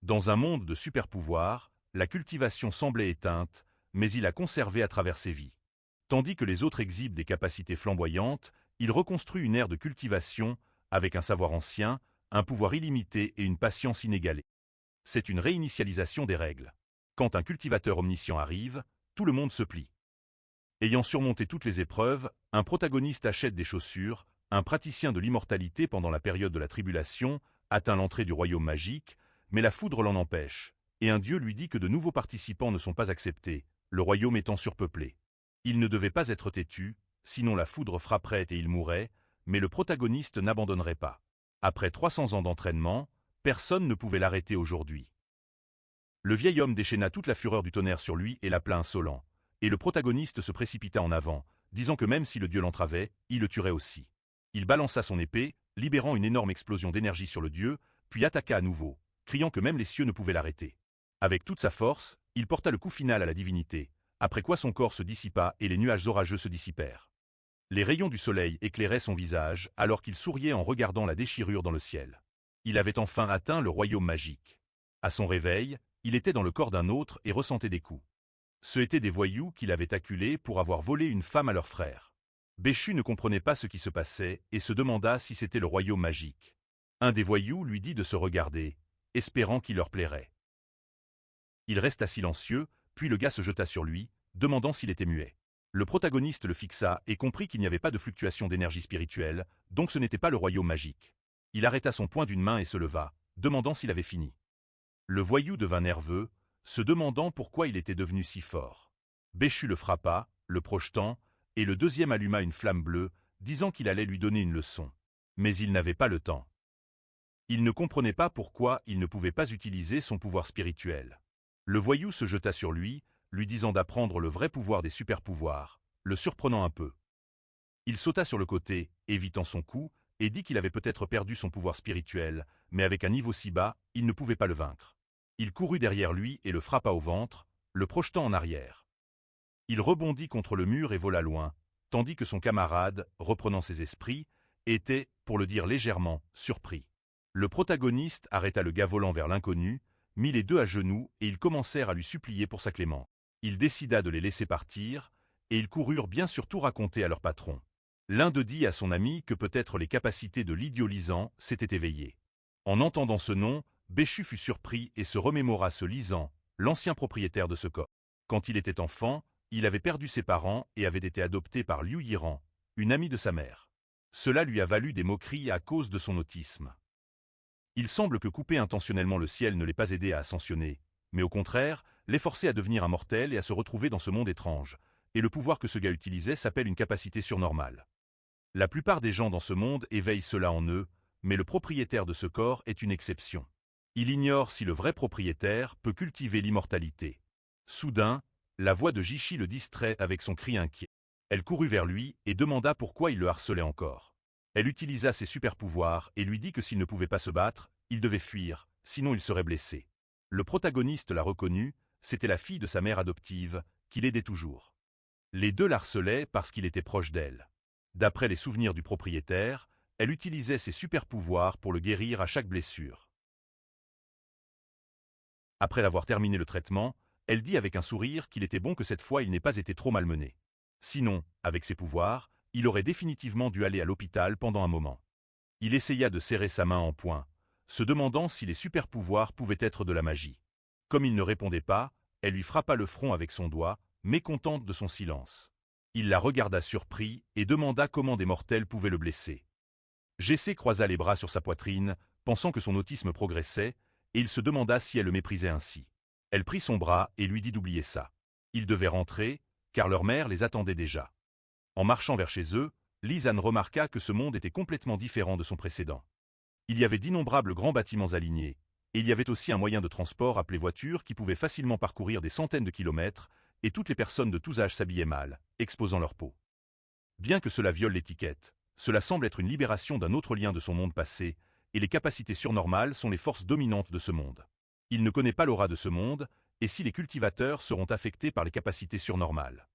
Dans un monde de super-pouvoirs, la cultivation semblait éteinte, mais il a conservé à travers ses vies. Tandis que les autres exhibent des capacités flamboyantes, il reconstruit une ère de cultivation avec un savoir ancien, un pouvoir illimité et une patience inégalée. C'est une réinitialisation des règles. Quand un cultivateur omniscient arrive, tout le monde se plie. Ayant surmonté toutes les épreuves, un protagoniste achète des chaussures, un praticien de l'immortalité pendant la période de la tribulation atteint l'entrée du royaume magique, mais la foudre l'en empêche, et un dieu lui dit que de nouveaux participants ne sont pas acceptés, le royaume étant surpeuplé. Il ne devait pas être têtu, sinon la foudre frapperait et il mourrait, mais le protagoniste n'abandonnerait pas. Après 300 ans d'entraînement, personne ne pouvait l'arrêter aujourd'hui. Le vieil homme déchaîna toute la fureur du tonnerre sur lui et l'appela insolent, et le protagoniste se précipita en avant, disant que même si le dieu l'entravait, il le tuerait aussi. Il balança son épée, libérant une énorme explosion d'énergie sur le dieu, puis attaqua à nouveau, criant que même les cieux ne pouvaient l'arrêter. Avec toute sa force, il porta le coup final à la divinité, après quoi son corps se dissipa et les nuages orageux se dissipèrent. Les rayons du soleil éclairaient son visage alors qu'il souriait en regardant la déchirure dans le ciel. Il avait enfin atteint le royaume magique. À son réveil, il était dans le corps d'un autre et ressentait des coups. Ce étaient des voyous qui l'avaient acculé pour avoir volé une femme à leur frère. Béchu ne comprenait pas ce qui se passait et se demanda si c'était le royaume magique. Un des voyous lui dit de se regarder, espérant qu'il leur plairait. Il resta silencieux, puis le gars se jeta sur lui, demandant s'il était muet. Le protagoniste le fixa et comprit qu'il n'y avait pas de fluctuation d'énergie spirituelle, donc ce n'était pas le royaume magique. Il arrêta son poing d'une main et se leva, demandant s'il avait fini. Le voyou devint nerveux, se demandant pourquoi il était devenu si fort. Béchu le frappa, le projetant, et le deuxième alluma une flamme bleue, disant qu'il allait lui donner une leçon. Mais il n'avait pas le temps. Il ne comprenait pas pourquoi il ne pouvait pas utiliser son pouvoir spirituel. Le voyou se jeta sur lui, lui disant d'apprendre le vrai pouvoir des super-pouvoirs, le surprenant un peu. Il sauta sur le côté, évitant son coup, et dit qu'il avait peut-être perdu son pouvoir spirituel, mais avec un niveau si bas, il ne pouvait pas le vaincre. Il courut derrière lui et le frappa au ventre, le projetant en arrière. Il rebondit contre le mur et vola loin, tandis que son camarade, reprenant ses esprits, était, pour le dire légèrement, surpris. Le protagoniste arrêta le gars volant vers l'inconnu, mit les deux à genoux et ils commencèrent à lui supplier pour sa clémence. Il décida de les laisser partir, et ils coururent bien sûr tout raconter à leur patron. L'un d'eux dit à son ami que peut-être les capacités de l'idiot Lisan s'étaient éveillées. En entendant ce nom, Béchu fut surpris et se remémora ce Lisan, l'ancien propriétaire de ce corps. Quand il était enfant, il avait perdu ses parents et avait été adopté par Liu Yiran, une amie de sa mère. Cela lui a valu des moqueries à cause de son autisme. Il semble que couper intentionnellement le ciel ne l'ait pas aidé à ascensionner, mais au contraire, l'ait forcé à devenir un mortel et à se retrouver dans ce monde étrange, et le pouvoir que ce gars utilisait s'appelle une capacité surnormale. La plupart des gens dans ce monde éveillent cela en eux, mais le propriétaire de ce corps est une exception. Il ignore si le vrai propriétaire peut cultiver l'immortalité. Soudain, la voix de Jishi le distrait avec son cri inquiet. Elle courut vers lui et demanda pourquoi il le harcelait encore. Elle utilisa ses super-pouvoirs et lui dit que s'il ne pouvait pas se battre, il devait fuir, sinon il serait blessé. Le protagoniste la reconnut, c'était la fille de sa mère adoptive, qui l'aidait toujours. Les deux l'harcelaient parce qu'il était proche d'elle. D'après les souvenirs du propriétaire, elle utilisait ses super-pouvoirs pour le guérir à chaque blessure. Après avoir terminé le traitement, elle dit avec un sourire qu'il était bon que cette fois il n'ait pas été trop malmené. Sinon, avec ses pouvoirs, il aurait définitivement dû aller à l'hôpital pendant un moment. Il essaya de serrer sa main en poing, se demandant si les super-pouvoirs pouvaient être de la magie. Comme il ne répondait pas, elle lui frappa le front avec son doigt, mécontente de son silence. Il la regarda surpris et demanda comment des mortels pouvaient le blesser. Jessé croisa les bras sur sa poitrine, pensant que son autisme progressait, et il se demanda si elle le méprisait ainsi. Elle prit son bras et lui dit d'oublier ça. Ils devaient rentrer, car leur mère les attendait déjà. En marchant vers chez eux, Lisan remarqua que ce monde était complètement différent de son précédent. Il y avait d'innombrables grands bâtiments alignés, et il y avait aussi un moyen de transport appelé voiture qui pouvait facilement parcourir des centaines de kilomètres, et toutes les personnes de tous âges s'habillaient mal, exposant leur peau. Bien que cela viole l'étiquette, cela semble être une libération d'un autre lien de son monde passé, et les capacités surnormales sont les forces dominantes de ce monde. Il ne connaît pas l'aura de ce monde, et si les cultivateurs seront affectés par les capacités surnormales.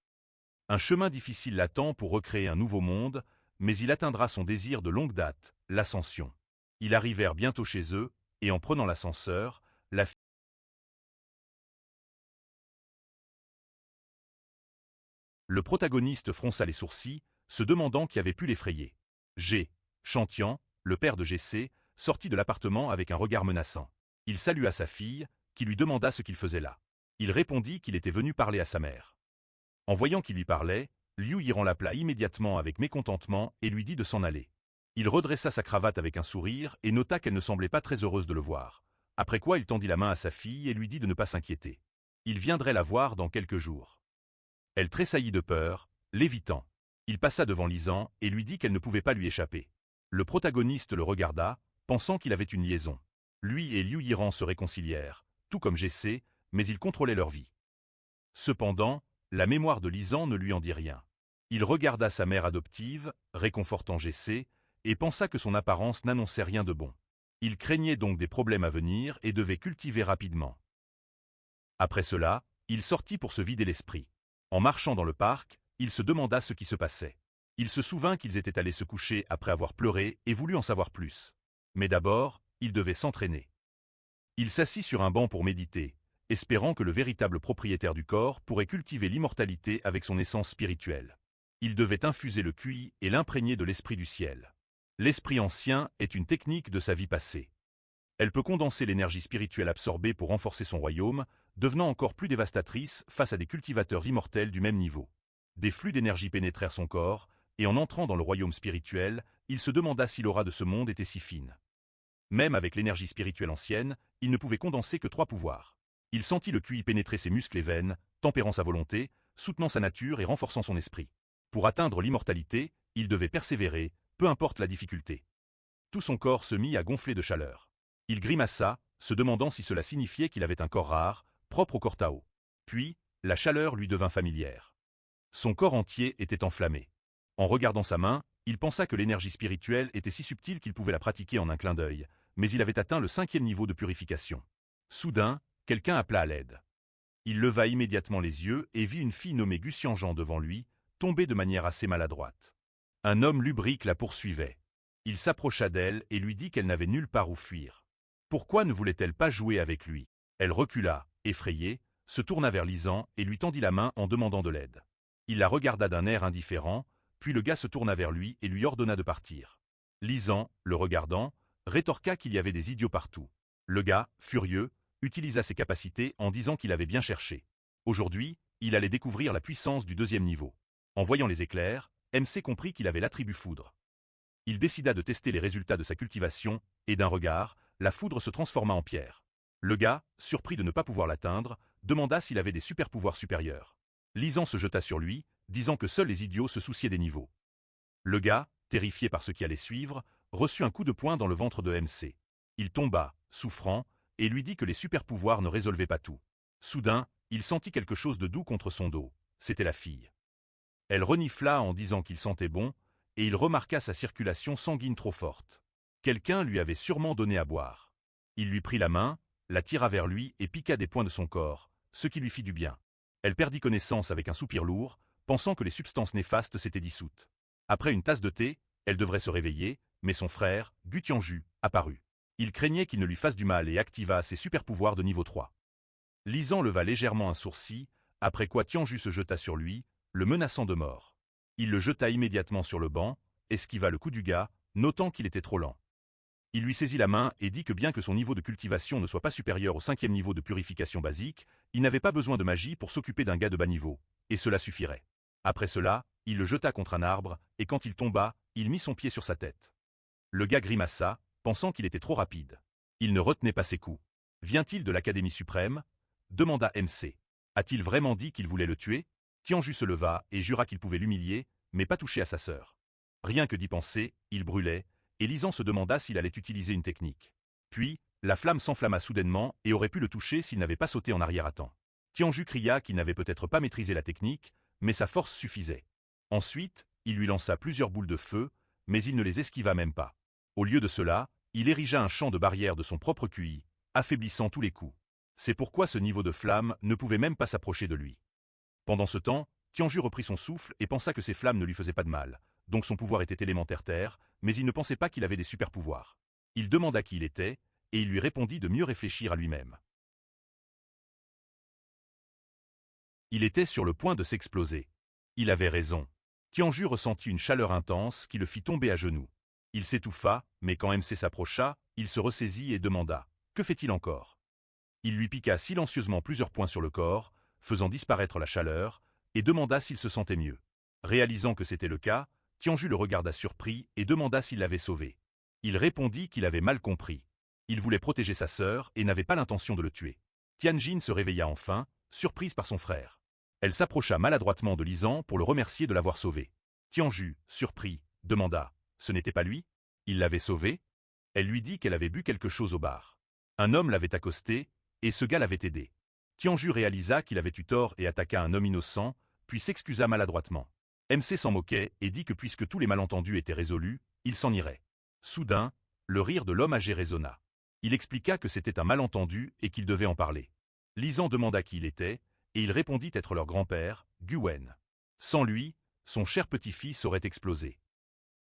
Un chemin difficile l'attend pour recréer un nouveau monde, mais il atteindra son désir de longue date, l'ascension. Ils arrivèrent bientôt chez eux, et en prenant l'ascenseur, la Le protagoniste fronça les sourcils, se demandant qui avait pu l'effrayer. Chantian, le père de GC, sortit de l'appartement avec un regard menaçant. Il salua sa fille, qui lui demanda ce qu'il faisait là. Il répondit qu'il était venu parler à sa mère. En voyant qu'il lui parlait, Liu Yiran l'appela immédiatement avec mécontentement et lui dit de s'en aller. Il redressa sa cravate avec un sourire et nota qu'elle ne semblait pas très heureuse de le voir. Après quoi il tendit la main à sa fille et lui dit de ne pas s'inquiéter. Il viendrait la voir dans quelques jours. Elle tressaillit de peur, l'évitant. Il passa devant Lisan et lui dit qu'elle ne pouvait pas lui échapper. Le protagoniste le regarda, pensant qu'il avait une liaison. Lui et Liu Yiran se réconcilièrent, tout comme GC, mais ils contrôlaient leur vie. Cependant, la mémoire de Lisan ne lui en dit rien. Il regarda sa mère adoptive, réconfortant GC, et pensa que son apparence n'annonçait rien de bon. Il craignait donc des problèmes à venir et devait cultiver rapidement. Après cela, il sortit pour se vider l'esprit. En marchant dans le parc, il se demanda ce qui se passait. Il se souvint qu'ils étaient allés se coucher après avoir pleuré et voulut en savoir plus. Mais d'abord, il devait s'entraîner. Il s'assit sur un banc pour méditer, espérant que le véritable propriétaire du corps pourrait cultiver l'immortalité avec son essence spirituelle. Il devait infuser le QI et l'imprégner de l'esprit du ciel. L'esprit ancien est une technique de sa vie passée. Elle peut condenser l'énergie spirituelle absorbée pour renforcer son royaume, devenant encore plus dévastatrice face à des cultivateurs immortels du même niveau. Des flux d'énergie pénétrèrent son corps, et en entrant dans le royaume spirituel, il se demanda si l'aura de ce monde était si fine. Même avec l'énergie spirituelle ancienne, il ne pouvait condenser que 3 pouvoirs. Il sentit le QI pénétrer ses muscles et veines, tempérant sa volonté, soutenant sa nature et renforçant son esprit. Pour atteindre l'immortalité, il devait persévérer, peu importe la difficulté. Tout son corps se mit à gonfler de chaleur. Il grimaça, se demandant si cela signifiait qu'il avait un corps rare, propre au corps Tao. Puis, la chaleur lui devint familière. Son corps entier était enflammé. En regardant sa main, il pensa que l'énergie spirituelle était si subtile qu'il pouvait la pratiquer en un clin d'œil, mais il avait atteint le 5e niveau de purification. Soudain, quelqu'un appela à l'aide. Il leva immédiatement les yeux et vit une fille nommée Guxianjean devant lui, tombée de manière assez maladroite. Un homme lubrique la poursuivait. Il s'approcha d'elle et lui dit qu'elle n'avait nulle part où fuir. Pourquoi ne voulait-elle pas jouer avec lui? Elle recula, effrayée, se tourna vers Lisan et lui tendit la main en demandant de l'aide. Il la regarda d'un air indifférent, puis le gars se tourna vers lui et lui ordonna de partir. Lisan, le regardant, rétorqua qu'il y avait des idiots partout. Le gars, furieux, utilisa ses capacités en disant qu'il avait bien cherché. Aujourd'hui, il allait découvrir la puissance du 2e niveau. En voyant les éclairs, MC comprit qu'il avait l'attribut foudre. Il décida de tester les résultats de sa cultivation, et d'un regard, la foudre se transforma en pierre. Le gars, surpris de ne pas pouvoir l'atteindre, demanda s'il avait des super-pouvoirs supérieurs. Lisan se jeta sur lui, disant que seuls les idiots se souciaient des niveaux. Le gars, terrifié par ce qui allait suivre, reçut un coup de poing dans le ventre de MC. Il tomba, souffrant, et lui dit que les super-pouvoirs ne résolvaient pas tout. Soudain, il sentit quelque chose de doux contre son dos. C'était la fille. Elle renifla en disant qu'il sentait bon, et il remarqua sa circulation sanguine trop forte. Quelqu'un lui avait sûrement donné à boire. Il lui prit la main, la tira vers lui et piqua des points de son corps, ce qui lui fit du bien. Elle perdit connaissance avec un soupir lourd, pensant que les substances néfastes s'étaient dissoutes. Après une tasse de thé, elle devrait se réveiller, mais son frère, Gutianju, apparut. Il craignait qu'il ne lui fasse du mal et activa ses super-pouvoirs de niveau 3. Lisan leva légèrement un sourcil, après quoi Tianju se jeta sur lui, le menaçant de mort. Il le jeta immédiatement sur le banc, esquiva le coup du gars, notant qu'il était trop lent. Il lui saisit la main et dit que bien que son niveau de cultivation ne soit pas supérieur au 5e niveau de purification basique, il n'avait pas besoin de magie pour s'occuper d'un gars de bas niveau, et cela suffirait. Après cela, il le jeta contre un arbre, et quand il tomba, il mit son pied sur sa tête. Le gars grimaça, pensant qu'il était trop rapide. Il ne retenait pas ses coups. Vient-il de l'Académie suprême? Demanda MC. A-t-il vraiment dit qu'il voulait le tuer? Tianju se leva et jura qu'il pouvait l'humilier, mais pas toucher à sa sœur. Rien que d'y penser, il brûlait, et Lisan se demanda s'il allait utiliser une technique. Puis, la flamme s'enflamma soudainement et aurait pu le toucher s'il n'avait pas sauté en arrière à temps. Tianju cria qu'il n'avait peut-être pas maîtrisé la technique, mais sa force suffisait. Ensuite, il lui lança plusieurs boules de feu, mais il ne les esquiva même pas. Au lieu de cela, il érigea un champ de barrière de son propre QI, affaiblissant tous les coups. C'est pourquoi ce niveau de flamme ne pouvait même pas s'approcher de lui. Pendant ce temps, Tianju reprit son souffle et pensa que ces flammes ne lui faisaient pas de mal, donc son pouvoir était élémentaire terre, mais il ne pensait pas qu'il avait des super-pouvoirs. Il demanda qui il était, et il lui répondit de mieux réfléchir à lui-même. Il était sur le point de s'exploser. Il avait raison. Tianju ressentit une chaleur intense qui le fit tomber à genoux. Il s'étouffa, mais quand MC s'approcha, il se ressaisit et demanda « Que fait-il encore ?» Il lui piqua silencieusement plusieurs points sur le corps, faisant disparaître la chaleur, et demanda s'il se sentait mieux. Réalisant que c'était le cas, Tianju le regarda surpris et demanda s'il l'avait sauvé. Il répondit qu'il avait mal compris. Il voulait protéger sa sœur et n'avait pas l'intention de le tuer. Tianjin se réveilla enfin, surprise par son frère. Elle s'approcha maladroitement de Lisan pour le remercier de l'avoir sauvé. Tianju, surpris, demanda « Ce n'était pas lui ? Il l'avait sauvé ?» Elle lui dit qu'elle avait bu quelque chose au bar. Un homme l'avait accosté, et ce gars l'avait aidé. Tianju réalisa qu'il avait eu tort et attaqua un homme innocent, puis s'excusa maladroitement. MC s'en moquait et dit que puisque tous les malentendus étaient résolus, il s'en irait. Soudain, le rire de l'homme âgé résonna. Il expliqua que c'était un malentendu et qu'il devait en parler. Lisan demanda qui il était, et il répondit être leur grand-père, Guwen. Sans lui, son cher petit-fils aurait explosé.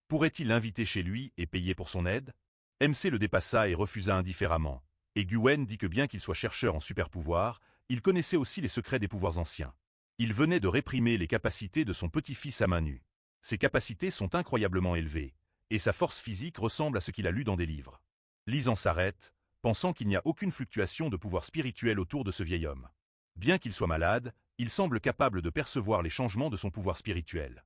Pourrait-il l'inviter chez lui et payer pour son aide? MC le dépassa et refusa indifféremment, et Guwen dit que bien qu'il soit chercheur en super-pouvoirs, il connaissait aussi les secrets des pouvoirs anciens. Il venait de réprimer les capacités de son petit-fils à main nue. Ses capacités sont incroyablement élevées, et sa force physique ressemble à ce qu'il a lu dans des livres. Lisan s'arrête, pensant qu'il n'y a aucune fluctuation de pouvoir spirituel autour de ce vieil homme. Bien qu'il soit malade, il semble capable de percevoir les changements de son pouvoir spirituel.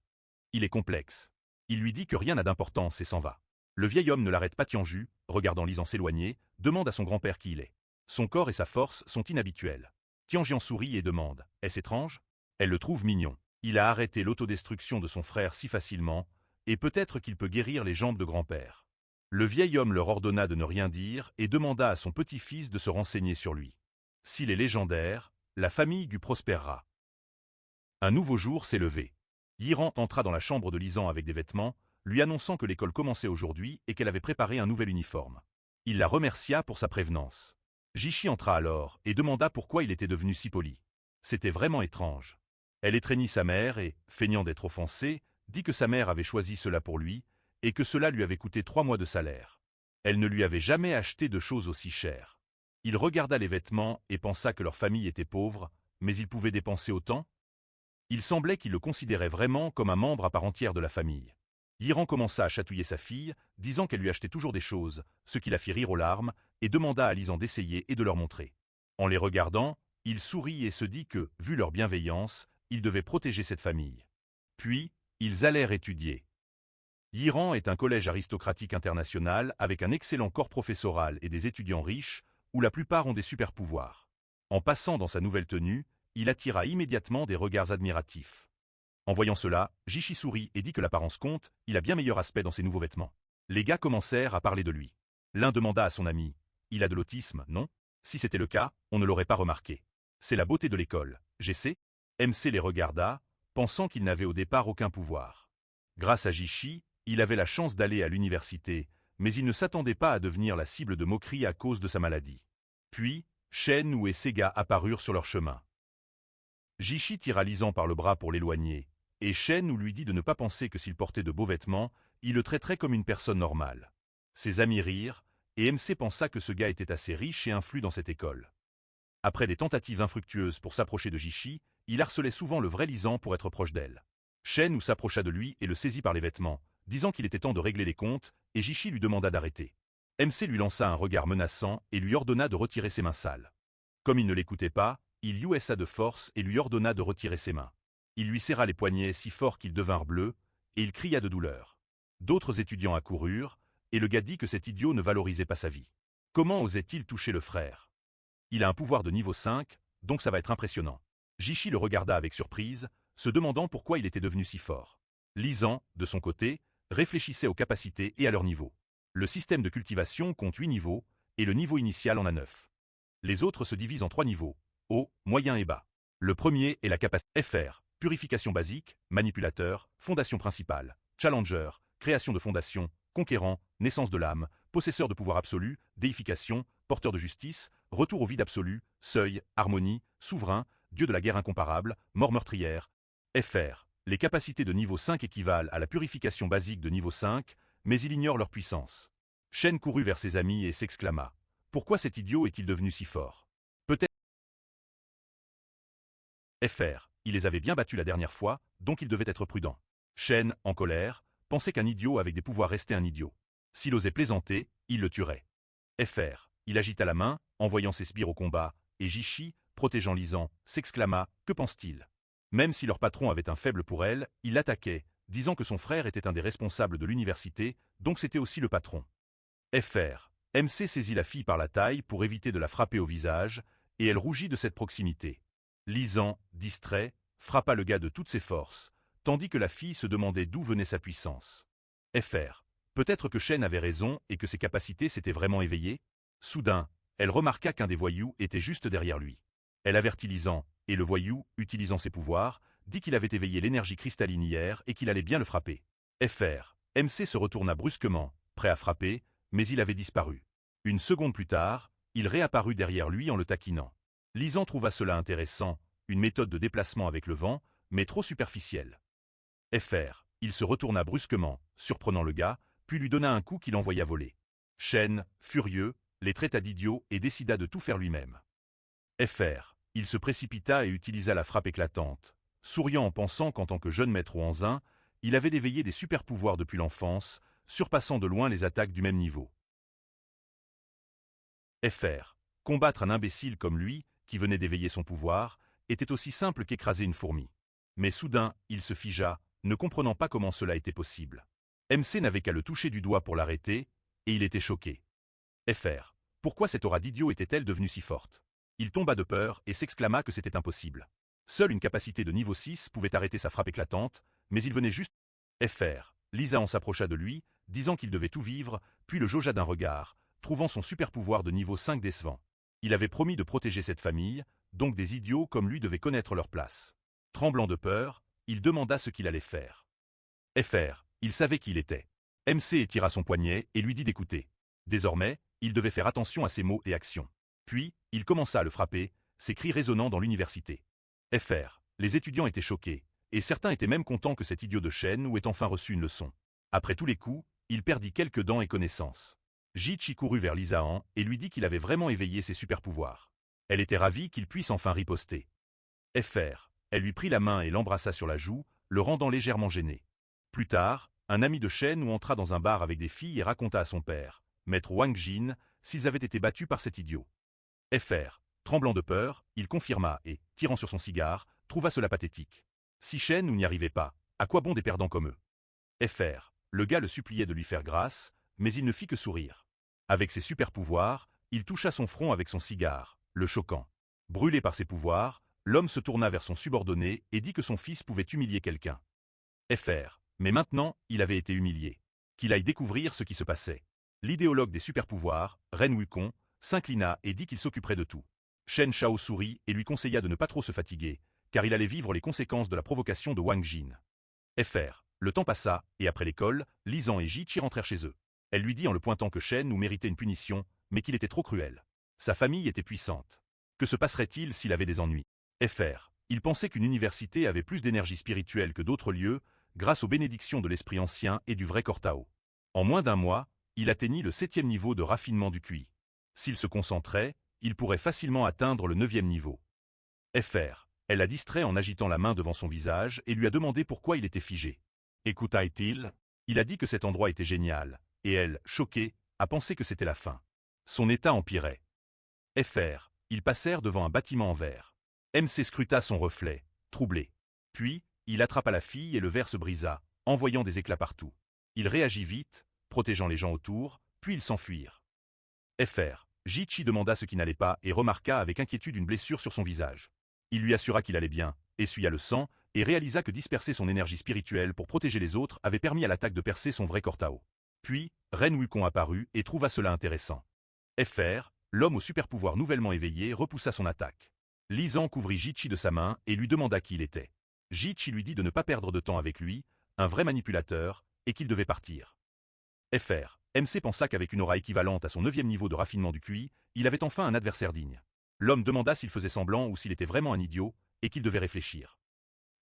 Il est complexe. Il lui dit que rien n'a d'importance et s'en va. Le vieil homme ne l'arrête pas. Tianju, regardant Lisan s'éloigner, demande à son grand-père qui il est. Son corps et sa force sont inhabituels. Tianjian sourit et demande « Est-ce étrange ?» Elle le trouve mignon. Il a arrêté l'autodestruction de son frère si facilement, et peut-être qu'il peut guérir les jambes de grand-père. Le vieil homme leur ordonna de ne rien dire et demanda à son petit-fils de se renseigner sur lui. S'il est légendaire, la famille Gu prospérera. Un nouveau jour s'est levé. Yiran entra dans la chambre de Lisan avec des vêtements, lui annonçant que l'école commençait aujourd'hui et qu'elle avait préparé un nouvel uniforme. Il la remercia pour sa prévenance. Jishi entra alors et demanda pourquoi il était devenu si poli. C'était vraiment étrange. Elle étreignit sa mère et, feignant d'être offensée, dit que sa mère avait choisi cela pour lui et que cela lui avait coûté 3 mois de salaire. Elle ne lui avait jamais acheté de choses aussi chères. Il regarda les vêtements et pensa que leur famille était pauvre, mais il pouvait dépenser autant. Il semblait qu'il le considérait vraiment comme un membre à part entière de la famille. Yiran commença à chatouiller sa fille, disant qu'elle lui achetait toujours des choses, ce qui la fit rire aux larmes, et demanda à Lisan d'essayer et de leur montrer. En les regardant, il sourit et se dit que, vu leur bienveillance, il devait protéger cette famille. Puis, ils allèrent étudier. Yiran est un collège aristocratique international avec un excellent corps professoral et des étudiants riches, où la plupart ont des super-pouvoirs. En passant dans sa nouvelle tenue, il attira immédiatement des regards admiratifs. En voyant cela, Jishi sourit et dit que l'apparence compte, il a bien meilleur aspect dans ses nouveaux vêtements. Les gars commencèrent à parler de lui. L'un demanda à son ami « Il a de l'autisme, non ?» Si c'était le cas, on ne l'aurait pas remarqué. C'est la beauté de l'école, j'essaie. MC les regarda, pensant qu'il n'avait au départ aucun pouvoir. Grâce à Jishi, il avait la chance d'aller à l'université, mais il ne s'attendait pas à devenir la cible de moqueries à cause de sa maladie. Puis, Shenwu et Sega apparurent sur leur chemin. Jishi tira Lisan par le bras pour l'éloigner, et Shenwu lui dit de ne pas penser que s'il portait de beaux vêtements, il le traiterait comme une personne normale. Ses amis rirent, et MC pensa que ce gars était assez riche et influent dans cette école. Après des tentatives infructueuses pour s'approcher de Jishi, il harcelait souvent le vrai Lisan pour être proche d'elle. Shenwu s'approcha de lui et le saisit par les vêtements, disant qu'il était temps de régler les comptes, et Jishi lui demanda d'arrêter. MC lui lança un regard menaçant et lui ordonna de retirer ses mains sales. Comme il ne l'écoutait pas, il USA de force et lui ordonna de retirer ses mains. Il lui serra les poignets si fort qu'ils devinrent bleus, et il cria de douleur. D'autres étudiants accoururent, et le gars dit que cet idiot ne valorisait pas sa vie. Comment osait-il toucher le frère? Il a un pouvoir de niveau 5, donc ça va être impressionnant. Jishi le regarda avec surprise, se demandant pourquoi il était devenu si fort. Lisan, de son côté, réfléchissait aux capacités et à leur niveau. Le système de cultivation compte 8 niveaux, et le niveau initial en a 9. Les autres se divisent en 3 niveaux, haut, moyen et bas. Le premier est la capacité FR, purification basique, manipulateur, fondation principale, challenger, création de fondation, conquérant, naissance de l'âme, possesseur de pouvoir absolu, déification, porteur de justice, retour au vide absolu, seuil, harmonie, souverain, dieu de la guerre incomparable, mort meurtrière. FR. Les capacités de niveau 5 équivalent à la purification basique de niveau 5, mais il ignore leur puissance. Shen courut vers ses amis et s'exclama « Pourquoi cet idiot est-il devenu si fort ?» Peut-être FR. il les avait bien battus la dernière fois, donc il devait être prudent. Shen, en colère, pensait qu'un idiot avec des pouvoirs restait un idiot. S'il osait plaisanter, il le tuerait. FR. Il agita la main, en voyant ses sbires au combat, et Jichi, protégeant Lisan, s'exclama « Que pense-t-il » Même si leur patron avait un faible pour elle, il l'attaquait, disant que son frère était un des responsables de l'université, donc c'était aussi le patron. FR. MC saisit la fille par la taille pour éviter de la frapper au visage, et elle rougit de cette proximité. Lisan, distrait, frappa le gars de toutes ses forces, tandis que la fille se demandait d'où venait sa puissance. FR. Peut-être que Shen avait raison et que ses capacités s'étaient vraiment éveillées. Soudain, elle remarqua qu'un des voyous était juste derrière lui. Elle avertit Lisan, et le voyou, utilisant ses pouvoirs, dit qu'il avait éveillé l'énergie cristalline hier et qu'il allait bien le frapper. FR. MC se retourna brusquement, prêt à frapper, mais il avait disparu. Une seconde plus tard, il réapparut derrière lui en le taquinant. Lisan trouva cela intéressant, une méthode de déplacement avec le vent, mais trop superficielle. FR. Il se retourna brusquement, surprenant le gars, puis lui donna un coup qui l'envoya voler. Shen, furieux, les traita d'idiots et décida de tout faire lui-même. FR. Il se précipita et utilisa la frappe éclatante, souriant en pensant qu'en tant que jeune maître Wanzin, il avait éveillé des super-pouvoirs depuis l'enfance, surpassant de loin les attaques du même niveau. FR. Combattre un imbécile comme lui, qui venait d'éveiller son pouvoir, était aussi simple qu'écraser une fourmi. Mais soudain, il se figea, ne comprenant pas comment cela était possible. MC n'avait qu'à le toucher du doigt pour l'arrêter, et il était choqué. FR. Pourquoi cette aura d'idiot était-elle devenue si forte? Il tomba de peur et s'exclama que c'était impossible. Seule une capacité de niveau 6 pouvait arrêter sa frappe éclatante, mais il venait juste... FR. Lisan s'approcha de lui, disant qu'il devait tout vivre, puis le jaugea d'un regard, trouvant son super-pouvoir de niveau 5 décevant. Il avait promis de protéger cette famille, donc des idiots comme lui devaient connaître leur place. Tremblant de peur, il demanda ce qu'il allait faire. FR. Il savait qui il était. MC étira son poignet et lui dit d'écouter. Désormais, il devait faire attention à ses mots et actions. Puis, il commença à le frapper, ses cris résonnant dans l'université. FR. Les étudiants étaient choqués, et certains étaient même contents que cet idiot de Shen ait enfin reçu une leçon. Après tous les coups, il perdit quelques dents et connaissances. Jichi courut vers Lisan et lui dit qu'il avait vraiment éveillé ses super-pouvoirs. Elle était ravie qu'il puisse enfin riposter. FR. Elle lui prit la main et l'embrassa sur la joue, le rendant légèrement gêné. Plus tard, un ami de Shen entra dans un bar avec des filles et raconta à son père, maître Wang Jin, s'ils avaient été battus par cet idiot. FR. Tremblant de peur, il confirma et, tirant sur son cigare, trouva cela pathétique. Si Shen n'y arrivait pas, à quoi bon des perdants comme eux? FR. Le gars le suppliait de lui faire grâce, mais il ne fit que sourire. Avec ses super-pouvoirs, il toucha son front avec son cigare, le choquant. Brûlé par ses pouvoirs, l'homme se tourna vers son subordonné et dit que son fils pouvait humilier quelqu'un. FR. Mais maintenant, il avait été humilié. Qu'il aille découvrir ce qui se passait. L'idéologue des super-pouvoirs, Ren Wukong, s'inclina et dit qu'il s'occuperait de tout. Shen Shao sourit et lui conseilla de ne pas trop se fatiguer, car il allait vivre les conséquences de la provocation de Wang Jin. FR. Le temps passa, et après l'école, Lisan et Jichi rentrèrent chez eux. Elle lui dit en le pointant que Shen méritait une punition, mais qu'il était trop cruel. Sa famille était puissante. Que se passerait-il s'il avait des ennuis? FR. Il pensait qu'une université avait plus d'énergie spirituelle que d'autres lieux, grâce aux bénédictions de l'esprit ancien et du vrai Cortao. En moins d'un mois, il atteignit le 7e niveau de raffinement du QI. S'il se concentrait, il pourrait facilement atteindre le 9e niveau. FR. Elle l'a distrait en agitant la main devant son visage et lui a demandé pourquoi il était figé. Écouta-t-il? Il a dit que cet endroit était génial, et elle, choquée, a pensé que c'était la fin. Son état empirait. FR. Ils passèrent devant un bâtiment en verre. MC scruta son reflet, troublé. Puis, il attrapa la fille et le verre se brisa, envoyant des éclats partout. Il réagit vite, protégeant les gens autour, puis ils s'enfuirent. FR. Jichi demanda ce qui n'allait pas et remarqua avec inquiétude une blessure sur son visage. Il lui assura qu'il allait bien, essuya le sang et réalisa que disperser son énergie spirituelle pour protéger les autres avait permis à l'attaque de percer son vrai Cortao. Puis, Ren Wukong apparut et trouva cela intéressant. FR. L'homme au super-pouvoir nouvellement éveillé repoussa son attaque. Lisan couvrit Jichi de sa main et lui demanda qui il était. Jichi lui dit de ne pas perdre de temps avec lui, un vrai manipulateur, et qu'il devait partir. FR. MC pensa qu'avec une aura équivalente à son 9e niveau de raffinement du QI, il avait enfin un adversaire digne. L'homme demanda s'il faisait semblant ou s'il était vraiment un idiot, et qu'il devait réfléchir.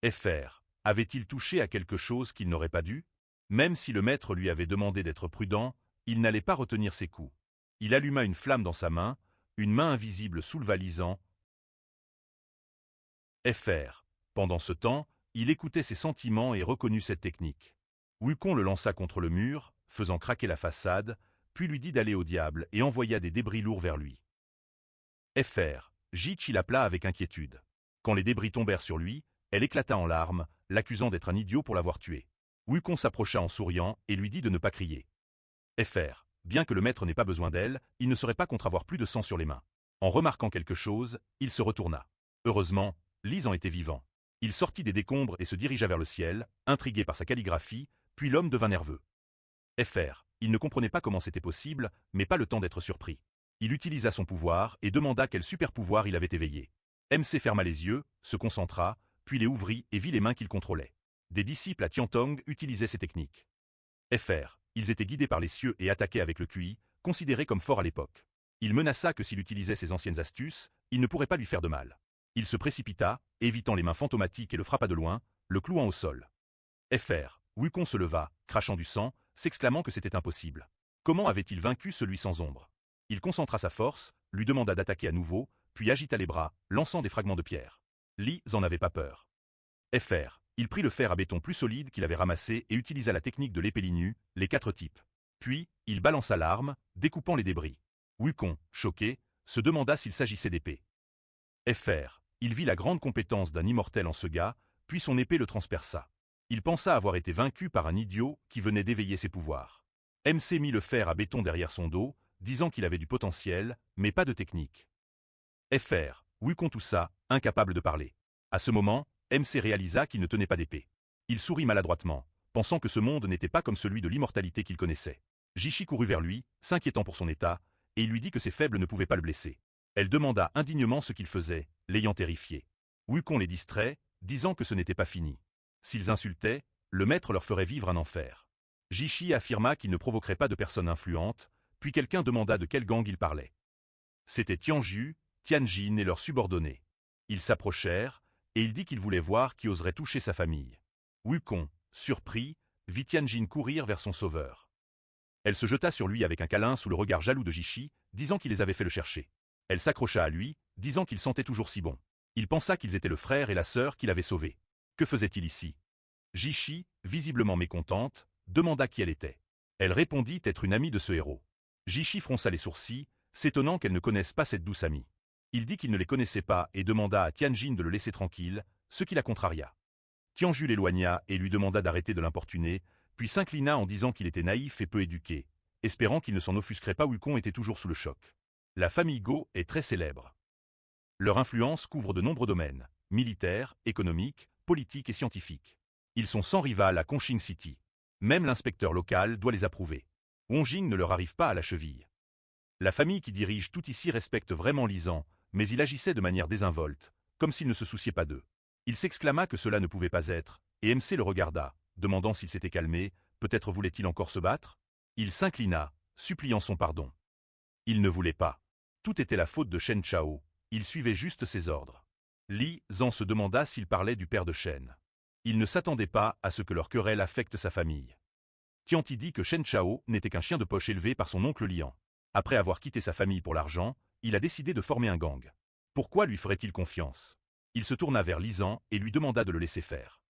FR. Avait-il touché à quelque chose qu'il n'aurait pas dû? Même si le maître lui avait demandé d'être prudent, il n'allait pas retenir ses coups. Il alluma une flamme dans sa main, une main invisible souleva Lisan. FR. Pendant ce temps, il écoutait ses sentiments et reconnut cette technique. Wukong le lança contre le mur, faisant craquer la façade, puis lui dit d'aller au diable et envoya des débris lourds vers lui. Fr. Jichi l'appela avec inquiétude. Quand les débris tombèrent sur lui, elle éclata en larmes, l'accusant d'être un idiot pour l'avoir tué. Wukong s'approcha en souriant et lui dit de ne pas crier. Fr. Bien que le maître n'ait pas besoin d'elle, il ne serait pas contre avoir plus de sang sur les mains. En remarquant quelque chose, il se retourna. Heureusement, Lise en était vivant. Il sortit des décombres et se dirigea vers le ciel, intrigué par sa calligraphie, puis l'homme devint nerveux. Fr. Il ne comprenait pas comment c'était possible, mais pas le temps d'être surpris. Il utilisa son pouvoir et demanda quel super pouvoir il avait éveillé. MC ferma les yeux, se concentra, puis les ouvrit et vit les mains qu'il contrôlait. Des disciples à Tiantong utilisaient ces techniques. Fr. Ils étaient guidés par les cieux et attaquaient avec le QI, considéré comme fort à l'époque. Il menaça que s'il utilisait ses anciennes astuces, il ne pourrait pas lui faire de mal. Il se précipita, évitant les mains fantomatiques et le frappa de loin, le clouant au sol. Fr. Wukong se leva, crachant du sang, s'exclamant que c'était impossible. Comment avait-il vaincu celui sans ombre? Il concentra sa force, lui demanda d'attaquer à nouveau, puis agita les bras, lançant des fragments de pierre. Li n'en avait pas peur. Fr. Il prit le fer à béton plus solide qu'il avait ramassé et utilisa la technique de l'épée nue, les 4 types. Puis, il balança l'arme, découpant les débris. Wukong, choqué, se demanda s'il s'agissait d'épée. Fr. Il vit la grande compétence d'un immortel en ce gars, puis son épée le transperça. Il pensa avoir été vaincu par un idiot qui venait d'éveiller ses pouvoirs. MC mit le fer à béton derrière son dos, disant qu'il avait du potentiel, mais pas de technique. Fr. Wukong toussa, incapable de parler. À ce moment, MC réalisa qu'il ne tenait pas d'épée. Il sourit maladroitement, pensant que ce monde n'était pas comme celui de l'immortalité qu'il connaissait. Jichi courut vers lui, s'inquiétant pour son état, et il lui dit que ses faibles ne pouvaient pas le blesser. Elle demanda indignement ce qu'il faisait, l'ayant terrifié. Wukong les distrait, disant que ce n'était pas fini. S'ils insultaient, le maître leur ferait vivre un enfer. Jichi affirma qu'il ne provoquerait pas de personnes influentes, puis quelqu'un demanda de quel gang il parlait. C'était Tianju, Tianjin et leurs subordonnés. Ils s'approchèrent, et il dit qu'il voulait voir qui oserait toucher sa famille. Wukong, surpris, vit Tianjin courir vers son sauveur. Elle se jeta sur lui avec un câlin sous le regard jaloux de Jichi, disant qu'il les avait fait le chercher. Elle s'accrocha à lui, disant qu'il sentait toujours si bon. Il pensa qu'ils étaient le frère et la sœur qu'il avait sauvés. Que faisait-il ici? Jichi, visiblement mécontente, demanda qui elle était. Elle répondit être une amie de ce héros. Jichi fronça les sourcils, s'étonnant qu'elle ne connaisse pas cette douce amie. Il dit qu'il ne les connaissait pas et demanda à Tianjin de le laisser tranquille, ce qui la contraria. Tianju l'éloigna et lui demanda d'arrêter de l'importuner, puis s'inclina en disant qu'il était naïf et peu éduqué, espérant qu'il ne s'en offusquerait pas. Wukong était toujours sous le choc. La famille Go est très célèbre. Leur influence couvre de nombreux domaines, militaires, économiques, politiques et scientifiques. Ils sont sans rival à Kongqing City. Même l'inspecteur local doit les approuver. Wonjing ne leur arrive pas à la cheville. La famille qui dirige tout ici respecte vraiment Lisan, mais il agissait de manière désinvolte, comme s'il ne se souciait pas d'eux. Il s'exclama que cela ne pouvait pas être, et MC le regarda, demandant s'il s'était calmé, peut-être voulait-il encore se battre? Il s'inclina, suppliant son pardon. Il ne voulait pas. Tout était la faute de Shen Chao, il suivait juste ses ordres. Li Zan se demanda s'il parlait du père de Shen. Il ne s'attendait pas à ce que leur querelle affecte sa famille. Tianti dit que Shen Chao n'était qu'un chien de poche élevé par son oncle Lian. Après avoir quitté sa famille pour l'argent, il a décidé de former un gang. Pourquoi lui ferait-il confiance? Il se tourna vers Lisan et lui demanda de le laisser faire.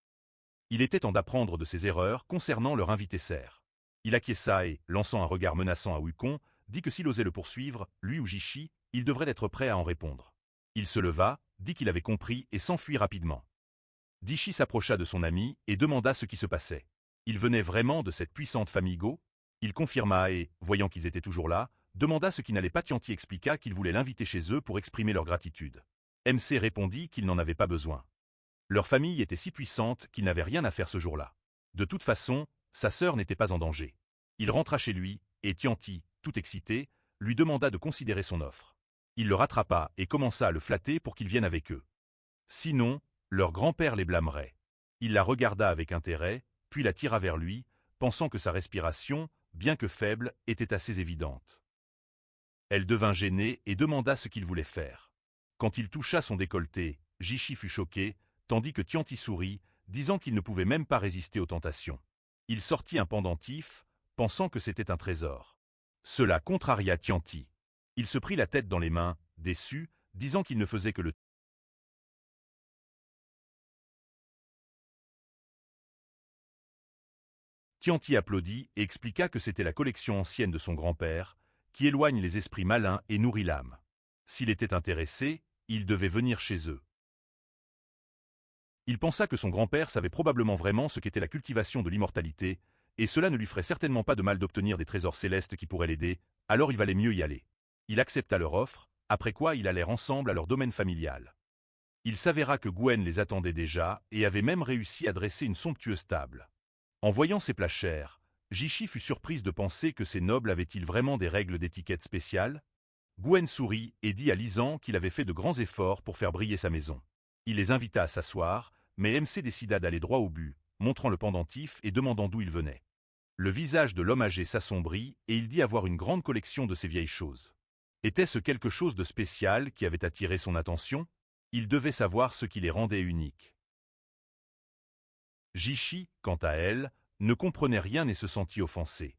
Il était temps d'apprendre de ses erreurs concernant leur invité serre. Il acquiesça et, lançant un regard menaçant à Wukong, dit que s'il osait le poursuivre, lui ou Jichi, il devrait être prêt à en répondre. Il se leva, dit qu'il avait compris et s'enfuit rapidement. Jichi s'approcha de son ami et demanda ce qui se passait. Il venait vraiment de cette puissante famille Go? Il confirma et, voyant qu'ils étaient toujours là, demanda ce qui n'allait pas. Tianti expliqua qu'il voulait l'inviter chez eux pour exprimer leur gratitude. MC répondit qu'il n'en avait pas besoin. Leur famille était si puissante qu'il n'avait rien à faire ce jour-là. De toute façon, sa sœur n'était pas en danger. Il rentra chez lui, et Tianti, tout excité, lui demanda de considérer son offre. Il le rattrapa et commença à le flatter pour qu'il vienne avec eux. Sinon, leur grand-père les blâmerait. Il la regarda avec intérêt, puis la tira vers lui, pensant que sa respiration, bien que faible, était assez évidente. Elle devint gênée et demanda ce qu'il voulait faire. Quand il toucha son décolleté, Jichi fut choqué, tandis que Tianti sourit, disant qu'il ne pouvait même pas résister aux tentations. Il sortit un pendentif, pensant que c'était un trésor. Cela contraria Tianti. Il se prit la tête dans les mains, déçu, disant qu'il ne faisait que le Tianti applaudit et expliqua que c'était la collection ancienne de son grand-père, qui éloigne les esprits malins et nourrit l'âme. S'il était intéressé, il devait venir chez eux. Il pensa que son grand-père savait probablement vraiment ce qu'était la cultivation de l'immortalité, et cela ne lui ferait certainement pas de mal d'obtenir des trésors célestes qui pourraient l'aider, alors il valait mieux y aller. Il accepta leur offre, après quoi ils allèrent ensemble à leur domaine familial. Il s'avéra que Gwen les attendait déjà et avait même réussi à dresser une somptueuse table. En voyant ces plats chers, Jishi fut surprise de penser que ces nobles avaient-ils vraiment des règles d'étiquette spéciales. Gwen sourit et dit à Lisan qu'il avait fait de grands efforts pour faire briller sa maison. Il les invita à s'asseoir, mais MC décida d'aller droit au but, montrant le pendentif et demandant d'où il venait. Le visage de l'homme âgé s'assombrit et il dit avoir une grande collection de ces vieilles choses. Était-ce quelque chose de spécial qui avait attiré son attention? Il devait savoir ce qui les rendait uniques. Jishi, quant à elle, ne comprenait rien et se sentit offensé.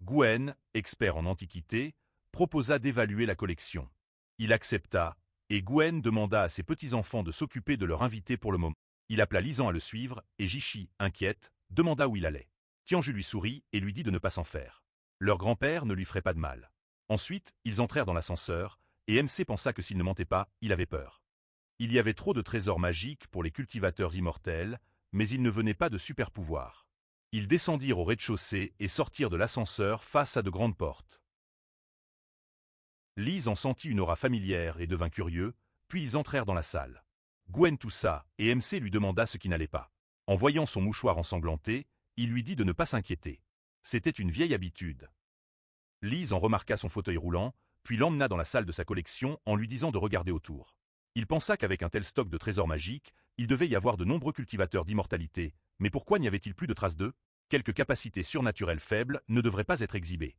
Gwen, expert en antiquité, proposa d'évaluer la collection. Il accepta, et Gwen demanda à ses petits-enfants de s'occuper de leur invité pour le moment. Il appela Lisan à le suivre, et Jishi, inquiète, demanda où il allait. Tianju lui sourit et lui dit de ne pas s'en faire. Leur grand-père ne lui ferait pas de mal. Ensuite, ils entrèrent dans l'ascenseur, et MC pensa que s'il ne mentait pas, il avait peur. Il y avait trop de trésors magiques pour les cultivateurs immortels, mais ils ne venaient pas de super-pouvoirs. Ils descendirent au rez-de-chaussée et sortirent de l'ascenseur face à de grandes portes. Lise en sentit une aura familière et devint curieux, puis ils entrèrent dans la salle. Gwen toussa, et MC lui demanda ce qui n'allait pas. En voyant son mouchoir ensanglanté, il lui dit de ne pas s'inquiéter. C'était une vieille habitude. Lise en remarqua son fauteuil roulant, puis l'emmena dans la salle de sa collection en lui disant de regarder autour. Il pensa qu'avec un tel stock de trésors magiques, il devait y avoir de nombreux cultivateurs d'immortalité, mais pourquoi n'y avait-il plus de traces d'eux? Quelques capacités surnaturelles faibles ne devraient pas être exhibées.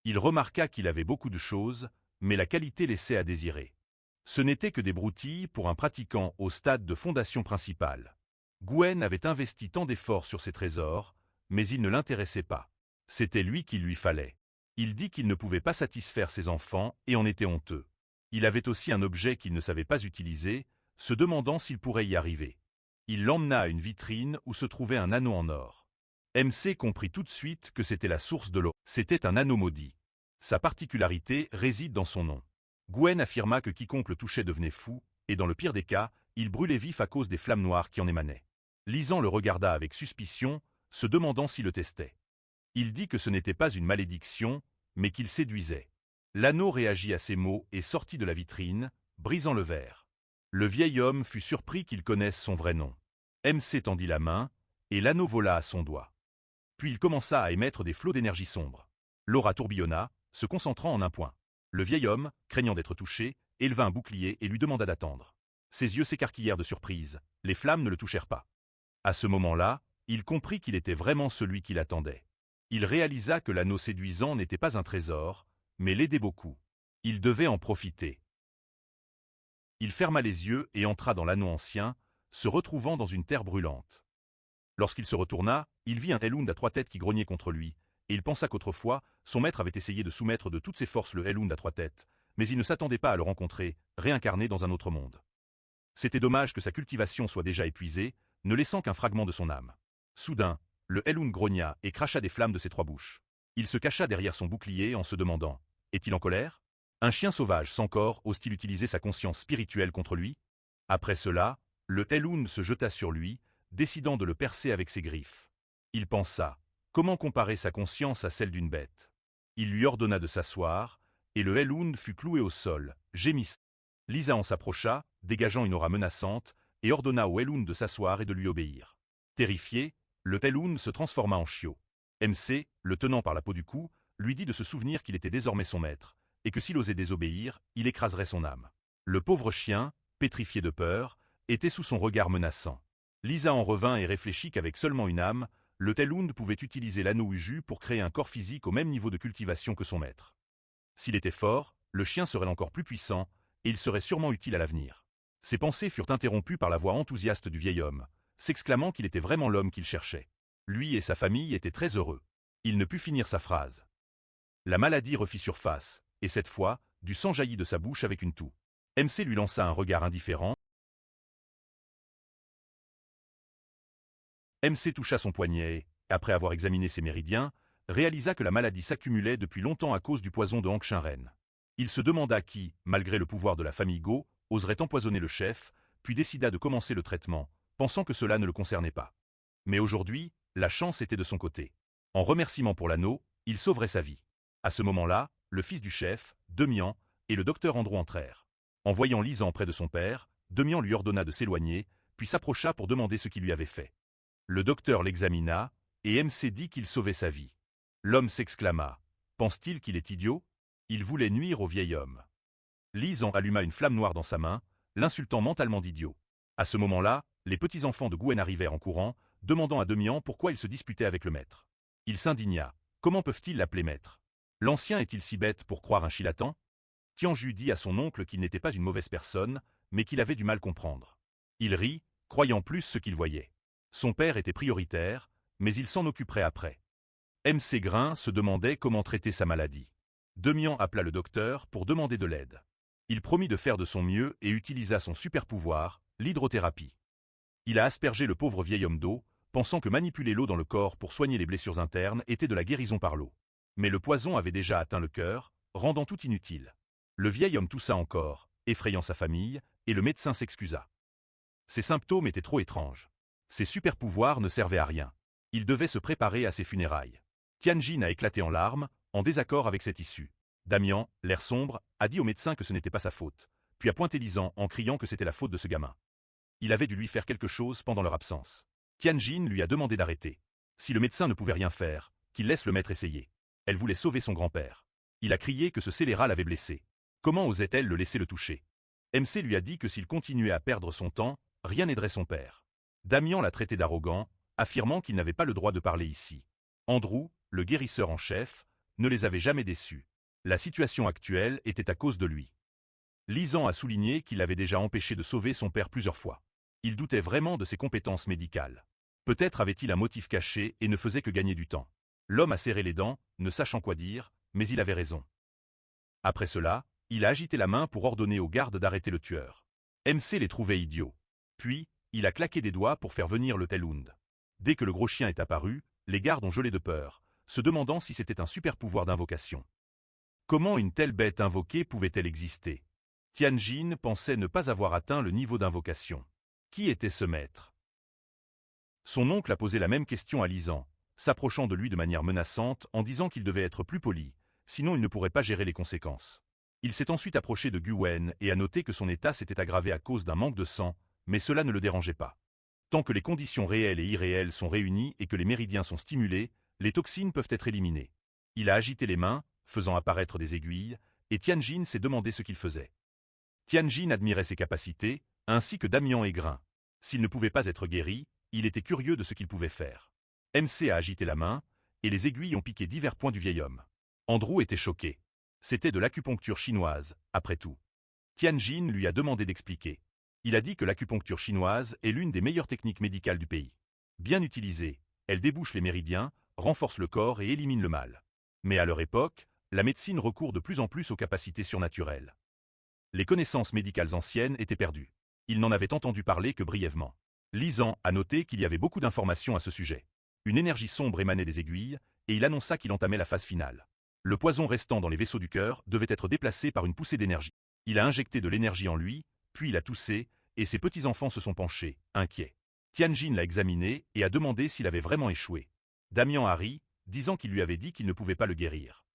Il remarqua qu'il avait beaucoup de choses, mais la qualité laissait à désirer. Ce n'était que des broutilles pour un pratiquant au stade de fondation principale. Gwen avait investi tant d'efforts sur ses trésors, mais il ne l'intéressait pas. C'était lui qu'il lui fallait. Il dit qu'il ne pouvait pas satisfaire ses enfants et en était honteux. Il avait aussi un objet qu'il ne savait pas utiliser, se demandant s'il pourrait y arriver. Il l'emmena à une vitrine où se trouvait un anneau en or. MC comprit tout de suite que c'était la source de l'eau. C'était un anneau maudit. Sa particularité réside dans son nom. Gwen affirma que quiconque le touchait devenait fou, et dans le pire des cas, il brûlait vif à cause des flammes noires qui en émanaient. Lisan le regarda avec suspicion, se demandant s'il le testait. Il dit que ce n'était pas une malédiction, mais qu'il séduisait. L'anneau réagit à ces mots et sortit de la vitrine, brisant le verre. Le vieil homme fut surpris qu'il connaisse son vrai nom. MC tendit la main, et l'anneau vola à son doigt. Puis il commença à émettre des flots d'énergie sombre. L'aura tourbillonna, se concentrant en un point. Le vieil homme, craignant d'être touché, éleva un bouclier et lui demanda d'attendre. Ses yeux s'écarquillèrent de surprise, les flammes ne le touchèrent pas. À ce moment-là, il comprit qu'il était vraiment celui qu'il attendait. Il réalisa que l'anneau séduisant n'était pas un trésor, mais l'aidait beaucoup. Il devait en profiter. Il ferma les yeux et entra dans l'anneau ancien, se retrouvant dans une terre brûlante. Lorsqu'il se retourna, il vit un Elund à 3 têtes qui grognait contre lui, et il pensa qu'autrefois, son maître avait essayé de soumettre de toutes ses forces le Elund à 3 têtes, mais il ne s'attendait pas à le rencontrer, réincarné dans un autre monde. C'était dommage que sa cultivation soit déjà épuisée, ne laissant qu'un fragment de son âme. Soudain, le Elund grogna et cracha des flammes de ses 3 bouches. Il se cacha derrière son bouclier en se demandant « Est-il en colère ?» Un chien sauvage sans corps ose-t-il utiliser sa conscience spirituelle contre lui? Après cela, le Elund se jeta sur lui, décidant de le percer avec ses griffes. Il pensa « Comment comparer sa conscience à celle d'une bête ?» Il lui ordonna de s'asseoir, et le Elund fut cloué au sol, gémissant. Lisan s'approcha, dégageant une aura menaçante, et ordonna au Elund de s'asseoir et de lui obéir. Terrifié, le Elund se transforma en chiot. MC, le tenant par la peau du cou, lui dit de se souvenir qu'il était désormais son maître, et que s'il osait désobéir, il écraserait son âme. Le pauvre chien, pétrifié de peur, était sous son regard menaçant. Lisa en revint et réfléchit qu'avec seulement une âme, le Elund pouvait utiliser l'anneau Uju pour créer un corps physique au même niveau de cultivation que son maître. S'il était fort, le chien serait encore plus puissant, et il serait sûrement utile à l'avenir. Ses pensées furent interrompues par la voix enthousiaste du vieil homme, s'exclamant qu'il était vraiment l'homme qu'il cherchait. Lui et sa famille étaient très heureux. Il ne put finir sa phrase. La maladie refit surface, et cette fois, du sang jaillit de sa bouche avec une toux. MC lui lança un regard indifférent. MC toucha son poignet. après avoir examiné ses méridiens, réalisa que la maladie s'accumulait depuis longtemps à cause du poison de Hank Shinren. Il se demanda qui, malgré le pouvoir de la famille Go, oserait empoisonner le chef, puis décida de commencer le traitement, pensant que cela ne le concernait pas. Mais aujourd'hui, la chance était de son côté. En remerciement pour l'anneau, il sauverait sa vie. À ce moment-là, le fils du chef, Demian, et le docteur Andrew entrèrent. En voyant Lisan près de son père, Demian lui ordonna de s'éloigner, puis s'approcha pour demander ce qu'il lui avait fait. Le docteur l'examina, et MC dit qu'il sauvait sa vie. L'homme s'exclama. Pense-t-il qu'il est idiot? Il voulait nuire au vieil homme. Lisan alluma une flamme noire dans sa main, l'insultant mentalement d'idiot. À ce moment-là, les petits-enfants de Gwen arrivèrent en courant, demandant à Demian pourquoi il se disputait avec le maître. Il s'indigna. Comment peuvent-ils l'appeler maître? L'ancien est-il si bête pour croire un charlatan? Tianju dit à son oncle qu'il n'était pas une mauvaise personne, mais qu'il avait du mal comprendre. Il rit, croyant plus ce qu'il voyait. Son père était prioritaire, mais il s'en occuperait après. MC Grain se demandait comment traiter sa maladie. Demian appela le docteur pour demander de l'aide. Il promit de faire de son mieux et utilisa son super pouvoir, l'hydrothérapie. Il a aspergé le pauvre vieil homme d'eau, pensant que manipuler l'eau dans le corps pour soigner les blessures internes était de la guérison par l'eau. Mais le poison avait déjà atteint le cœur, rendant tout inutile. Le vieil homme toussa encore, effrayant sa famille, et le médecin s'excusa. Ses symptômes étaient trop étranges. Ses super-pouvoirs ne servaient à rien. Il devait se préparer à ses funérailles. Tianjin a éclaté en larmes, en désaccord avec cette issue. Damian, l'air sombre, a dit au médecin que ce n'était pas sa faute, puis a pointé Lisan en criant que c'était la faute de ce gamin. Il avait dû lui faire quelque chose pendant leur absence. Tianjin lui a demandé d'arrêter. Si le médecin ne pouvait rien faire, qu'il laisse le maître essayer. Elle voulait sauver son grand-père. Il a crié que ce scélérat l'avait blessé. Comment osait-elle le laisser le toucher? MC lui a dit que s'il continuait à perdre son temps, rien n'aiderait son père. Damian l'a traité d'arrogant, affirmant qu'il n'avait pas le droit de parler ici. Andrew, le guérisseur en chef, ne les avait jamais déçus. La situation actuelle était à cause de lui. Lisan a souligné qu'il avait déjà empêché de sauver son père plusieurs fois. Il doutait vraiment de ses compétences médicales. Peut-être avait-il un motif caché et ne faisait que gagner du temps. L'homme a serré les dents, ne sachant quoi dire, mais il avait raison. Après cela, il a agité la main pour ordonner aux gardes d'arrêter le tueur. MC les trouvait idiots. Puis, il a claqué des doigts pour faire venir le Telhund. Dès que le gros chien est apparu, les gardes ont gelé de peur, se demandant si c'était un super pouvoir d'invocation. Comment une telle bête invoquée pouvait-elle exister? Tianjin pensait ne pas avoir atteint le niveau d'invocation. Qui était ce maître? Son oncle a posé la même question à Lisan, s'approchant de lui de manière menaçante en disant qu'il devait être plus poli, sinon il ne pourrait pas gérer les conséquences. Il s'est ensuite approché de Gwen et a noté que son état s'était aggravé à cause d'un manque de sang, mais cela ne le dérangeait pas. Tant que les conditions réelles et irréelles sont réunies et que les méridiens sont stimulés, les toxines peuvent être éliminées. Il a agité les mains, faisant apparaître des aiguilles, et Tianjin s'est demandé ce qu'il faisait. Tianjin admirait ses capacités, ainsi que Damian et Grain. S'il ne pouvait pas être guéri, il était curieux de ce qu'il pouvait faire. MC a agité la main, et les aiguilles ont piqué divers points du vieil homme. Andrew était choqué. C'était de l'acupuncture chinoise, après tout. Tianjin lui a demandé d'expliquer. Il a dit que l'acupuncture chinoise est l'une des meilleures techniques médicales du pays. Bien utilisée, elle débouche les méridiens, renforce le corps et élimine le mal. Mais à leur époque, la médecine recourt de plus en plus aux capacités surnaturelles. Les connaissances médicales anciennes étaient perdues. Il n'en avait entendu parler que brièvement. Lisan a noté qu'il y avait beaucoup d'informations à ce sujet. Une énergie sombre émanait des aiguilles, et il annonça qu'il entamait la phase finale. Le poison restant dans les vaisseaux du cœur devait être déplacé par une poussée d'énergie. Il a injecté de l'énergie en lui, puis il a toussé, et ses petits-enfants se sont penchés, inquiets. Tianjin l'a examiné et a demandé s'il avait vraiment échoué. Damian a ri, disant qu'il lui avait dit qu'il ne pouvait pas le guérir.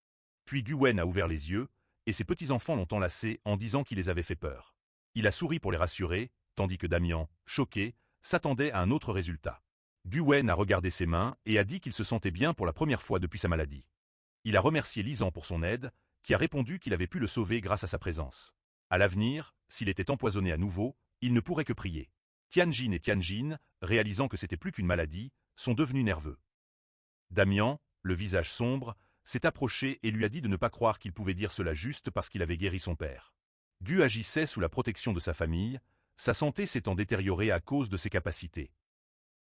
Puis Gwen a ouvert les yeux, et ses petits-enfants l'ont enlacé en disant qu'il les avait fait peur. Il a souri pour les rassurer, tandis que Damian, choqué, s'attendait à un autre résultat. Gwen a regardé ses mains et a dit qu'il se sentait bien pour la première fois depuis sa maladie. Il a remercié Lisan pour son aide, qui a répondu qu'il avait pu le sauver grâce à sa présence. À l'avenir, s'il était empoisonné à nouveau, il ne pourrait que prier. Tianjin et Tianjin, réalisant que c'était plus qu'une maladie, sont devenus nerveux. Damian, le visage sombre, s'est approché et lui a dit de ne pas croire qu'il pouvait dire cela juste parce qu'il avait guéri son père. Gu agissait sous la protection de sa famille, sa santé s'étant détériorée à cause de ses capacités.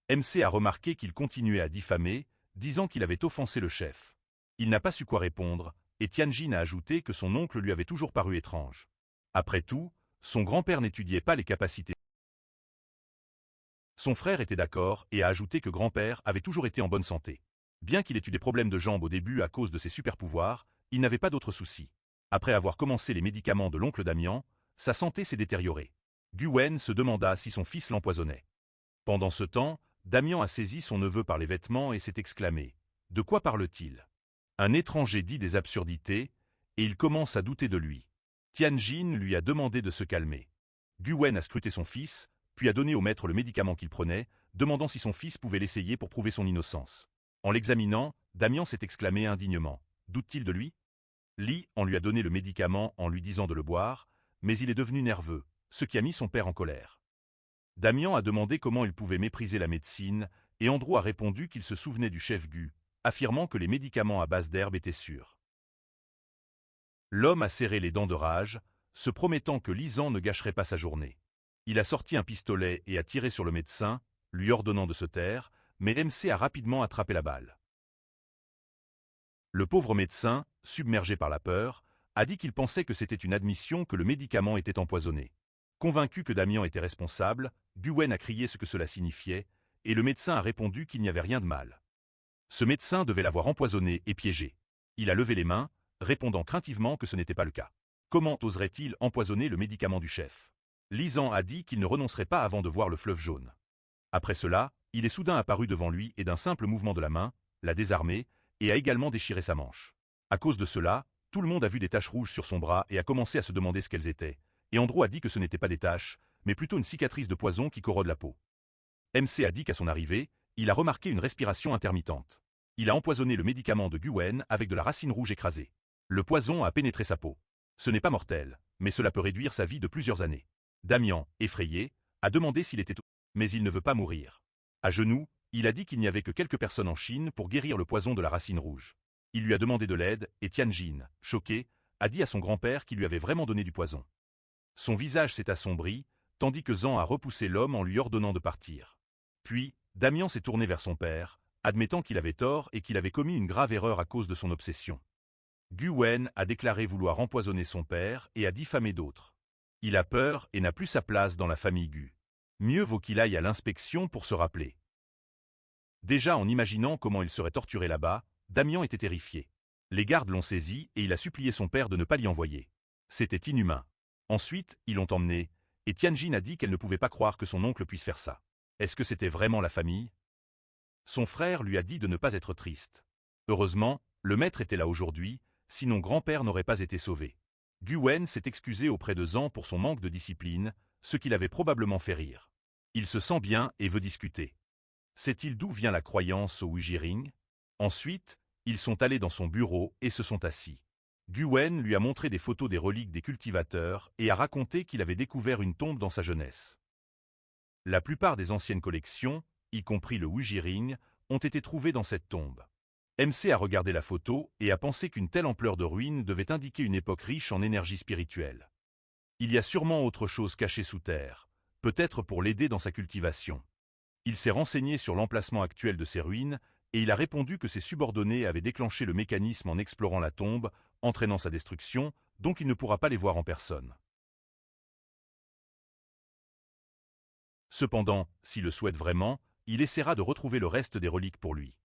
MC a remarqué qu'il continuait à diffamer, disant qu'il avait offensé le chef. Il n'a pas su quoi répondre, et Tianjin a ajouté que son oncle lui avait toujours paru étrange. Après tout, son grand-père n'étudiait pas les capacités. Son frère était d'accord et a ajouté que grand-père avait toujours été en bonne santé. Bien qu'il ait eu des problèmes de jambes au début à cause de ses super-pouvoirs, il n'avait pas d'autres soucis. Après avoir commencé les médicaments de l'oncle Damian, sa santé s'est détériorée. Gwen se demanda si son fils l'empoisonnait. Pendant ce temps, Damian a saisi son neveu par les vêtements et s'est exclamé « De quoi parle-t-il » Un étranger dit des absurdités, et il commence à douter de lui. Tianjin lui a demandé de se calmer. Gwen a scruté son fils, puis a donné au maître le médicament qu'il prenait, demandant si son fils pouvait l'essayer pour prouver son innocence. En l'examinant, Damian s'est exclamé indignement « Doute-t-il de lui ?» Li en lui a donné le médicament en lui disant de le boire, mais il est devenu nerveux, ce qui a mis son père en colère. Damian a demandé comment il pouvait mépriser la médecine, et Andrew a répondu qu'il se souvenait du chef Gu, affirmant que les médicaments à base d'herbe étaient sûrs. L'homme a serré les dents de rage, se promettant que Lisan ne gâcherait pas sa journée. Il a sorti un pistolet et a tiré sur le médecin, lui ordonnant de se taire, mais MC a rapidement attrapé la balle. Le pauvre médecin, submergé par la peur, a dit qu'il pensait que c'était une admission que le médicament était empoisonné. Convaincu que Damian était responsable, Gwen a crié ce que cela signifiait, et le médecin a répondu qu'il n'y avait rien de mal. Ce médecin devait l'avoir empoisonné et piégé. Il a levé les mains, répondant craintivement que ce n'était pas le cas. Comment oserait-il empoisonner le médicament du chef? Lisan a dit qu'il ne renoncerait pas avant de voir le fleuve jaune. Après cela, il est soudain apparu devant lui et d'un simple mouvement de la main, l'a désarmé, et a également déchiré sa manche. À cause de cela, tout le monde a vu des taches rouges sur son bras et a commencé à se demander ce qu'elles étaient, et Andrew a dit que ce n'était pas des taches, mais plutôt une cicatrice de poison qui corrode la peau. MC a dit qu'à son arrivée, il a remarqué une respiration intermittente. Il a empoisonné le médicament de Gwen avec de la racine rouge écrasée. Le poison a pénétré sa peau. Ce n'est pas mortel, mais cela peut réduire sa vie de plusieurs années. Damian, effrayé, a demandé s'il était mais il ne veut pas mourir. À genoux, il a dit qu'il n'y avait que quelques personnes en Chine pour guérir le poison de la racine rouge. Il lui a demandé de l'aide, et Tianjin, choqué, a dit à son grand-père qu'il lui avait vraiment donné du poison. Son visage s'est assombri, tandis que Zhang a repoussé l'homme en lui ordonnant de partir. Puis, Damian s'est tourné vers son père, admettant qu'il avait tort et qu'il avait commis une grave erreur à cause de son obsession. Gwen a déclaré vouloir empoisonner son père et a diffamé d'autres. Il a peur et n'a plus sa place dans la famille Gu. Mieux vaut qu'il aille à l'inspection pour se rappeler. Déjà en imaginant comment il serait torturé là-bas, Damian était terrifié. Les gardes l'ont saisi et il a supplié son père de ne pas l'y envoyer. C'était inhumain. Ensuite, ils l'ont emmené, et Tianjin a dit qu'elle ne pouvait pas croire que son oncle puisse faire ça. Est-ce que c'était vraiment la famille? Son frère lui a dit de ne pas être triste. Heureusement, le maître était là aujourd'hui, sinon grand-père n'aurait pas été sauvé. Gwen s'est excusé auprès de Zhang pour son manque de discipline, ce qui l'avait probablement fait rire. Il se sent bien et veut discuter. Sait-il d'où vient la croyance au Wujiring? Ensuite, ils sont allés dans son bureau et se sont assis. Gwen lui a montré des photos des reliques des cultivateurs et a raconté qu'il avait découvert une tombe dans sa jeunesse. La plupart des anciennes collections, y compris le Wujiring, ont été trouvées dans cette tombe. MC a regardé la photo et a pensé qu'une telle ampleur de ruines devait indiquer une époque riche en énergie spirituelle. Il y a sûrement autre chose cachée sous terre, peut-être pour l'aider dans sa cultivation. Il s'est renseigné sur l'emplacement actuel de ces ruines et il a répondu que ses subordonnés avaient déclenché le mécanisme en explorant la tombe, entraînant sa destruction, donc il ne pourra pas les voir en personne. Cependant, s'il le souhaite vraiment, il essaiera de retrouver le reste des reliques pour lui.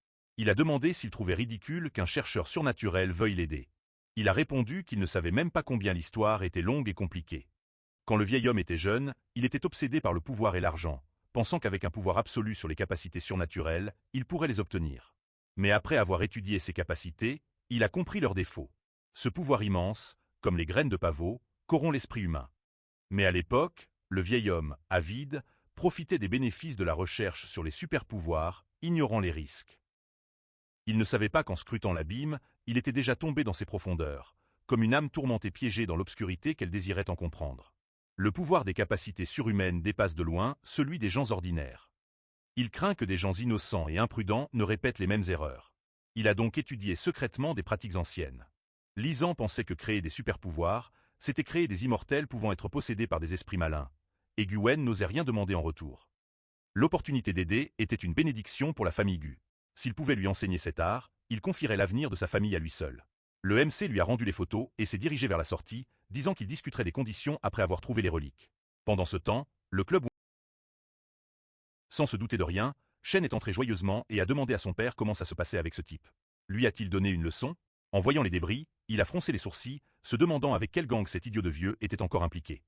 Il a demandé s'il trouvait ridicule qu'un chercheur surnaturel veuille l'aider. Il a répondu qu'il ne savait même pas combien l'histoire était longue et compliquée. Quand le vieil homme était jeune, il était obsédé par le pouvoir et l'argent, pensant qu'avec un pouvoir absolu sur les capacités surnaturelles, il pourrait les obtenir. Mais après avoir étudié ses capacités, il a compris leurs défauts. Ce pouvoir immense, comme les graines de pavot, corrompt l'esprit humain. Mais à l'époque, le vieil homme, avide, profitait des bénéfices de la recherche sur les super-pouvoirs, ignorant les risques. Il ne savait pas qu'en scrutant l'abîme, il était déjà tombé dans ses profondeurs, comme une âme tourmentée piégée dans l'obscurité qu'elle désirait en comprendre. Le pouvoir des capacités surhumaines dépasse de loin celui des gens ordinaires. Il craint que des gens innocents et imprudents ne répètent les mêmes erreurs. Il a donc étudié secrètement des pratiques anciennes. Lisan pensait que créer des super-pouvoirs, c'était créer des immortels pouvant être possédés par des esprits malins, et Gwen n'osait rien demander en retour. L'opportunité d'aider était une bénédiction pour la famille Gu. S'il pouvait lui enseigner cet art, il confierait l'avenir de sa famille à lui seul. Le MC lui a rendu les photos et s'est dirigé vers la sortie, disant qu'il discuterait des conditions après avoir trouvé les reliques. Pendant ce temps, le club Sans se douter de rien, Shen est entré joyeusement et a demandé à son père comment ça se passait avec ce type. Lui a-t-il donné une leçon? En voyant les débris, il a froncé les sourcils, se demandant avec quel gang cet idiot de vieux était encore impliqué.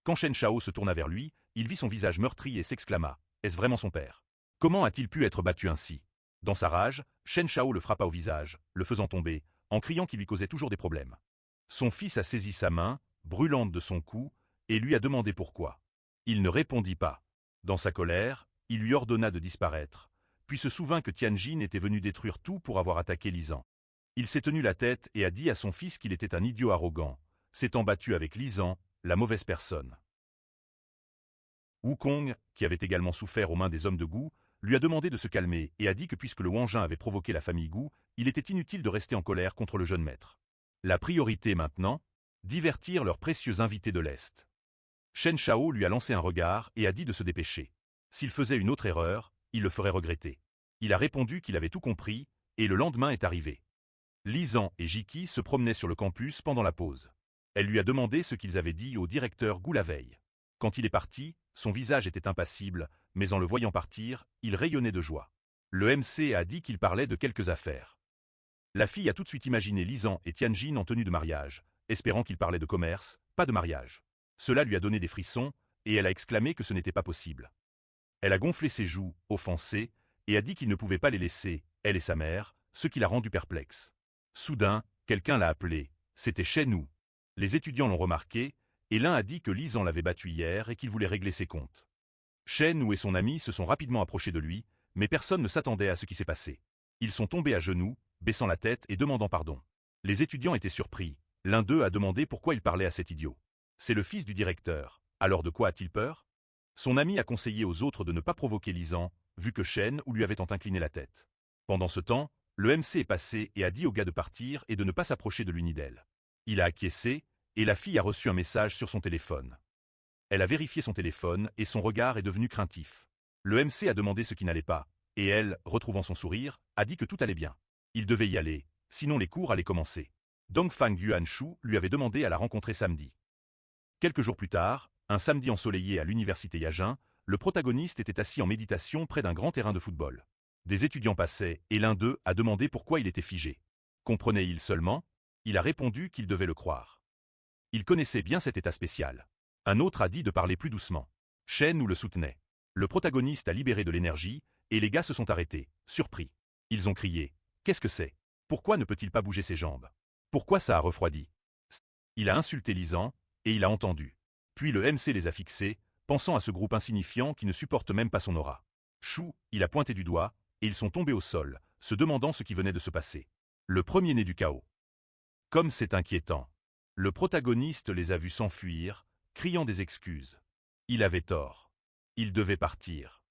Quand Shen Shao se tourna vers lui, il vit son visage meurtri et s'exclama « Est-ce vraiment son père? Comment a-t-il pu être battu ainsi ?» Dans sa rage, Shen Shao le frappa au visage, le faisant tomber, en criant qu'il lui causait toujours des problèmes. Son fils a saisi sa main, brûlante de son coup, et lui a demandé pourquoi. Il ne répondit pas. Dans sa colère, il lui ordonna de disparaître, puis se souvint que Tianjin était venu détruire tout pour avoir attaqué Lizan. Il s'est tenu la tête et a dit à son fils qu'il était un idiot arrogant, s'étant battu avec Lizan, la mauvaise personne. Wukong, qui avait également souffert aux mains des hommes de Gu, lui a demandé de se calmer et a dit que puisque le Wangjin avait provoqué la famille Gu, il était inutile de rester en colère contre le jeune maître. La priorité maintenant, divertir leurs précieux invités de l'Est. Shen Shao lui a lancé un regard et a dit de se dépêcher. S'il faisait une autre erreur, il le ferait regretter. Il a répondu qu'il avait tout compris, et le lendemain est arrivé. Lizan et Jiki se promenaient sur le campus pendant la pause. Elle lui a demandé ce qu'ils avaient dit au directeur Gu la veille. Quand il est parti, son visage était impassible, mais en le voyant partir, il rayonnait de joie. Le MC a dit qu'il parlait de quelques affaires. La fille a tout de suite imaginé Lizan et Tianjin en tenue de mariage, espérant qu'il parlait de commerce, pas de mariage. Cela lui a donné des frissons, et elle a exclamé que ce n'était pas possible. Elle a gonflé ses joues, offensée, et a dit qu'il ne pouvait pas les laisser, elle et sa mère, ce qui l'a rendu perplexe. Soudain, quelqu'un l'a appelé. C'était Shen Wu. Les étudiants l'ont remarqué, et l'un a dit que Lizan l'avait battu hier et qu'il voulait régler ses comptes. Shen Wu et son ami se sont rapidement approchés de lui, mais personne ne s'attendait à ce qui s'est passé. Ils sont tombés à genoux, baissant la tête et demandant pardon. Les étudiants étaient surpris. L'un d'eux a demandé pourquoi il parlait à cet idiot. C'est le fils du directeur. Alors de quoi a-t-il peur? Son ami a conseillé aux autres de ne pas provoquer Lizan, vu que Shen Wu lui avait tant incliné la tête. Pendant ce temps, le MC est passé et a dit au gars de partir et de ne pas s'approcher de l'une d'elle. Il a acquiescé, et la fille a reçu un message sur son téléphone. Elle a vérifié son téléphone et son regard est devenu craintif. Le MC a demandé ce qui n'allait pas, et elle, retrouvant son sourire, a dit que tout allait bien. Il devait y aller, sinon les cours allaient commencer. Dongfang Yuanshu lui avait demandé à la rencontrer samedi. Quelques jours plus tard, un samedi ensoleillé à l'université Yajin, le protagoniste était assis en méditation près d'un grand terrain de football. Des étudiants passaient, et l'un d'eux a demandé pourquoi il était figé. Comprenait-il seulement? Il a répondu qu'il devait le croire. Il connaissait bien cet état spécial. Un autre a dit de parler plus doucement. Shen Wu le soutenait. Le protagoniste a libéré de l'énergie, et les gars se sont arrêtés, surpris. Ils ont crié. Qu'est-ce que c'est? Pourquoi ne peut-il pas bouger ses jambes? Pourquoi ça a refroidi? Il a insulté Lizan, et il a entendu. Puis le MC les a fixés, pensant à ce groupe insignifiant qui ne supporte même pas son aura. Chou, il a pointé du doigt, et ils sont tombés au sol, se demandant ce qui venait de se passer. Le premier-né du chaos. Comme c'est inquiétant. Le protagoniste les a vus s'enfuir, criant des excuses. Il avait tort. Il devait partir.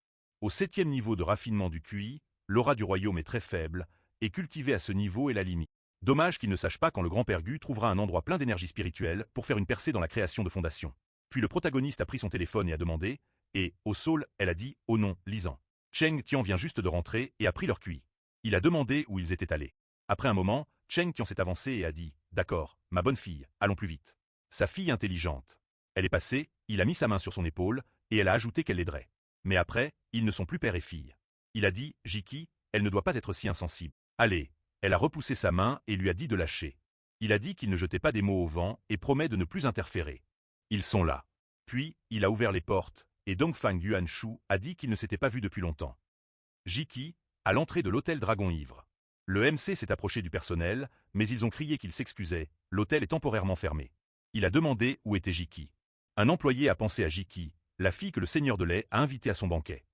Au 7e niveau de raffinement du QI, l'aura du royaume est très faible, et cultiver à ce niveau est la limite. Dommage qu'il ne sache pas quand le grand-père Gu trouvera un endroit plein d'énergie spirituelle pour faire une percée dans la création de fondations. Puis le protagoniste a pris son téléphone et a demandé, et, au saule, elle a dit « Oh non, Lizan ». Cheng Tian vient juste de rentrer et a pris leur QI. Il a demandé où ils étaient allés. Après un moment, Cheng Tian s'est avancé et a dit « D'accord, ma bonne fille, allons plus vite ». Sa fille intelligente. Elle est passée, il a mis sa main sur son épaule, et elle a ajouté qu'elle l'aiderait. Mais après, ils ne sont plus père et fille. Il a dit « Jiki, elle ne doit pas être si insensible. Allez ». Elle a repoussé sa main et lui a dit de lâcher. Il a dit qu'il ne jetait pas des mots au vent et promet de ne plus interférer. Ils sont là. Puis, il a ouvert les portes, et Dongfang Yuanshu a dit qu'il ne s'était pas vu depuis longtemps. Jiki, à l'entrée de l'hôtel Dragon Ivre. Le MC s'est approché du personnel, mais ils ont crié qu'il s'excusait, l'hôtel est temporairement fermé. Il a demandé où était Jiki. Un employé a pensé à Jiki, la fille que le seigneur de lait a invitée à son banquet.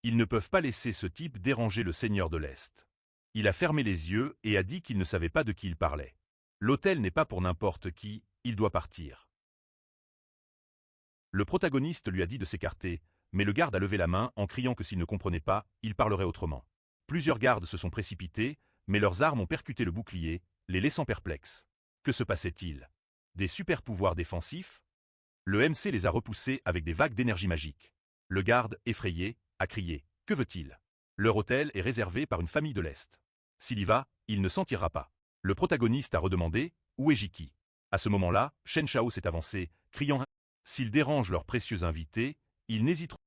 Ils ne peuvent pas laisser ce type déranger le seigneur de l'Est. Il a fermé les yeux et a dit qu'il ne savait pas de qui il parlait. L'hôtel n'est pas pour n'importe qui, il doit partir. Le protagoniste lui a dit de s'écarter, mais le garde a levé la main en criant que s'il ne comprenait pas, il parlerait autrement. Plusieurs gardes se sont précipités, mais leurs armes ont percuté le bouclier, les laissant perplexes. Que se passait-il? Des super-pouvoirs défensifs? Le MC les a repoussés avec des vagues d'énergie magique. Le garde, effrayé, a crié « Que veut-il » Leur hôtel est réservé par une famille de l'Est. S'il y va, il ne s'en tirera pas. Le protagoniste a redemandé « Où est Jiki ?» À ce moment-là, Shen Shao s'est avancé, criant « S'ils dérangent leurs précieux invités, ils n'hésiteront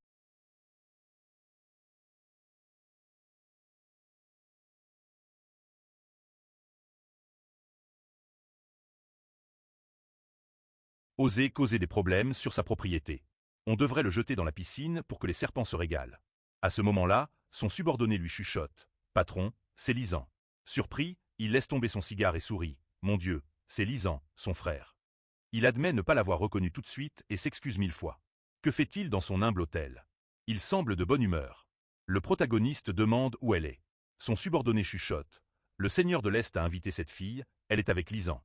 Oser causer des problèmes sur sa propriété. On devrait le jeter dans la piscine pour que les serpents se régalent. À ce moment-là, son subordonné lui chuchote. Patron, c'est Lisan. Surpris, il laisse tomber son cigare et sourit. Mon Dieu, c'est Lisan, son frère. Il admet ne pas l'avoir reconnu tout de suite et s'excuse 1000 fois. Que fait-il dans son humble hôtel? Il semble de bonne humeur. Le protagoniste demande où elle est. Son subordonné chuchote. Le seigneur de l'Est a invité cette fille, elle est avec Lisan.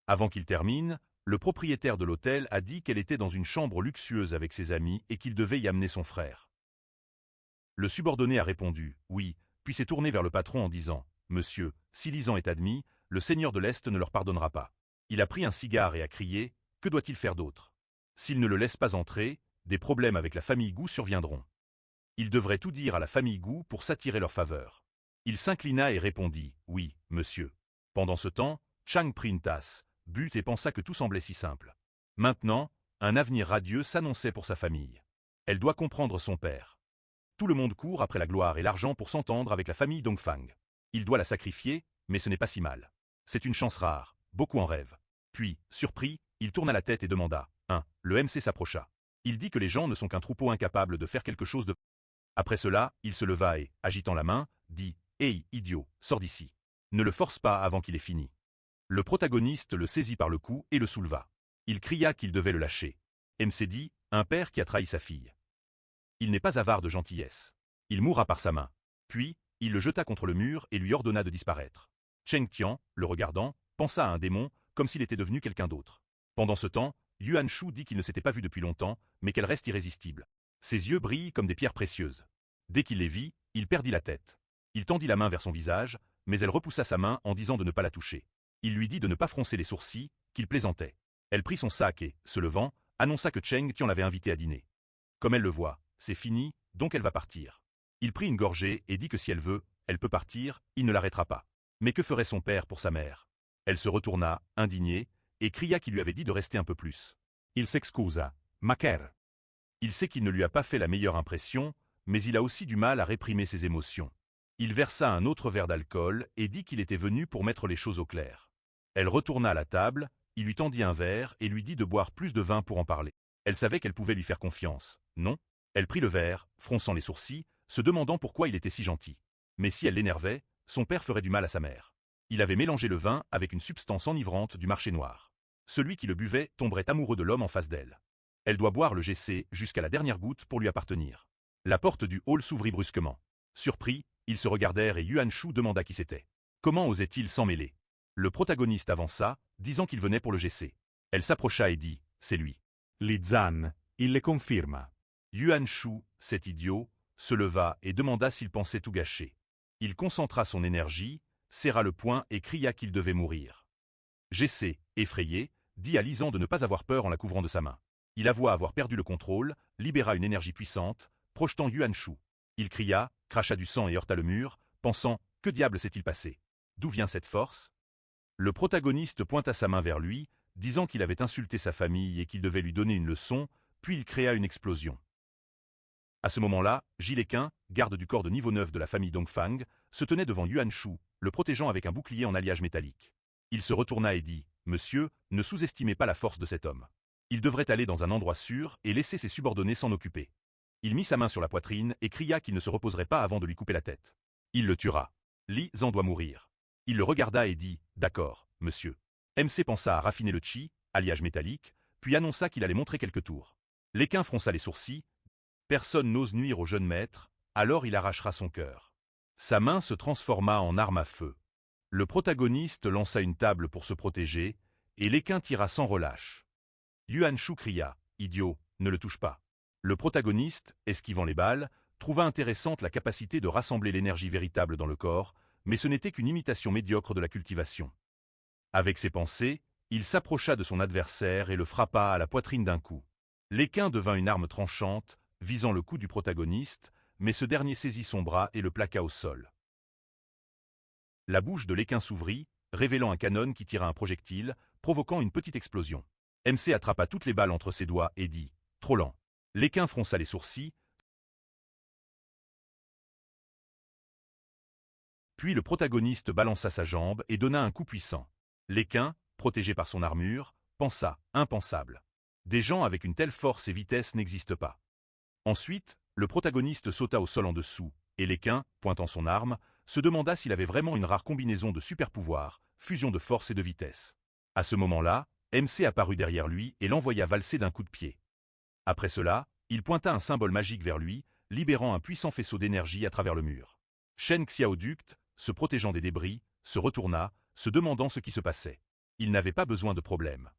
Avant qu'il termine, le propriétaire de l'hôtel a dit qu'elle était dans une chambre luxueuse avec ses amis et qu'il devait y amener son frère. Le subordonné a répondu « Oui », puis s'est tourné vers le patron en disant « Monsieur, si Lisan est admis, le seigneur de l'Est ne leur pardonnera pas. » Il a pris un cigare et a crié « Que doit-il faire d'autre? S'il ne le laisse pas entrer, des problèmes avec la famille Gu surviendront. Il devrait tout dire à la famille Gu pour s'attirer leur faveur. » Il s'inclina et répondit « Oui, monsieur. » Pendant ce temps, Chang prit une tasse, but et pensa que tout semblait si simple. Maintenant, un avenir radieux s'annonçait pour sa famille. Elle doit comprendre son père. Tout le monde court après la gloire et l'argent pour s'entendre avec la famille Dongfang. Il doit la sacrifier, mais ce n'est pas si mal. C'est une chance rare, beaucoup en rêvent. Puis, surpris, il tourna la tête et demanda « 1. » Le MC s'approcha. Il dit que les gens ne sont qu'un troupeau incapable de faire quelque chose de... Après cela, il se leva et, agitant la main, dit « Hey, idiot, sors d'ici. Ne le force pas avant qu'il ait fini. » Le protagoniste le saisit par le cou et le souleva. Il cria qu'il devait le lâcher. MC dit « Un père qui a trahi sa fille. Il n'est pas avare de gentillesse. Il mourra par sa main. » Puis, il le jeta contre le mur et lui ordonna de disparaître. Cheng Tian, le regardant, pensa à un démon, comme s'il était devenu quelqu'un d'autre. Pendant ce temps, Yuan Shu dit qu'il ne s'était pas vu depuis longtemps, mais qu'elle reste irrésistible. Ses yeux brillent comme des pierres précieuses. Dès qu'il les vit, il perdit la tête. Il tendit la main vers son visage, mais elle repoussa sa main en disant de ne pas la toucher. Il lui dit de ne pas froncer les sourcils, qu'il plaisantait. Elle prit son sac et, se levant, annonça que Cheng Tian l'avait invitée à dîner. Comme elle le voit, c'est fini, donc elle va partir. Il prit une gorgée et dit que si elle veut, elle peut partir, il ne l'arrêtera pas. Mais que ferait son père pour sa mère? Elle se retourna, indignée, et cria qu'il lui avait dit de rester un peu plus. Il s'excusa. Macaire. Il sait qu'il ne lui a pas fait la meilleure impression, mais il a aussi du mal à réprimer ses émotions. Il versa un autre verre d'alcool et dit qu'il était venu pour mettre les choses au clair. Elle retourna à la table, il lui tendit un verre et lui dit de boire plus de vin pour en parler. Elle savait qu'elle pouvait lui faire confiance. Non? Elle prit le verre, fronçant les sourcils, se demandant pourquoi il était si gentil. Mais si elle l'énervait, son père ferait du mal à sa mère. Il avait mélangé le vin avec une substance enivrante du marché noir. Celui qui le buvait tomberait amoureux de l'homme en face d'elle. Elle doit boire le GC jusqu'à la dernière goutte pour lui appartenir. La porte du hall s'ouvrit brusquement. Surpris, ils se regardèrent et Yuan Shu demanda qui c'était. Comment osait-il s'en mêler? Le protagoniste avança, disant qu'il venait pour le GC. Elle s'approcha et dit « C'est lui. » Li Zan, il le confirma. Yuan Shu, cet idiot, se leva et demanda s'il pensait tout gâcher. Il concentra son énergie, serra le poing et cria qu'il devait mourir. GC, effrayé, dit à Lisan de ne pas avoir peur en la couvrant de sa main. Il avoua avoir perdu le contrôle, libéra une énergie puissante, projetant Yuan Shu. Il cria, cracha du sang et heurta le mur, pensant « Que diable s'est-il passé? D'où vient cette force ?» Le protagoniste pointa sa main vers lui, disant qu'il avait insulté sa famille et qu'il devait lui donner une leçon, puis il créa une explosion. À ce moment-là, Jilequin, garde du corps de niveau 9 de la famille Dongfang, se tenait devant Yuan Shu, le protégeant avec un bouclier en alliage métallique. Il se retourna et dit « Monsieur, ne sous-estimez pas la force de cet homme. Il devrait aller dans un endroit sûr et laisser ses subordonnés s'en occuper. » Il mit sa main sur la poitrine et cria qu'il ne se reposerait pas avant de lui couper la tête. Il le tuera. Li Zan doit mourir. Il le regarda et dit « D'accord, monsieur. » MC pensa à raffiner le chi, alliage métallique, puis annonça qu'il allait montrer quelques tours. L'équin fronça les sourcils. Personne n'ose nuire au jeune maître, alors il arrachera son cœur. Sa main se transforma en arme à feu. Le protagoniste lança une table pour se protéger, et l'équin tira sans relâche. Yuan Shu cria « Idiot, ne le touche pas !» Le protagoniste, esquivant les balles, trouva intéressante la capacité de rassembler l'énergie véritable dans le corps, mais ce n'était qu'une imitation médiocre de la cultivation. Avec ses pensées, il s'approcha de son adversaire et le frappa à la poitrine d'un coup. L'équin devint une arme tranchante, visant le cou du protagoniste, mais ce dernier saisit son bras et le plaqua au sol. La bouche de l'équin s'ouvrit, révélant un canon qui tira un projectile, provoquant une petite explosion. MC attrapa toutes les balles entre ses doigts et dit « Trop lent ». L'équin fronça les sourcils, puis le protagoniste balança sa jambe et donna un coup puissant. L'équin, protégé par son armure, pensa « Impensable. Des gens avec une telle force et vitesse n'existent pas. Ensuite, le protagoniste sauta au sol en dessous, et Léquin, pointant son arme, se demanda s'il avait vraiment une rare combinaison de super-pouvoirs, fusion de force et de vitesse. À ce moment-là, MC apparut derrière lui et l'envoya valser d'un coup de pied. Après cela, il pointa un symbole magique vers lui, libérant un puissant faisceau d'énergie à travers le mur. Shen Xiaoduct, se protégeant des débris, se retourna, se demandant ce qui se passait. Il n'avait pas besoin de problème.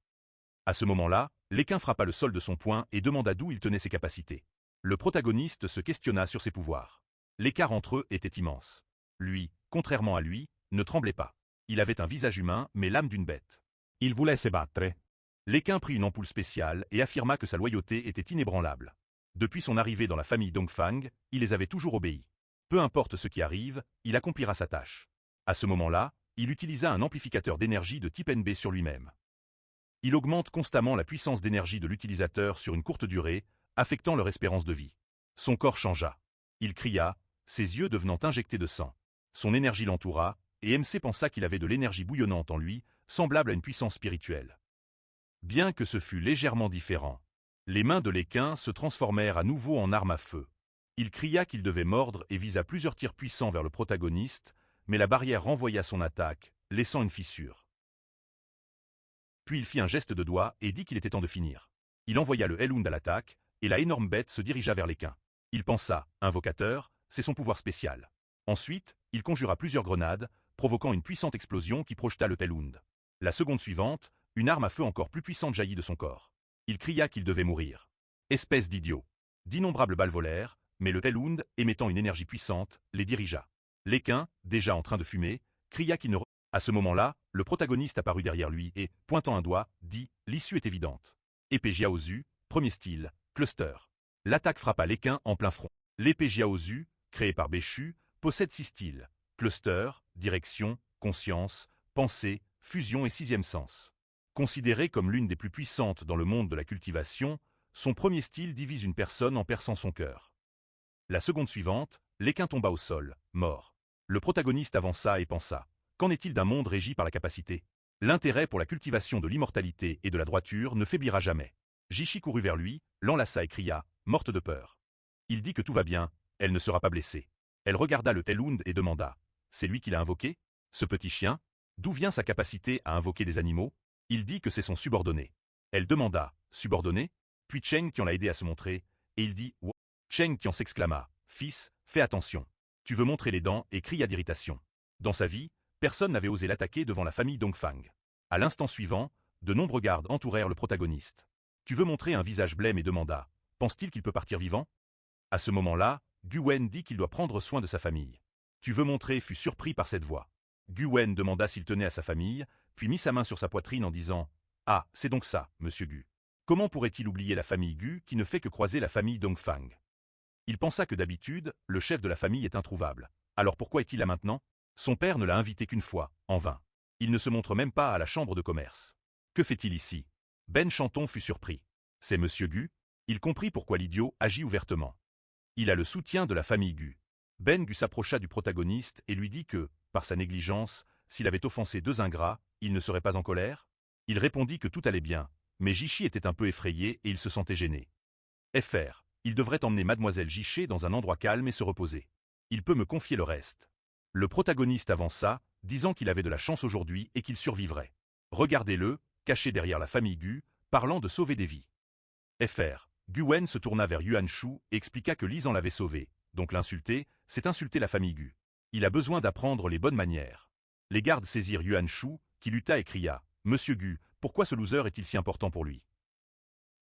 À ce moment-là, Léquin frappa le sol de son poing et demanda d'où il tenait ses capacités. Le protagoniste se questionna sur ses pouvoirs. L'écart entre eux était immense. Lui, contrairement à lui, ne tremblait pas. Il avait un visage humain, mais l'âme d'une bête. Il voulait se battre. Léquin prit une ampoule spéciale et affirma que sa loyauté était inébranlable. Depuis son arrivée dans la famille Dongfang, il les avait toujours obéis. Peu importe ce qui arrive, il accomplira sa tâche. À ce moment-là, il utilisa un amplificateur d'énergie de type NB sur lui-même. Il augmente constamment la puissance d'énergie de l'utilisateur sur une courte durée, affectant leur espérance de vie. Son corps changea. Il cria, ses yeux devenant injectés de sang. Son énergie l'entoura, et MC pensa qu'il avait de l'énergie bouillonnante en lui, semblable à une puissance spirituelle. Bien que ce fût légèrement différent, les mains de Léquin se transformèrent à nouveau en arme à feu. Il cria qu'il devait mordre et visa plusieurs tirs puissants vers le protagoniste, mais la barrière renvoya son attaque, laissant une fissure. Puis il fit un geste de doigt et dit qu'il était temps de finir. Il envoya le Hellhound à l'attaque, et la énorme bête se dirigea vers Léquin. Il pensa, invocateur, c'est son pouvoir spécial. Ensuite, il conjura plusieurs grenades, provoquant une puissante explosion qui projeta le Hellhound. La seconde suivante, une arme à feu encore plus puissante jaillit de son corps. Il cria qu'il devait mourir. Espèce d'idiot. D'innombrables balles volèrent, mais le Hellhound, émettant une énergie puissante, les dirigea. Léquin, déjà en train de fumer, cria qu'il ne... À ce moment-là, le protagoniste apparut derrière lui et, pointant un doigt, dit « L'issue est évidente. Épée Jiaozu, premier style, cluster. » L'attaque frappa Léquin en plein front. L'épée Jiaozu, créée par Béchu, possède 6 styles, cluster, direction, conscience, pensée, fusion et 6e sens. Considérée comme l'une des plus puissantes dans le monde de la cultivation, son premier style divise une personne en perçant son cœur. La seconde suivante, Léquin tomba au sol, mort. Le protagoniste avança et pensa. Qu'en est-il d'un monde régi par la capacité? L'intérêt pour la cultivation de l'immortalité et de la droiture ne faiblira jamais. Jishi courut vers lui, l'enlaça et cria, morte de peur. Il dit que tout va bien, elle ne sera pas blessée. Elle regarda le Hellhound et demanda. C'est lui qui l'a invoqué? Ce petit chien? D'où vient sa capacité à invoquer des animaux? Il dit que c'est son subordonné. Elle demanda. Subordonné? Puis Cheng Tian l'a aidé à se montrer, et il dit. Cheng Tian s'exclama. Fils, fais attention. Tu veux montrer les dents et cria d'irritation. Dans sa vie, personne n'avait osé l'attaquer devant la famille Dongfang. À l'instant suivant, de nombreux gardes entourèrent le protagoniste. Tu veux montrer un visage blême et demanda. Pense-t-il qu'il peut partir vivant? À ce moment-là, Gu Wen dit qu'il doit prendre soin de sa famille. Tu veux montrer fut surpris par cette voix. Gu Wen demanda s'il tenait à sa famille, puis mit sa main sur sa poitrine en disant « Ah, c'est donc ça, monsieur Gu. Comment pourrait-il oublier la famille Gu qui ne fait que croiser la famille Dongfang ?» Il pensa que d'habitude, le chef de la famille est introuvable. Alors pourquoi est-il là maintenant? Son père ne l'a invité qu'une fois, en vain. Il ne se montre même pas à la chambre de commerce. Que fait-il ici? Ben Chanton fut surpris. C'est monsieur Gu? Il comprit pourquoi l'idiot agit ouvertement. Il a le soutien de la famille Gu. Ben Gu s'approcha du protagoniste et lui dit que, par sa négligence, s'il avait offensé 2 ingrats, il ne serait pas en colère? Il répondit que tout allait bien, mais Jishi était un peu effrayé et il se sentait gêné. Fr. Il devrait emmener mademoiselle Jiché dans un endroit calme et se reposer. Il peut me confier le reste. Le protagoniste avança, disant qu'il avait de la chance aujourd'hui et qu'il survivrait. Regardez-le, caché derrière la famille Gu, parlant de sauver des vies. Fr. Gu Wen se tourna vers Yuan Shu et expliqua que Lisan l'avait sauvé, donc l'insulter, c'est insulter la famille Gu. Il a besoin d'apprendre les bonnes manières. Les gardes saisirent Yuan Shu, qui lutta et cria « Monsieur Gu, pourquoi ce loser est-il si important pour lui ?»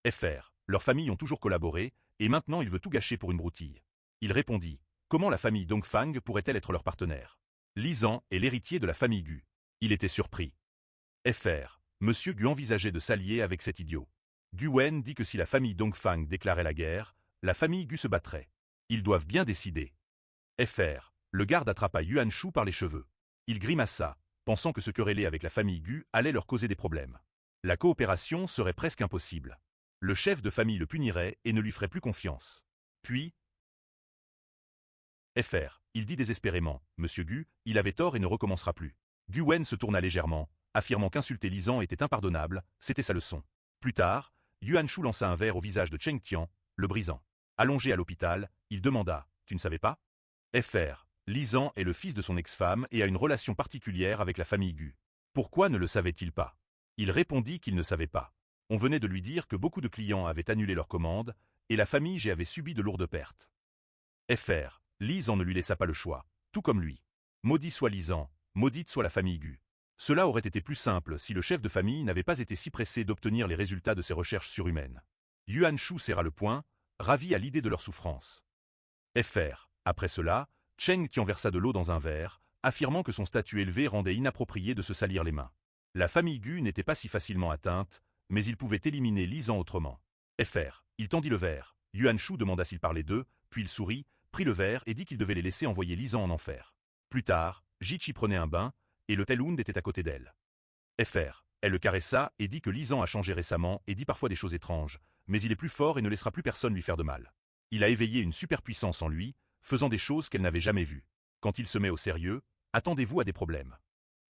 Fr. Leurs familles ont toujours collaboré, et maintenant il veut tout gâcher pour une broutille. Il répondit « Comment la famille Dongfang pourrait-elle être leur partenaire? Lisan est l'héritier de la famille Gu. » Il était surpris. Fr. Monsieur Gu envisageait de s'allier avec cet idiot. Gu Wen dit que si la famille Dongfang déclarait la guerre, la famille Gu se battrait. Ils doivent bien décider. Fr. Le garde attrapa Yuan Shu par les cheveux. Il grimaça, pensant que se quereller avec la famille Gu allait leur causer des problèmes. La coopération serait presque impossible. Le chef de famille le punirait et ne lui ferait plus confiance. Puis, Fr. Il dit désespérément, Monsieur Gu, il avait tort et ne recommencera plus. Gu Wen se tourna légèrement, affirmant qu'insulter Lisan était impardonnable, c'était sa leçon. Plus tard, Yuan Shu lança un verre au visage de Cheng Tian, le brisant. Allongé à l'hôpital, il demanda « Tu ne savais pas ?» Fr. Li Zhan est le fils de son ex-femme et a une relation particulière avec la famille Gu. Pourquoi ne le savait-il pas? Il répondit qu'il ne savait pas. On venait de lui dire que beaucoup de clients avaient annulé leurs commandes et la famille G avait subi de lourdes pertes. Fr. Li Zhan ne lui laissa pas le choix, tout comme lui. Maudit soit Li Zhan, maudite soit la famille Gu. Cela aurait été plus simple si le chef de famille n'avait pas été si pressé d'obtenir les résultats de ses recherches surhumaines. Yuan Shu serra le poing, ravi à l'idée de leur souffrance. Fr. Après cela, Cheng Tian versa de l'eau dans un verre, affirmant que son statut élevé rendait inapproprié de se salir les mains. La famille Gu n'était pas si facilement atteinte, mais il pouvait éliminer Li Zhan autrement. Fr. Il tendit le verre. Yuan Shu demanda s'il parlait d'eux, puis il sourit, prit le verre et dit qu'il devait les laisser envoyer Li Zhan en enfer. Plus tard, Ji-Chi prenait un bain, et le Telhund était à côté d'elle. Fr. Elle le caressa et dit que Li Zhan a changé récemment et dit parfois des choses étranges, mais il est plus fort et ne laissera plus personne lui faire de mal. Il a éveillé une superpuissance en lui, faisant des choses qu'elle n'avait jamais vues. Quand il se met au sérieux, attendez-vous à des problèmes.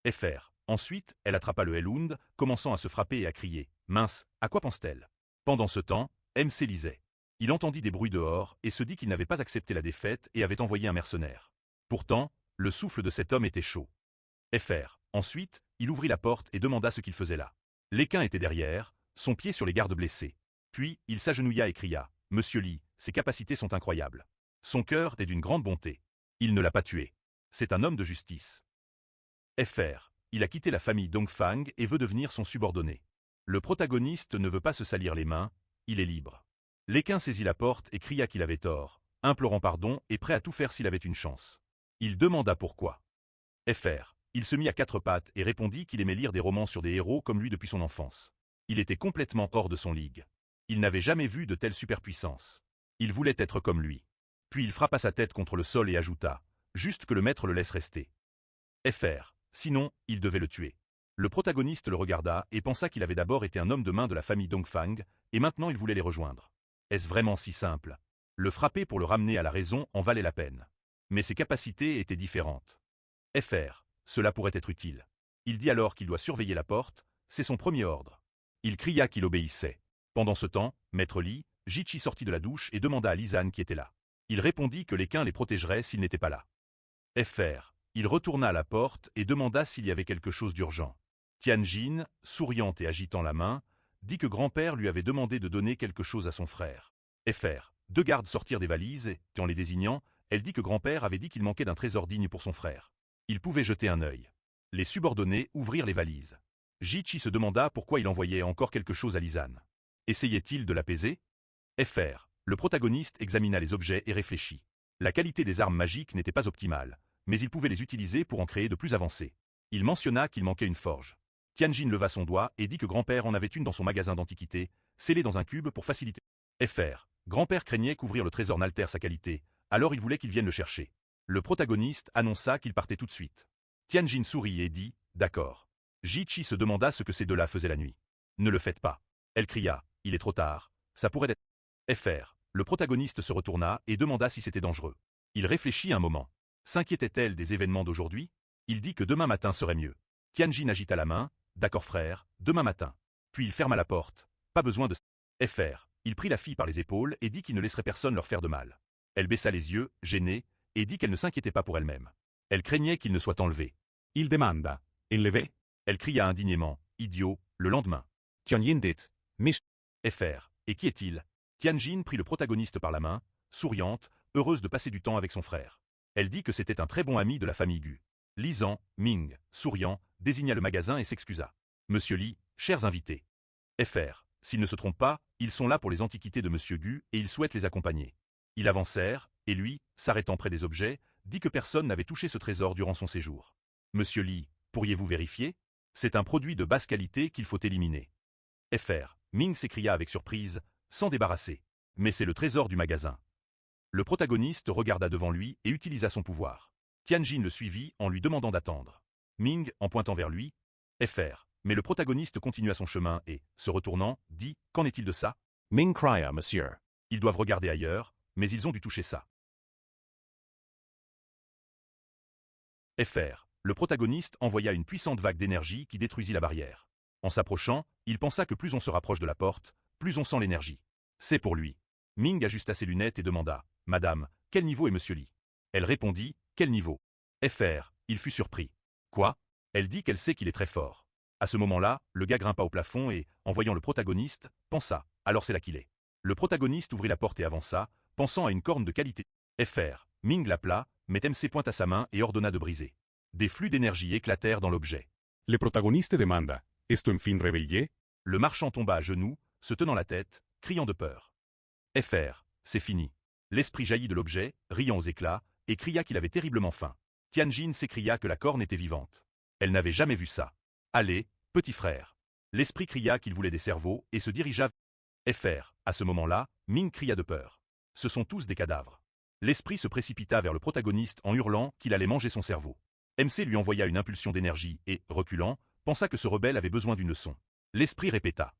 Fr. Ensuite, elle attrapa le Telhund, commençant à se frapper et à crier. Mince, à quoi pense-t-elle? Pendant ce temps, MC lisait. Il entendit des bruits dehors et se dit qu'il n'avait pas accepté la défaite et avait envoyé un mercenaire. Pourtant, le souffle de cet homme était chaud. Fr. Ensuite, il ouvrit la porte et demanda ce qu'il faisait là. L'équin était derrière, son pied sur les gardes blessés. Puis, il s'agenouilla et cria. Monsieur Li, ses capacités sont incroyables. Son cœur est d'une grande bonté. Il ne l'a pas tué. C'est un homme de justice. Fr. Il a quitté la famille Dongfang et veut devenir son subordonné. Le protagoniste ne veut pas se salir les mains, il est libre. L'équin saisit la porte et cria qu'il avait tort, implorant pardon et prêt à tout faire s'il avait une chance. Il demanda pourquoi. Fr. Il se mit à quatre pattes et répondit qu'il aimait lire des romans sur des héros comme lui depuis son enfance. Il était complètement hors de son ligue. Il n'avait jamais vu de telle superpuissance. Il voulait être comme lui. Puis il frappa sa tête contre le sol et ajouta « Juste que le maître le laisse rester. » Fr. Sinon, il devait le tuer. Le protagoniste le regarda et pensa qu'il avait d'abord été un homme de main de la famille Dongfang, et maintenant il voulait les rejoindre. Est-ce vraiment si simple? Le frapper pour le ramener à la raison en valait la peine. Mais ses capacités étaient différentes. Fr. Cela pourrait être utile. Il dit alors qu'il doit surveiller la porte, c'est son premier ordre. Il cria qu'il obéissait. Pendant ce temps, Maître Li, Ji-Chi sortit de la douche et demanda à Li Zhan qui était là. Il répondit que l'équin les protégerait s'il n'était pas là. Fr. Il retourna à la porte et demanda s'il y avait quelque chose d'urgent. Tianjin, souriante et agitant la main, dit que grand-père lui avait demandé de donner quelque chose à son frère. Fr. Deux gardes sortirent des valises et, en les désignant, elle dit que grand-père avait dit qu'il manquait d'un trésor digne pour son frère. Il pouvait jeter un œil. Les subordonnés ouvrirent les valises. Ji-Chi se demanda pourquoi il envoyait encore quelque chose à Li Zhan. Essayait-il de l'apaiser? Fr. Le protagoniste examina les objets et réfléchit. La qualité des armes magiques n'était pas optimale, mais il pouvait les utiliser pour en créer de plus avancées. Il mentionna qu'il manquait une forge. Tianjin leva son doigt et dit que grand-père en avait une dans son magasin d'antiquités, scellée dans un cube pour faciliter. Fr. Grand-père craignait qu'ouvrir le trésor n'altère sa qualité, alors il voulait qu'il vienne le chercher. Le protagoniste annonça qu'il partait tout de suite. Tianjin sourit et dit « D'accord ». Ji-Chi se demanda ce que ces deux-là faisaient la nuit. « Ne le faites pas ». Elle cria « Il est trop tard, ça pourrait être… » Fr. Le protagoniste se retourna et demanda si c'était dangereux. Il réfléchit un moment. S'inquiétait-elle des événements d'aujourd'hui? Il dit que demain matin serait mieux. Tianjin agita la main « D'accord frère, demain matin ». Puis il ferma la porte. Pas besoin de… Fr. Il prit la fille par les épaules et dit qu'il ne laisserait personne leur faire de mal. Elle baissa les yeux, gênée, et dit qu'elle ne s'inquiétait pas pour elle-même. Elle craignait qu'il ne soit enlevé. Il demanda « Enlevé ?» Elle cria indignément « Idiot !» le lendemain. Tianjin dit « Mais… » Fr. Et qui est-il? Tianjin prit le protagoniste par la main, souriante, heureuse de passer du temps avec son frère. Elle dit que c'était un très bon ami de la famille Gu. Li Zhan, Ming, souriant, désigna le magasin et s'excusa. Monsieur Li, chers invités. Fr. S'ils ne se trompent pas, ils sont là pour les antiquités de Monsieur Gu et ils souhaitent les accompagner. Ils avancèrent, et lui, s'arrêtant près des objets, dit que personne n'avait touché ce trésor durant son séjour. Monsieur Li, pourriez-vous vérifier? C'est un produit de basse qualité qu'il faut éliminer. Fr. Ming s'écria avec surprise, sans débarrasser. Mais c'est le trésor du magasin. Le protagoniste regarda devant lui et utilisa son pouvoir. Tianjin le suivit en lui demandant d'attendre. Ming, en pointant vers lui, Fr. Mais le protagoniste continua son chemin et, se retournant, dit « Qu'en est-il de ça ?» Ming cria « Monsieur. Ils doivent regarder ailleurs, mais ils ont dû toucher ça. » Fr. Le protagoniste envoya une puissante vague d'énergie qui détruisit la barrière. En s'approchant, il pensa que plus on se rapproche de la porte, plus on sent l'énergie. C'est pour lui. Ming ajusta ses lunettes et demanda « Madame, quel niveau est Monsieur Li ?» Elle répondit « Quel niveau ?» FR, il fut surpris. « Quoi ?» Elle dit qu'elle sait qu'il est très fort. À ce moment-là, le gars grimpa au plafond et, en voyant le protagoniste, pensa « Alors c'est là qu'il est. » Le protagoniste ouvrit la porte et avança, pensant à une corne de qualité. FR, Ming l'appela, mais MC pointa sa main et ordonna de briser. Des flux d'énergie éclatèrent dans l'objet. Le protagonista demanda, ¿esto en fin réveillé? Le marchand tomba à genoux, se tenant la tête, criant de peur. FR, c'est fini. L'esprit jaillit de l'objet, riant aux éclats, et cria qu'il avait terriblement faim. Tianjin s'écria que la corne était vivante. Elle n'avait jamais vu ça. Allez, petit frère. L'esprit cria qu'il voulait des cerveaux et se dirigea vers FR. À ce moment-là, Ming cria de peur. Ce sont tous des cadavres. L'esprit se précipita vers le protagoniste en hurlant qu'il allait manger son cerveau. MC lui envoya une impulsion d'énergie et, reculant, pensa que ce rebelle avait besoin d'une leçon. L'esprit répéta.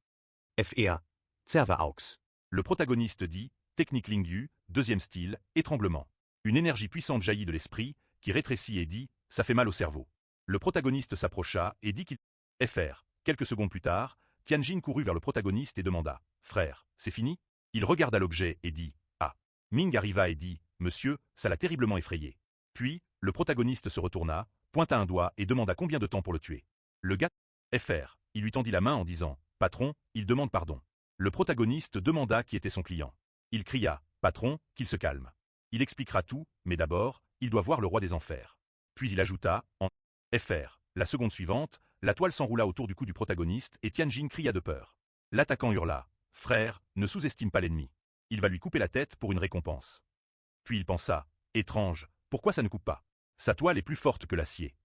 FR, Server-Aux. Le protagoniste dit, technique Lingyu, deuxième style, étranglement. Une énergie puissante jaillit de l'esprit, qui rétrécit et dit, ça fait mal au cerveau. Le protagoniste s'approcha et dit qu'il... FR. Quelques secondes plus tard, Tianjin courut vers le protagoniste et demanda, frère, c'est fini? Il regarda l'objet et dit, ah. Ming arriva et dit, monsieur, ça l'a terriblement effrayé. Puis, le protagoniste se retourna, pointa un doigt et demanda combien de temps pour le tuer. Le gars, FR, il lui tendit la main en disant, patron, il demande pardon. Le protagoniste demanda qui était son client. Il cria, patron, qu'il se calme. Il expliquera tout, mais d'abord, il doit voir le roi des enfers. Puis il ajouta, en FR, la seconde suivante, la toile s'enroula autour du cou du protagoniste et Tianjin cria de peur. L'attaquant hurla, frère, ne sous-estime pas l'ennemi. Il va lui couper la tête pour une récompense. Puis il pensa, étrange, pourquoi ça ne coupe pas? Sa toile est plus forte que l'acier.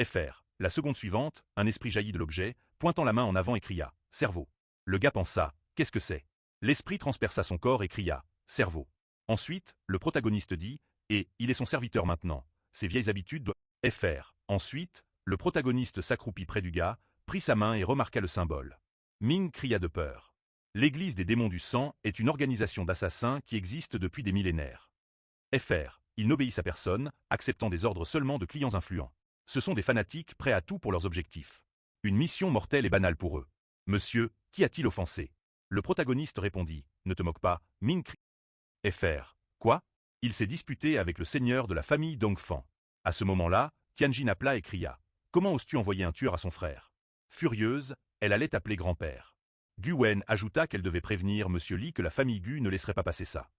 FR, la seconde suivante, un esprit jaillit de l'objet, pointant la main en avant et cria, cerveau. Le gars pensa, qu'est-ce que c'est? L'esprit transperça son corps et cria, cerveau. Ensuite, le protagoniste dit, et il est son serviteur maintenant. Ses vieilles habitudes doivent... FR. Ensuite, le protagoniste s'accroupit près du gars, prit sa main et remarqua le symbole. Ming cria de peur. L'Église des démons du sang est une organisation d'assassins qui existe depuis des millénaires. FR. Ils n'obéissent à personne, acceptant des ordres seulement de clients influents. Ce sont des fanatiques prêts à tout pour leurs objectifs. Une mission mortelle et banale pour eux. Monsieur, qui a-t-il offensé? Le protagoniste répondit, ne te moque pas, Ming crie. FR. Quoi? Il s'est disputé avec le seigneur de la famille Dongfang. À ce moment-là, Tianjin appela et cria. Comment oses-tu envoyer un tueur à son frère? Furieuse, elle allait appeler grand-père. Gu Wen ajouta qu'elle devait prévenir Monsieur Li que la famille Gu ne laisserait pas passer ça.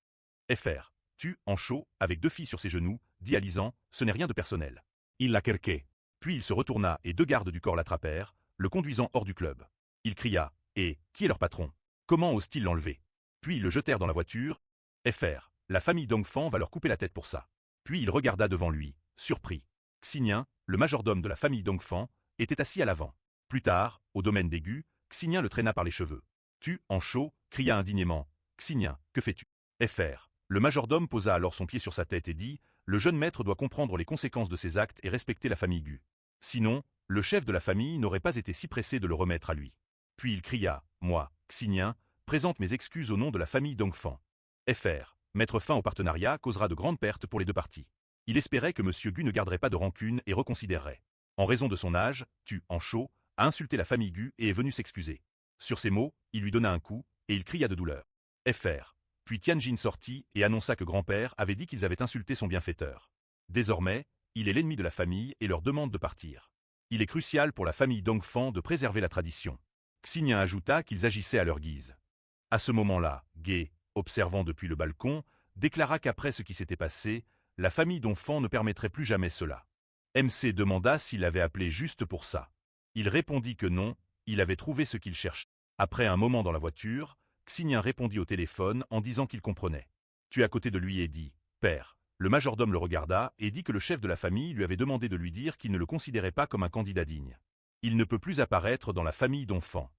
FR. Tu, en chaud, avec 2 filles sur ses genoux, dit à Lisan, ce n'est rien de personnel. Il la querquait. Puis il se retourna et 2 gardes du corps l'attrapèrent, le conduisant hors du club. Il cria, et, qui est leur patron? Comment ose-t-il l'enlever? Puis ils le jetèrent dans la voiture. FR. La famille Dongfang va leur couper la tête pour ça. Puis il regarda devant lui, surpris. Xinyan, le majordome de la famille Dongfang, était assis à l'avant. Plus tard, au domaine des Gu, Xinyan le traîna par les cheveux. Tu, en chaud, cria indignement. Xinyan, que fais-tu? FR. Le majordome posa alors son pied sur sa tête et dit, le jeune maître doit comprendre les conséquences de ses actes et respecter la famille Gu. Sinon, le chef de la famille n'aurait pas été si pressé de le remettre à lui. Puis il cria, moi, Xinyan, présente mes excuses au nom de la famille Dongfang. FR. Mettre fin au partenariat causera de grandes pertes pour les 2 parties. Il espérait que Monsieur Gu ne garderait pas de rancune et reconsidérerait. En raison de son âge, Tu, en chaud, a insulté la famille Gu et est venu s'excuser. Sur ces mots, il lui donna un coup, et il cria de douleur. FR. Puis Tianjin sortit et annonça que grand-père avait dit qu'ils avaient insulté son bienfaiteur. Désormais, il est l'ennemi de la famille et leur demande de partir. Il est crucial pour la famille Dongfang de préserver la tradition. Xinyan ajouta qu'ils agissaient à leur guise. À ce moment-là, Gai, observant depuis le balcon, déclara qu'après ce qui s'était passé, la famille Dongfang ne permettrait plus jamais cela. MC demanda s'il avait appelé juste pour ça. Il répondit que non, il avait trouvé ce qu'il cherchait. Après un moment dans la voiture, Xinyan répondit au téléphone en disant qu'il comprenait. Tu es à côté de lui et dit, père. Le majordome le regarda et dit que le chef de la famille lui avait demandé de lui dire qu'il ne le considérait pas comme un candidat digne. Il ne peut plus apparaître dans la famille Dongfang.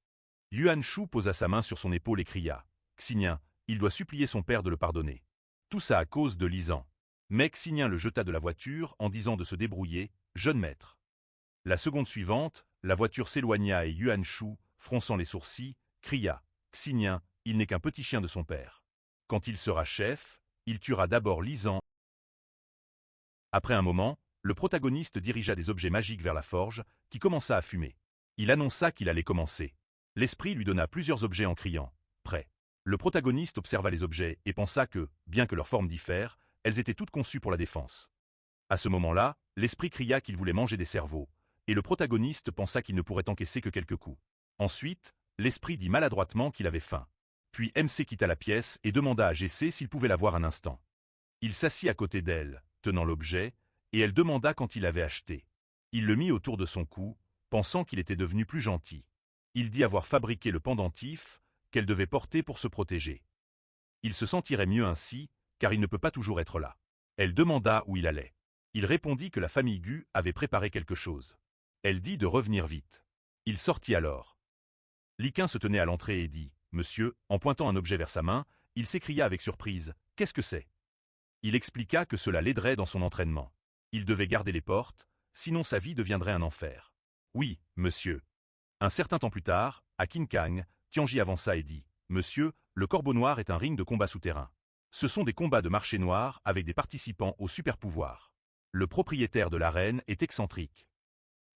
Yuan Shu posa sa main sur son épaule et cria. Xinyan, il doit supplier son père de le pardonner. Tout ça à cause de Lisan. Mais Xinyan le jeta de la voiture en disant de se débrouiller, jeune maître. La seconde suivante, la voiture s'éloigna et Yuan Shu, fronçant les sourcils, cria. Xinyan, il n'est qu'un petit chien de son père. Quand il sera chef, il tuera d'abord Lisan. Après un moment, le protagoniste dirigea des objets magiques vers la forge, qui commença à fumer. Il annonça qu'il allait commencer. L'esprit lui donna plusieurs objets en criant. près. Le protagoniste observa les objets et pensa que, bien que leur forme diffère, elles étaient toutes conçues pour la défense. À ce moment-là, l'esprit cria qu'il voulait manger des cerveaux, et le protagoniste pensa qu'il ne pourrait encaisser que quelques coups. Ensuite, l'esprit dit maladroitement qu'il avait faim. Puis MC quitta la pièce et demanda à GC s'il pouvait la voir un instant. Il s'assit à côté d'elle, tenant l'objet, et elle demanda quand il l'avait acheté. Il le mit autour de son cou, pensant qu'il était devenu plus gentil. Il dit avoir fabriqué le pendentif qu'elle devait porter pour se protéger. Il se sentirait mieux ainsi, car il ne peut pas toujours être là. Elle demanda où il allait. Il répondit que la famille Gu avait préparé quelque chose. Elle dit de revenir vite. Il sortit alors. Liquin se tenait à l'entrée et dit « Monsieur », en pointant un objet vers sa main, il s'écria avec surprise « Qu'est-ce que c'est ?» Il expliqua que cela l'aiderait dans son entraînement. Il devait garder les portes, sinon sa vie deviendrait un enfer. « Oui, monsieur. » Un certain temps plus tard, à Qinkang, Tianji avança et dit « Monsieur, le Corbeau Noir est un ring de combat souterrain. Ce sont des combats de marché noir avec des participants au super-pouvoir. Le propriétaire de l'arène est excentrique.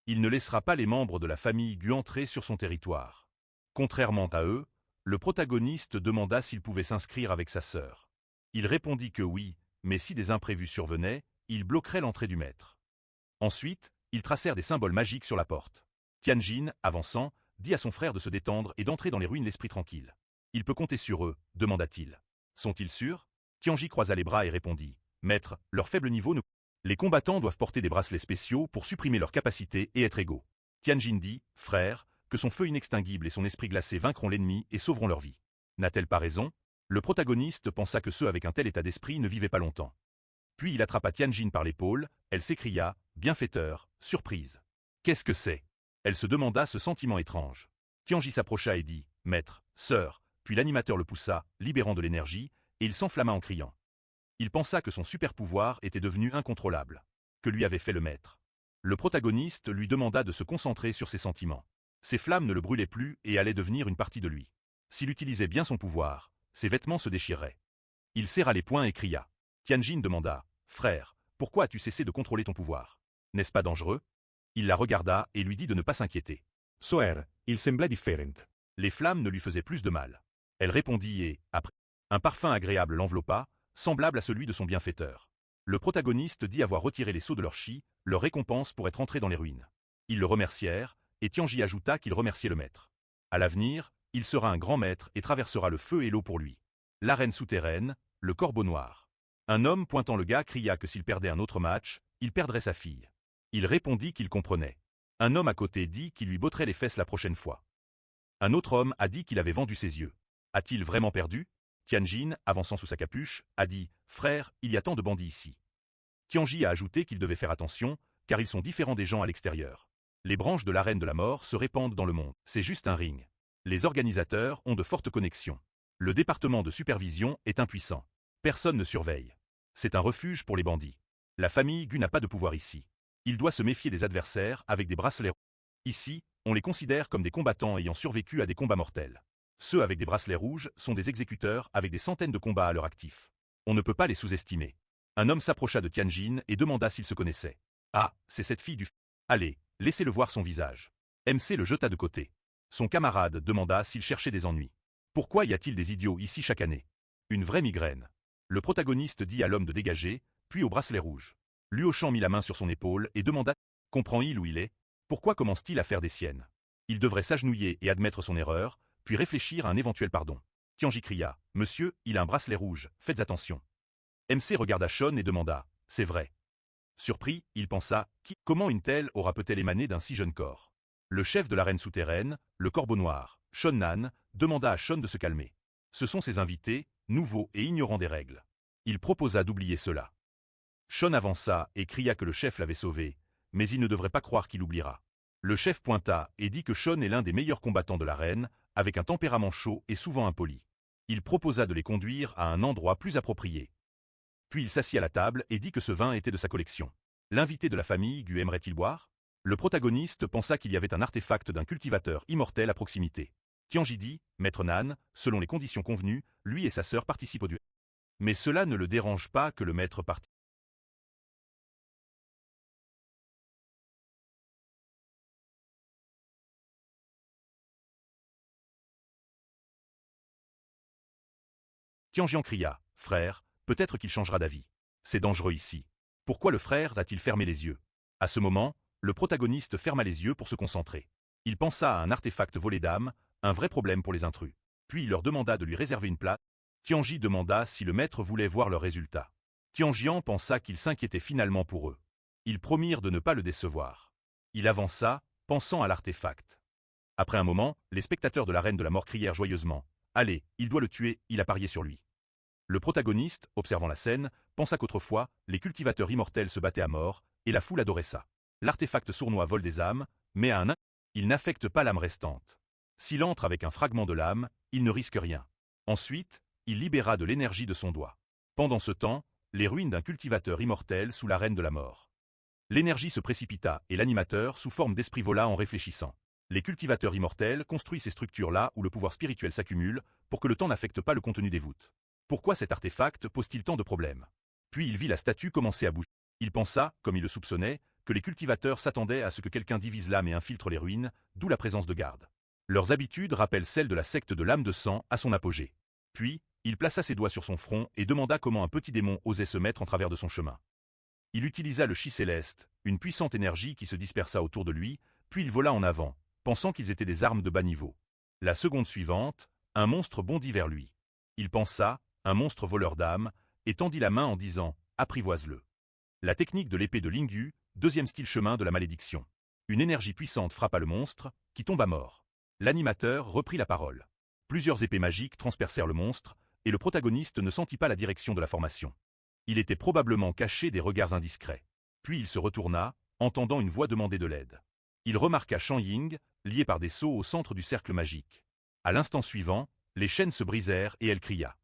Il ne laissera pas les membres de la famille Gu entrer sur son territoire. » Contrairement à eux, le protagoniste demanda s'il pouvait s'inscrire avec sa sœur. Il répondit que oui, mais si des imprévus survenaient, il bloquerait l'entrée du maître. Ensuite, ils tracèrent des symboles magiques sur la porte. Tianjin, avançant, dit à son frère de se détendre et d'entrer dans les ruines l'esprit tranquille. « Il peut compter sur eux », demanda-t-il. « Sont-ils sûrs ?» Tianji croisa les bras et répondit « Maître, leur faible niveau ne... Les combattants doivent porter des bracelets spéciaux pour supprimer leurs capacités et être égaux. » Tianjin dit « Frère, que son feu inextinguible et son esprit glacé vaincront l'ennemi et sauveront leur vie. » N'a-t-elle pas raison? Le protagoniste pensa que ceux avec un tel état d'esprit ne vivaient pas longtemps. Puis il attrapa Tianjin par l'épaule, elle s'écria « Bienfaiteur, surprise. » Qu'est-ce que c'est? Elle se demanda ce sentiment étrange. Tianji s'approcha et dit « Maître, sœur », puis l'animateur le poussa, libérant de l'énergie, et il s'enflamma en criant. Il pensa que son super-pouvoir était devenu incontrôlable. Que lui avait fait le maître? Le protagoniste lui demanda de se concentrer sur ses sentiments. Ses flammes ne le brûlaient plus et allaient devenir une partie de lui. S'il utilisait bien son pouvoir, ses vêtements se déchireraient. Il serra les poings et cria. Tianjin demanda « Frère, pourquoi as-tu cessé de contrôler ton pouvoir? N'est-ce pas dangereux ?» Il la regarda et lui dit de ne pas s'inquiéter. Soer, il semblait différent. Les flammes ne lui faisaient plus de mal. Elle répondit et, après, un parfum agréable l'enveloppa, semblable à celui de son bienfaiteur. Le protagoniste dit avoir retiré les sceaux de leur chi, leur récompense pour être entrés dans les ruines. Ils le remercièrent, et Tianji ajouta qu'il remerciait le maître. À l'avenir, il sera un grand maître et traversera le feu et l'eau pour lui. L'arène souterraine, le Corbeau Noir. Un homme pointant le gars cria que s'il perdait un autre match, il perdrait sa fille. Il répondit qu'il comprenait. Un homme à côté dit qu'il lui botterait les fesses la prochaine fois. Un autre homme a dit qu'il avait vendu ses yeux. A-t-il vraiment perdu? Tianjin, avançant sous sa capuche, a dit « Frère, il y a tant de bandits ici. » Tianji a ajouté qu'il devait faire attention, car ils sont différents des gens à l'extérieur. Les branches de l'arène de la mort se répandent dans le monde. C'est juste un ring. Les organisateurs ont de fortes connexions. Le département de supervision est impuissant. Personne ne surveille. C'est un refuge pour les bandits. La famille Gu n'a pas de pouvoir ici. Il doit se méfier des adversaires avec des bracelets. Ici, on les considère comme des combattants ayant survécu à des combats mortels. Ceux avec des bracelets rouges sont des exécuteurs avec des centaines de combats à leur actif. On ne peut pas les sous-estimer. Un homme s'approcha de Tianjin et demanda s'ils se connaissaient. Ah, c'est cette fille du... Allez, laissez-le voir son visage. MC le jeta de côté. Son camarade demanda s'il cherchait des ennuis. Pourquoi y a-t-il des idiots ici chaque année? Une vraie migraine. Le protagoniste dit à l'homme de dégager, puis au bracelet rouge. Luo Shan mit la main sur son épaule et demanda « Comprend-il où il est? Pourquoi commence-t-il à faire des siennes? Il devrait s'agenouiller et admettre son erreur, puis réfléchir à un éventuel pardon. » Tianji cria « Monsieur, il a un bracelet rouge, faites attention. » MC regarda Sean et demanda « C'est vrai. » Surpris, il pensa « Comment une telle aura peut-elle émané d'un si jeune corps ?» Le chef de l'arène souterraine, le Corbeau Noir, Sean Nan, demanda à Sean de se calmer. Ce sont ses invités, nouveaux et ignorants des règles. Il proposa d'oublier cela. Sean avança et cria que le chef l'avait sauvé, mais il ne devrait pas croire qu'il oubliera. Le chef pointa et dit que Sean est l'un des meilleurs combattants de l'arène, avec un tempérament chaud et souvent impoli. Il proposa de les conduire à un endroit plus approprié. Puis il s'assit à la table et dit que ce vin était de sa collection. L'invité de la famille Gu aimerait-il boire? Le protagoniste pensa qu'il y avait un artefact d'un cultivateur immortel à proximité. Tianji dit, Maître Nan, selon les conditions convenues, lui et sa sœur participent au duel. Mais cela ne le dérange pas que le maître participe. Tianjian cria, « Frère, peut-être qu'il changera d'avis. C'est dangereux ici. Pourquoi le frère a-t-il fermé les yeux ?» À ce moment, le protagoniste ferma les yeux pour se concentrer. Il pensa à un artefact volé d'âme, un vrai problème pour les intrus. Puis il leur demanda de lui réserver une place. Tianji demanda si le maître voulait voir leurs résultats. Tianjian pensa qu'il s'inquiétait finalement pour eux. Ils promirent de ne pas le décevoir. Il avança, pensant à l'artefact. Après un moment, les spectateurs de la Reine de la Mort crièrent joyeusement. « Allez, il doit le tuer, il a parié sur lui. » Le protagoniste, observant la scène, pensa qu'autrefois, les cultivateurs immortels se battaient à mort, et la foule adorait ça. L'artefact sournois vole des âmes, mais à il n'affecte pas l'âme restante. S'il entre avec un fragment de l'âme, il ne risque rien. Ensuite, il libéra de l'énergie de son doigt. Pendant ce temps, les ruines d'un cultivateur immortel sous la Reine de la Mort. L'énergie se précipita et l'animateur, sous forme d'esprit, vola en réfléchissant. Les cultivateurs immortels construisent ces structures là où le pouvoir spirituel s'accumule pour que le temps n'affecte pas le contenu des voûtes. Pourquoi cet artefact pose-t-il tant de problèmes? Puis il vit la statue commencer à bouger. Il pensa, comme il le soupçonnait, que les cultivateurs s'attendaient à ce que quelqu'un divise l'âme et infiltre les ruines, d'où la présence de gardes. Leurs habitudes rappellent celles de la secte de l'âme de sang à son apogée. Puis, il plaça ses doigts sur son front et demanda comment un petit démon osait se mettre en travers de son chemin. Il utilisa le chi céleste, une puissante énergie qui se dispersa autour de lui, puis il vola en avant, pensant qu'ils étaient des armes de bas niveau. La seconde suivante, un monstre bondit vers lui. Il pensa, un monstre voleur d'âme, et tendit la main en disant « Apprivoise-le ». La technique de l'épée de Lingyu, deuxième style chemin de la malédiction. Une énergie puissante frappa le monstre, qui tomba mort. L'animateur reprit la parole. Plusieurs épées magiques transpercèrent le monstre, et le protagoniste ne sentit pas la direction de la formation. Il était probablement caché des regards indiscrets. Puis il se retourna, entendant une voix demander de l'aide. Il remarqua Shang Ying, liée par des sceaux au centre du cercle magique. À l'instant suivant, les chaînes se brisèrent et elle cria.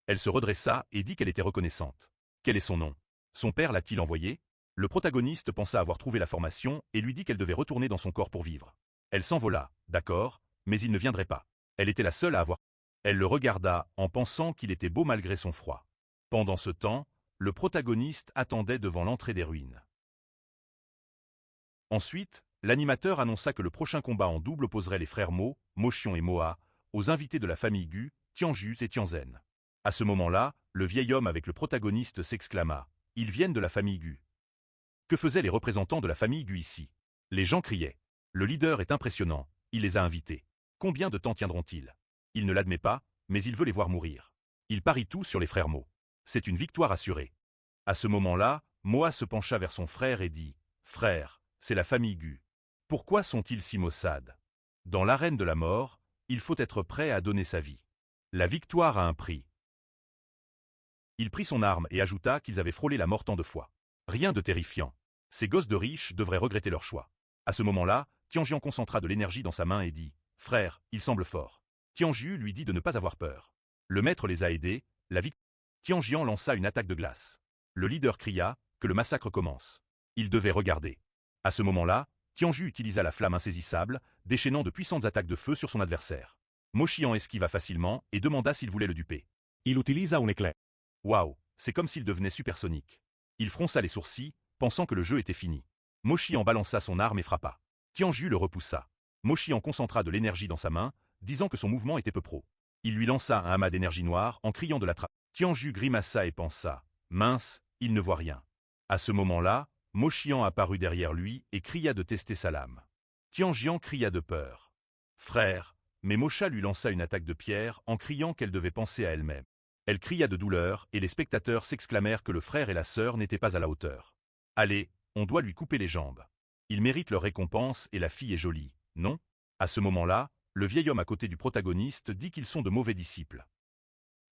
Elle se redressa et dit qu'elle était reconnaissante. Quel est son nom? Son père l'a-t-il envoyé? Le protagoniste pensa avoir trouvé la formation et lui dit qu'elle devait retourner dans son corps pour vivre. Elle s'envola, d'accord, mais il ne viendrait pas. Elle était la seule à avoir. Elle le regarda en pensant qu'il était beau malgré son froid. Pendant ce temps, le protagoniste attendait devant l'entrée des ruines. Ensuite, l'animateur annonça que le prochain combat en double opposerait les frères Mo, Mochion et Moa, aux invités de la famille Gu, Tianjus et Tianzhen. À ce moment-là, le vieil homme avec le protagoniste s'exclama. Ils viennent de la famille Gu. Que faisaient les représentants de la famille Gu ici? Les gens criaient. Le leader est impressionnant, il les a invités. Combien de temps tiendront-ils? Il ne l'admet pas, mais il veut les voir mourir. Il parie tout sur les frères Mo. C'est une victoire assurée. À ce moment-là, Moa se pencha vers son frère et dit « Frère, c'est la famille Gu. Pourquoi sont-ils si maussades? Dans l'arène de la mort, il faut être prêt à donner sa vie. La victoire a un prix. » Il prit son arme et ajouta qu'ils avaient frôlé la mort tant de fois. Rien de terrifiant. Ces gosses de riches devraient regretter leur choix. À ce moment-là, Tianjian concentra de l'énergie dans sa main et dit « Frère, il semble fort. » Tianju lui dit de ne pas avoir peur. Le maître les a aidés, Tianjian lança une attaque de glace. Le leader cria que le massacre commence. Il devait regarder. À ce moment-là, Tianju utilisa la flamme insaisissable, déchaînant de puissantes attaques de feu sur son adversaire. Mochian esquiva facilement et demanda s'il voulait le duper. Il utilisa un éclair. Waouh, c'est comme s'il devenait supersonique. Il fronça les sourcils, pensant que le jeu était fini. Mochian balança son arme et frappa. Tianju le repoussa. Mochian concentra de l'énergie dans sa main, disant que son mouvement était peu pro. Il lui lança un amas d'énergie noire en criant de l'attraper. Tianju grimaça et pensa « Mince, il ne voit rien. » À ce moment-là, Mochian apparut derrière lui et cria de tester sa lame. Tianjian cria de peur. « Frère !» Mais Mocha lui lança une attaque de pierre en criant qu'elle devait penser à elle-même. Elle cria de douleur et les spectateurs s'exclamèrent que le frère et la sœur n'étaient pas à la hauteur. « Allez, on doit lui couper les jambes. Il mérite leur récompense et la fille est jolie, non ?» À ce moment-là, le vieil homme à côté du protagoniste dit qu'ils sont de mauvais disciples.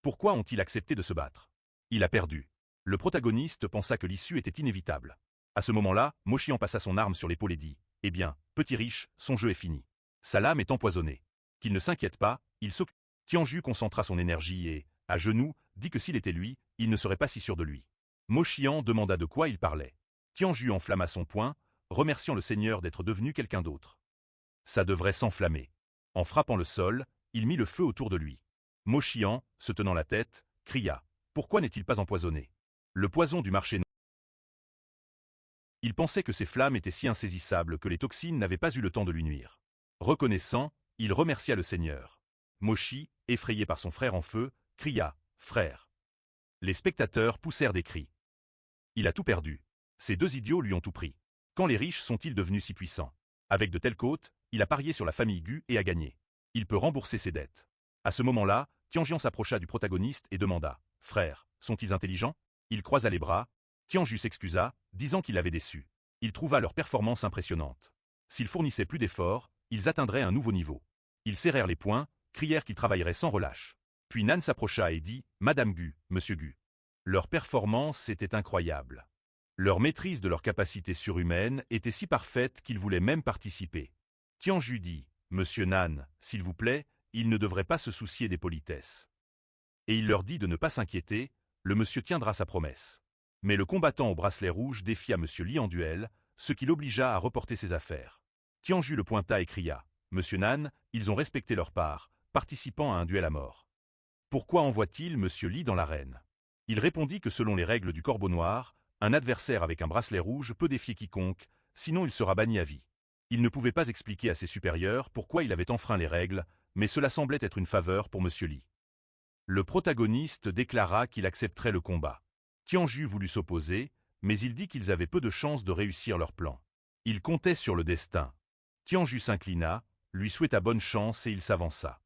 Pourquoi ont-ils accepté de se battre? Il a perdu. Le protagoniste pensa que l'issue était inévitable. À ce moment-là, Mochian passa son arme sur l'épaule et dit « Eh bien, petit riche, son jeu est fini. Sa lame est empoisonnée. Qu'il ne s'inquiète pas, il s'occupe. » Tianju concentra son énergie et, à genoux, dit que s'il était lui, il ne serait pas si sûr de lui. Mochian demanda de quoi il parlait. Tianju enflamma son poing, remerciant le seigneur d'être devenu quelqu'un d'autre. Ça devrait s'enflammer. En frappant le sol, il mit le feu autour de lui. Mochian, se tenant la tête, cria « Pourquoi n'est-il pas empoisonné? Le poison du marché noir. » Il pensait que ces flammes étaient si insaisissables que les toxines n'avaient pas eu le temps de lui nuire. Reconnaissant, il remercia le seigneur. Mochi, effrayé par son frère en feu, cria « frère. Les spectateurs poussèrent des cris. Il a tout perdu. Ces deux idiots lui ont tout pris. Quand les riches sont-ils devenus si puissants? Avec de telles côtes, il a parié sur la famille Gu et a gagné. Il peut rembourser ses dettes. À ce moment-là, Tianjian s'approcha du protagoniste et demanda « Frère, sont-ils intelligents ?» Il croisa les bras. Tianju s'excusa, disant qu'il l'avait déçu. Il trouva leur performance impressionnante. S'ils fournissaient plus d'efforts, ils atteindraient un nouveau niveau. Ils serrèrent les poings, crièrent qu'ils travailleraient sans relâche. Puis Nan s'approcha et dit « Madame Gu, Monsieur Gu. » Leur performance était incroyable. Leur maîtrise de leur capacité surhumaine était si parfaite qu'ils voulaient même participer. Tianju dit « Monsieur Nan, s'il vous plaît, il ne devrait pas se soucier des politesses. » Et il leur dit de ne pas s'inquiéter, le monsieur tiendra sa promesse. Mais le combattant au bracelet rouge défia Monsieur Li en duel, ce qui l'obligea à reporter ses affaires. Tianju le pointa et cria « Monsieur Nan, ils ont respecté leur part, participant à un duel à mort. Pourquoi envoie-t-il Monsieur Li dans l'arène ?» Il répondit que selon les règles du Corbeau Noir, un adversaire avec un bracelet rouge peut défier quiconque, sinon il sera banni à vie. Il ne pouvait pas expliquer à ses supérieurs pourquoi il avait enfreint les règles, mais cela semblait être une faveur pour Monsieur Li. Le protagoniste déclara qu'il accepterait le combat. Tianju voulut s'opposer, mais il dit qu'ils avaient peu de chances de réussir leur plan. Il comptait sur le destin. Tianju s'inclina, lui souhaita bonne chance et il s'avança.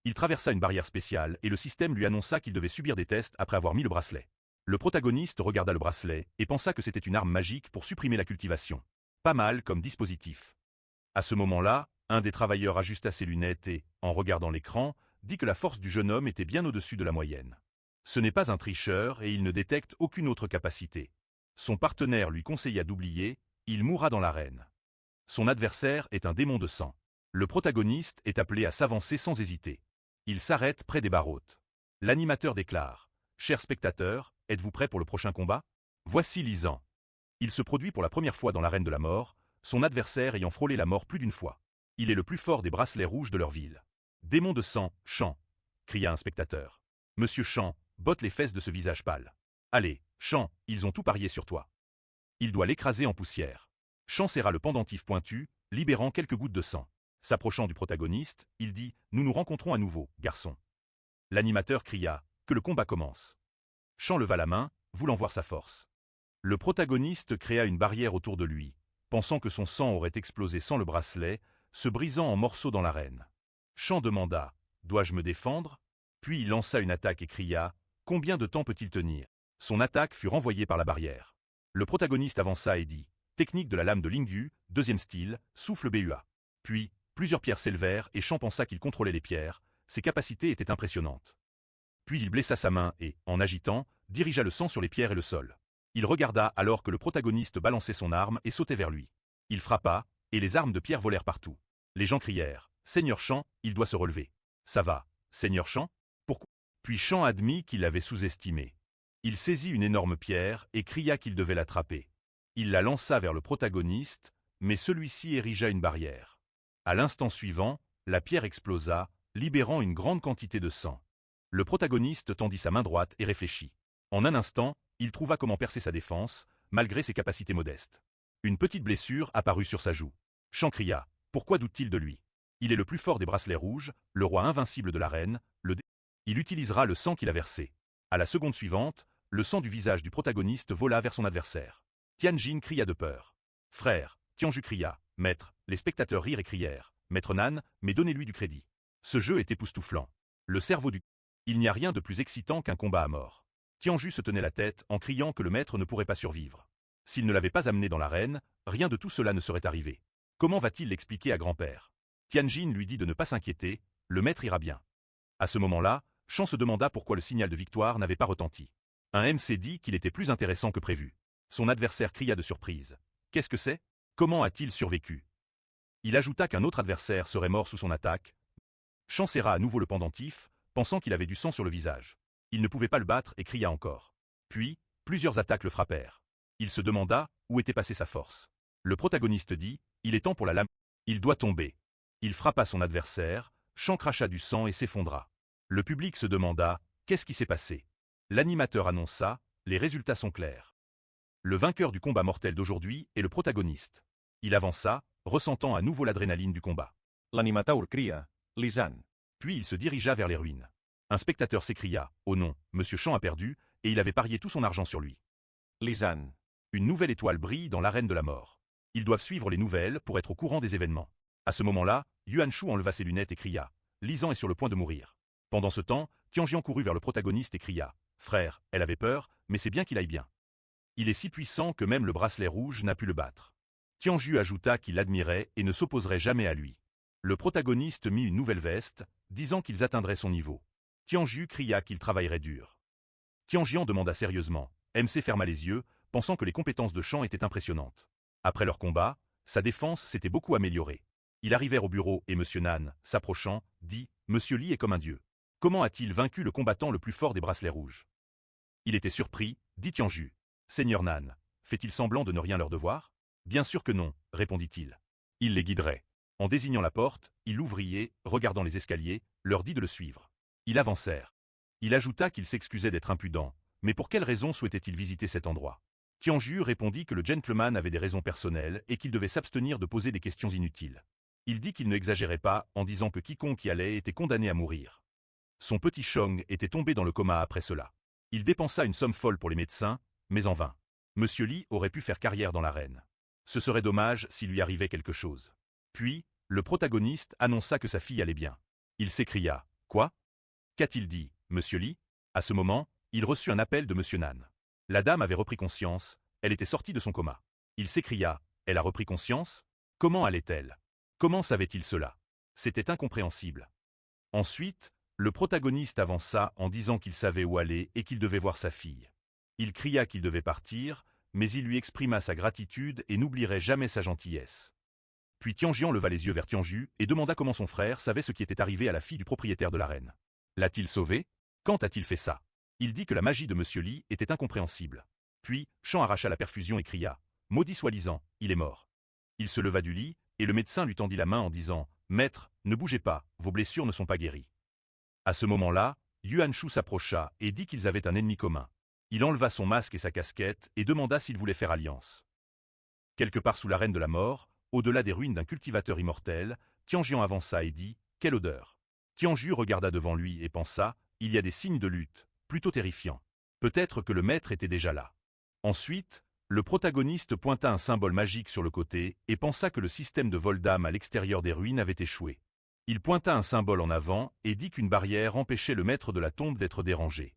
Il traversa une barrière spéciale et le système lui annonça qu'il devait subir des tests après avoir mis le bracelet. Le protagoniste regarda le bracelet et pensa que c'était une arme magique pour supprimer la cultivation. Pas mal comme dispositif. À ce moment-là, un des travailleurs ajusta ses lunettes et, en regardant l'écran, dit que la force du jeune homme était bien au-dessus de la moyenne. Ce n'est pas un tricheur et il ne détecte aucune autre capacité. Son partenaire lui conseilla d'oublier, il mourra dans l'arène. Son adversaire est un démon de sang. Le protagoniste est appelé à s'avancer sans hésiter. Il s'arrête près des barreaux. L'animateur déclare « Chers spectateurs, êtes-vous prêts pour le prochain combat ?» Voici Lisan. Il se produit pour la première fois dans l'arène de la mort, son adversaire ayant frôlé la mort plus d'une fois. Il est le plus fort des bracelets rouges de leur ville. « Démon de sang, Chan !» cria un spectateur. « Monsieur Chan, botte les fesses de ce visage pâle. Allez, Chan, ils ont tout parié sur toi. » Il doit l'écraser en poussière. Chan serra le pendentif pointu, libérant quelques gouttes de sang. S'approchant du protagoniste, il dit « Nous nous rencontrons à nouveau, garçon. » L'animateur cria « Que le combat commence. » Chan leva la main, voulant voir sa force. Le protagoniste créa une barrière autour de lui, pensant que son sang aurait explosé sans le bracelet, se brisant en morceaux dans l'arène. Chan demanda « Dois-je me défendre ?» Puis il lança une attaque et cria « Combien de temps peut-il tenir ?» Son attaque fut renvoyée par la barrière. Le protagoniste avança et dit « Technique de la lame de Lingyu, deuxième style, souffle BUA. » Puis, plusieurs pierres s'élevèrent et Chan pensa qu'il contrôlait les pierres, ses capacités étaient impressionnantes. Puis il blessa sa main et, en agitant, dirigea le sang sur les pierres et le sol. Il regarda alors que le protagoniste balançait son arme et sautait vers lui. Il frappa, et les armes de pierre volèrent partout. Les gens crièrent « Seigneur Chan, il doit se relever. »« Ça va, Seigneur Chan ? Pourquoi ?» Puis Chan admit qu'il l'avait sous-estimé. Il saisit une énorme pierre et cria qu'il devait l'attraper. Il la lança vers le protagoniste, mais celui-ci érigea une barrière. À l'instant suivant, la pierre explosa, libérant une grande quantité de sang. Le protagoniste tendit sa main droite et réfléchit. En un instant, il trouva comment percer sa défense, malgré ses capacités modestes. Une petite blessure apparut sur sa joue. Chan cria « Pourquoi doute-t-il de lui ? Il est le plus fort des bracelets rouges, le roi invincible de l'arène, il utilisera le sang qu'il a versé. » À la seconde suivante, le sang du visage du protagoniste vola vers son adversaire. Tianjin cria de peur. « Frère !» Tianju cria « Maître !» Les spectateurs rirent et crièrent « Maître Nan, mais donnez-lui du crédit. » Ce jeu est époustouflant. Le cerveau du... Il n'y a rien de plus excitant qu'un combat à mort. Tianju se tenait la tête en criant que le maître ne pourrait pas survivre. S'il ne l'avait pas amené dans l'arène, rien de tout cela ne serait arrivé. Comment va-t-il l'expliquer à grand-père? Tianjin lui dit de ne pas s'inquiéter, le maître ira bien. À ce moment-là, Chan se demanda pourquoi le signal de victoire n'avait pas retenti. Un MC dit qu'il était plus intéressant que prévu. Son adversaire cria de surprise. Qu'est-ce que c'est? Comment a-t-il survécu? Il ajouta qu'un autre adversaire serait mort sous son attaque. Chan serra à nouveau le pendentif, pensant qu'il avait du sang sur le visage. Il ne pouvait pas le battre et cria encore. Puis, plusieurs attaques le frappèrent. Il se demanda où était passée sa force. Le protagoniste dit « Il est temps pour la lame. Il doit tomber. » Il frappa son adversaire, Chan cracha du sang et s'effondra. Le public se demanda « Qu'est-ce qui s'est passé ?» L'animateur annonça « Les résultats sont clairs. Le vainqueur du combat mortel d'aujourd'hui est le protagoniste. » Il avança, ressentant à nouveau l'adrénaline du combat. L'animateur cria « Lisan !» Puis il se dirigea vers les ruines. Un spectateur s'écria « Oh non, Monsieur Chang a perdu, et il avait parié tout son argent sur lui. » Lisanne. Une nouvelle étoile brille dans l'arène de la mort. Ils doivent suivre les nouvelles pour être au courant des événements. À ce moment-là, Yuan Shu enleva ses lunettes et cria « Lisan est sur le point de mourir. » Pendant ce temps, Tianjian courut vers le protagoniste et cria « Frère, elle avait peur, mais c'est bien qu'il aille bien. Il est si puissant que même le bracelet rouge n'a pu le battre. » Tianju ajouta qu'il l'admirait et ne s'opposerait jamais à lui. Le protagoniste mit une nouvelle veste, disant qu'ils atteindraient son niveau. Tianju cria qu'il travaillerait dur. Tianjian demanda sérieusement. MC ferma les yeux, pensant que les compétences de Chang étaient impressionnantes. Après leur combat, sa défense s'était beaucoup améliorée. Ils arrivèrent au bureau et Monsieur Nan, s'approchant, dit « Monsieur Li est comme un dieu. Comment a-t-il vaincu le combattant le plus fort des bracelets rouges ?» Il était surpris, dit Tianju. « Seigneur Nan, fait-il semblant de ne rien leur devoir ?»« Bien sûr que non, répondit-il. Il les guiderait. » En désignant la porte, il l'ouvrit et, regardant les escaliers, leur dit de le suivre. Ils avancèrent. Il ajouta qu'il s'excusait d'être impudent, mais pour quelle raison souhaitait-il visiter cet endroit? Tianju répondit que le gentleman avait des raisons personnelles et qu'il devait s'abstenir de poser des questions inutiles. Il dit qu'il ne exagérait pas en disant que quiconque y allait était condamné à mourir. Son petit Chong était tombé dans le coma après cela. Il dépensa une somme folle pour les médecins, mais en vain. Monsieur Li aurait pu faire carrière dans l'arène. Ce serait dommage s'il lui arrivait quelque chose. Puis, le protagoniste annonça que sa fille allait bien. Il s'écria « Quoi ?» Qu'a-t-il dit, Monsieur Li? À ce moment, il reçut un appel de Monsieur Nan. La dame avait repris conscience, elle était sortie de son coma. Il s'écria « Elle a repris conscience? Comment allait-elle? Comment savait-il cela? » C'était incompréhensible. Ensuite, le protagoniste avança en disant qu'il savait où aller et qu'il devait voir sa fille. Il cria qu'il devait partir, mais il lui exprima sa gratitude et n'oublierait jamais sa gentillesse. Puis Tianjian leva les yeux vers Tianju et demanda comment son frère savait ce qui était arrivé à la fille du propriétaire de l'arène. L'a-t-il sauvé? Quand a-t-il fait ça? Il dit que la magie de Monsieur Li était incompréhensible. Puis, Chang arracha la perfusion et cria « Maudit soit Lisan, il est mort. » Il se leva du lit, et le médecin lui tendit la main en disant « Maître, ne bougez pas, vos blessures ne sont pas guéries. » À ce moment-là, Yuan Shu s'approcha et dit qu'ils avaient un ennemi commun. Il enleva son masque et sa casquette et demanda s'ils voulaient faire alliance. Quelque part sous l'arène de la mort, au-delà des ruines d'un cultivateur immortel, Tianjian avança et dit « Quelle odeur !» Tianju regarda devant lui et pensa « Il y a des signes de lutte, plutôt terrifiants. Peut-être que le maître était déjà là. » Ensuite, le protagoniste pointa un symbole magique sur le côté et pensa que le système de vol d'âme à l'extérieur des ruines avait échoué. Il pointa un symbole en avant et dit qu'une barrière empêchait le maître de la tombe d'être dérangé.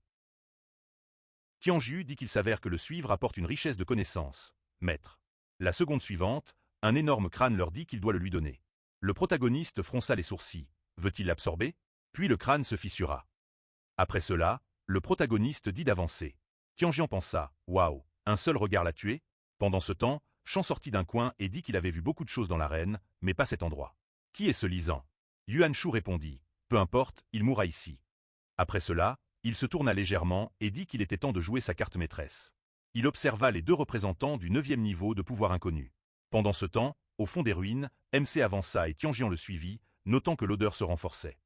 Tianju dit qu'il s'avère que le suivre apporte une richesse de connaissances. Maître. La seconde suivante, un énorme crâne leur dit qu'il doit le lui donner. Le protagoniste fronça les sourcils. Veut-il l'absorber? Puis le crâne se fissura. Après cela, le protagoniste dit d'avancer. Tianjian pensa, waouh, un seul regard l'a tué? Pendant ce temps, Chang sortit d'un coin et dit qu'il avait vu beaucoup de choses dans l'arène, mais pas cet endroit. Qui est ce Lisan? Yuan Shu répondit, peu importe, il mourra ici. Après cela, il se tourna légèrement et dit qu'il était temps de jouer sa carte maîtresse. Il observa les deux représentants du 9e niveau de pouvoir inconnu. Pendant ce temps, au fond des ruines, MC avança et Tianjian le suivit, notant que l'odeur se renforçait.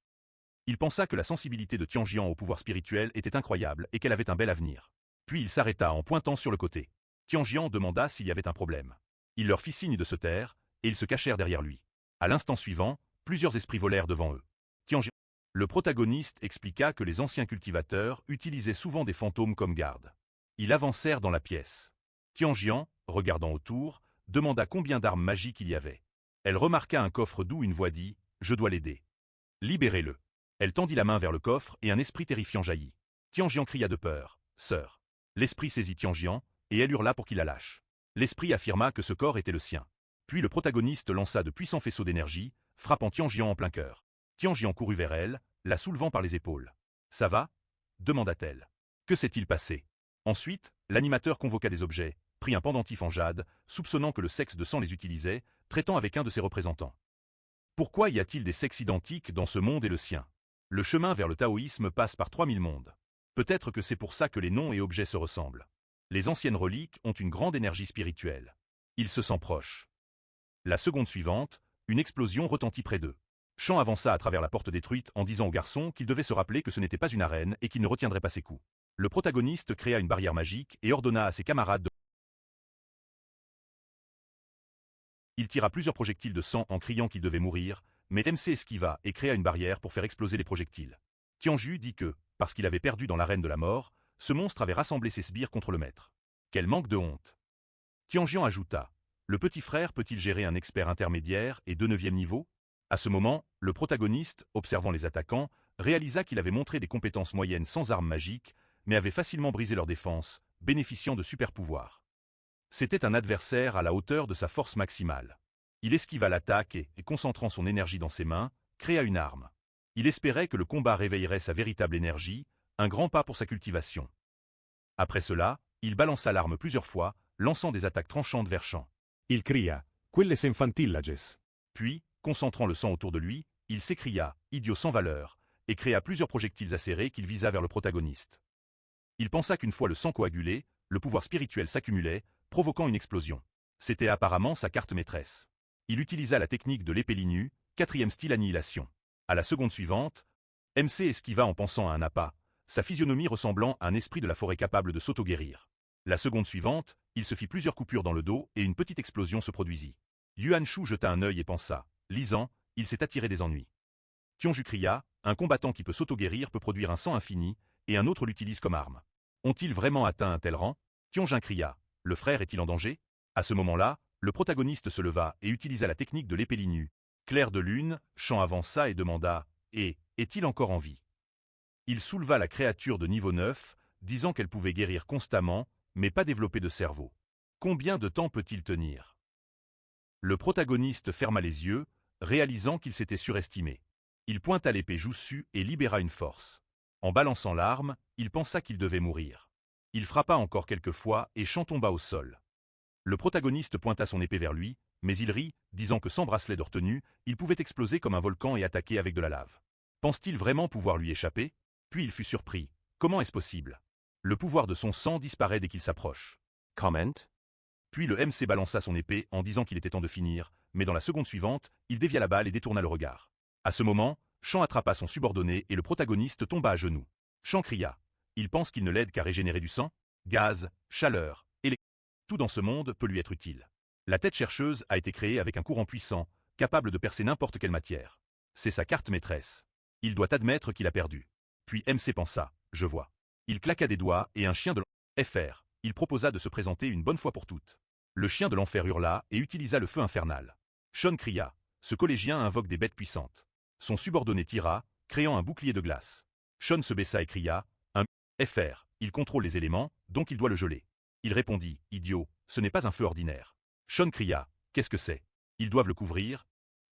Il pensa que la sensibilité de Tianjian au pouvoir spirituel était incroyable et qu'elle avait un bel avenir. Puis il s'arrêta en pointant sur le côté. Tianjian demanda s'il y avait un problème. Il leur fit signe de se taire, et ils se cachèrent derrière lui. À l'instant suivant, plusieurs esprits volèrent devant eux. Tianjian. Le protagoniste expliqua que les anciens cultivateurs utilisaient souvent des fantômes comme gardes. Ils avancèrent dans la pièce. Tianjian, regardant autour, demanda combien d'armes magiques il y avait. Elle remarqua un coffre d'où une voix dit « Je dois l'aider. Libérez-le. » Elle tendit la main vers le coffre et un esprit terrifiant jaillit. Tianjian cria de peur « Sœur !» L'esprit saisit Tianjian, et elle hurla pour qu'il la lâche. L'esprit affirma que ce corps était le sien. Puis le protagoniste lança de puissants faisceaux d'énergie, frappant Tianjian en plein cœur. Tianjian courut vers elle, la soulevant par les épaules. « Ça va ?» demanda-t-elle. « Que s'est-il passé ?» Ensuite, l'animateur convoqua des objets, prit un pendentif en jade, soupçonnant que le sexe de sang les utilisait, traitant avec un de ses représentants. Pourquoi y a-t-il des sexes identiques dans ce monde et le sien? Le chemin vers le taoïsme passe par 3000 mondes. Peut-être que c'est pour ça que les noms et objets se ressemblent. Les anciennes reliques ont une grande énergie spirituelle. Ils se sentent proches. La seconde suivante, une explosion retentit près d'eux. Chang avança à travers la porte détruite en disant au garçon qu'il devait se rappeler que ce n'était pas une arène et qu'il ne retiendrait pas ses coups. Le protagoniste créa une barrière magique et ordonna à ses camarades de... Il tira plusieurs projectiles de sang en criant qu'il devait mourir, mais MC esquiva et créa une barrière pour faire exploser les projectiles. Tianju dit que, parce qu'il avait perdu dans l'arène de la mort, ce monstre avait rassemblé ses sbires contre le maître. Quel manque de honte! Tianjian ajouta, le petit frère peut-il gérer un expert intermédiaire et de 9e niveau? À ce moment, le protagoniste, observant les attaquants, réalisa qu'il avait montré des compétences moyennes sans armes magiques, mais avait facilement brisé leur défense, bénéficiant de super pouvoirs. C'était un adversaire à la hauteur de sa force maximale. Il esquiva l'attaque et, concentrant son énergie dans ses mains, créa une arme. Il espérait que le combat réveillerait sa véritable énergie, un grand pas pour sa cultivation. Après cela, il balança l'arme plusieurs fois, lançant des attaques tranchantes vers Shan. Il cria, quelle s'infantillages. Puis, concentrant le sang autour de lui, il s'écria, idiot sans valeur, et créa plusieurs projectiles acérés qu'il visa vers le protagoniste. Il pensa qu'une fois le sang coagulé, le pouvoir spirituel s'accumulait, provoquant une explosion. C'était apparemment sa carte maîtresse. Il utilisa la technique de l'épée lignue, 4e style annihilation. À la seconde suivante, MC esquiva en pensant à un appât, sa physionomie ressemblant à un esprit de la forêt capable de s'auto-guérir. La seconde suivante, il se fit plusieurs coupures dans le dos et une petite explosion se produisit. Yuan Shu jeta un œil et pensa, lisant, il s'est attiré des ennuis. Tianju cria, un combattant qui peut s'auto-guérir peut produire un sang infini, et un autre l'utilise comme arme. Ont-ils vraiment atteint un tel rang? Tianjin cria, le frère est-il en danger? À ce moment-là, le protagoniste se leva et utilisa la technique de l'épée lignue. Clair de lune, Shan avança et demanda, est-il encore en vie? Il souleva la créature de niveau 9, disant qu'elle pouvait guérir constamment, mais pas développer de cerveau. Combien de temps peut-il tenir? Le protagoniste ferma les yeux, réalisant qu'il s'était surestimé. Il pointa l'épée Jutsu et libéra une force. En balançant l'arme, il pensa qu'il devait mourir. Il frappa encore quelques fois et Shan tomba au sol. Le protagoniste pointa son épée vers lui, mais il rit, disant que sans bracelet de retenue, il pouvait exploser comme un volcan et attaquer avec de la lave. Pense-t-il vraiment pouvoir lui échapper? Puis il fut surpris. Comment est-ce possible? Le pouvoir de son sang disparaît dès qu'il s'approche. Comment? Puis le MC balança son épée en disant qu'il était temps de finir, mais dans la seconde suivante, il dévia la balle et détourna le regard. À ce moment, Shan attrapa son subordonné et le protagoniste tomba à genoux. Shan cria. Il pense qu'il ne l'aide qu'à régénérer du sang? Gaz, chaleur, électricité. Tout dans ce monde peut lui être utile. La tête chercheuse a été créée avec un courant puissant, capable de percer n'importe quelle matière. C'est sa carte maîtresse. Il doit admettre qu'il a perdu. Puis MC pensa, je vois. Il claqua des doigts et un chien de l'enfer. Il proposa de se présenter une bonne fois pour toutes. Le chien de l'enfer hurla et utilisa le feu infernal. Shan cria, ce collégien invoque des bêtes puissantes. Son subordonné tira, créant un bouclier de glace. Shan se baissa et cria, un FR, il contrôle les éléments, donc il doit le geler. Il répondit, idiot, ce n'est pas un feu ordinaire. Shan cria, qu'est-ce que c'est? Ils doivent le couvrir?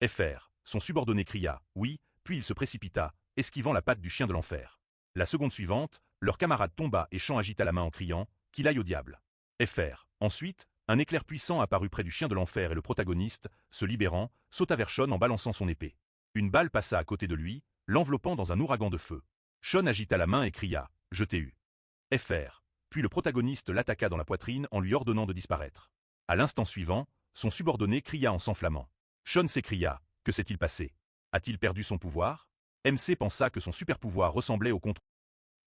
FR, son subordonné cria, oui, puis il se précipita, esquivant la patte du chien de l'enfer. La seconde suivante, leur camarade tomba et Shan agita la main en criant, qu'il aille au diable. FR. Ensuite, un éclair puissant apparut près du chien de l'enfer et le protagoniste, se libérant, sauta vers Shan en balançant son épée. Une balle passa à côté de lui, l'enveloppant dans un ouragan de feu. Shan agita la main et cria, je t'ai eu. FR. Puis le protagoniste l'attaqua dans la poitrine en lui ordonnant de disparaître. À l'instant suivant, son subordonné cria en s'enflammant. Shan s'écria, que s'est-il passé? A-t-il perdu son pouvoir? MC pensa que son super-pouvoir ressemblait au contrôle.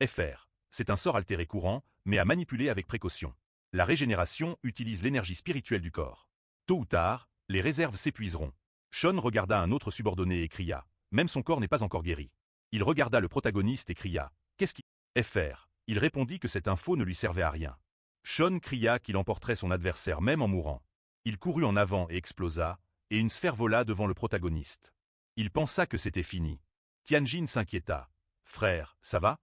FR. C'est un sort altéré courant, mais à manipuler avec précaution. La régénération utilise l'énergie spirituelle du corps. Tôt ou tard, les réserves s'épuiseront. Shan regarda un autre subordonné et cria, même son corps n'est pas encore guéri. Il regarda le protagoniste et cria, qu'est-ce qui... FR. Il répondit que cette info ne lui servait à rien. Shan cria qu'il emporterait son adversaire même en mourant. Il courut en avant et explosa, et une sphère vola devant le protagoniste. Il pensa que c'était fini. Tianjin s'inquiéta. Frère, ça va?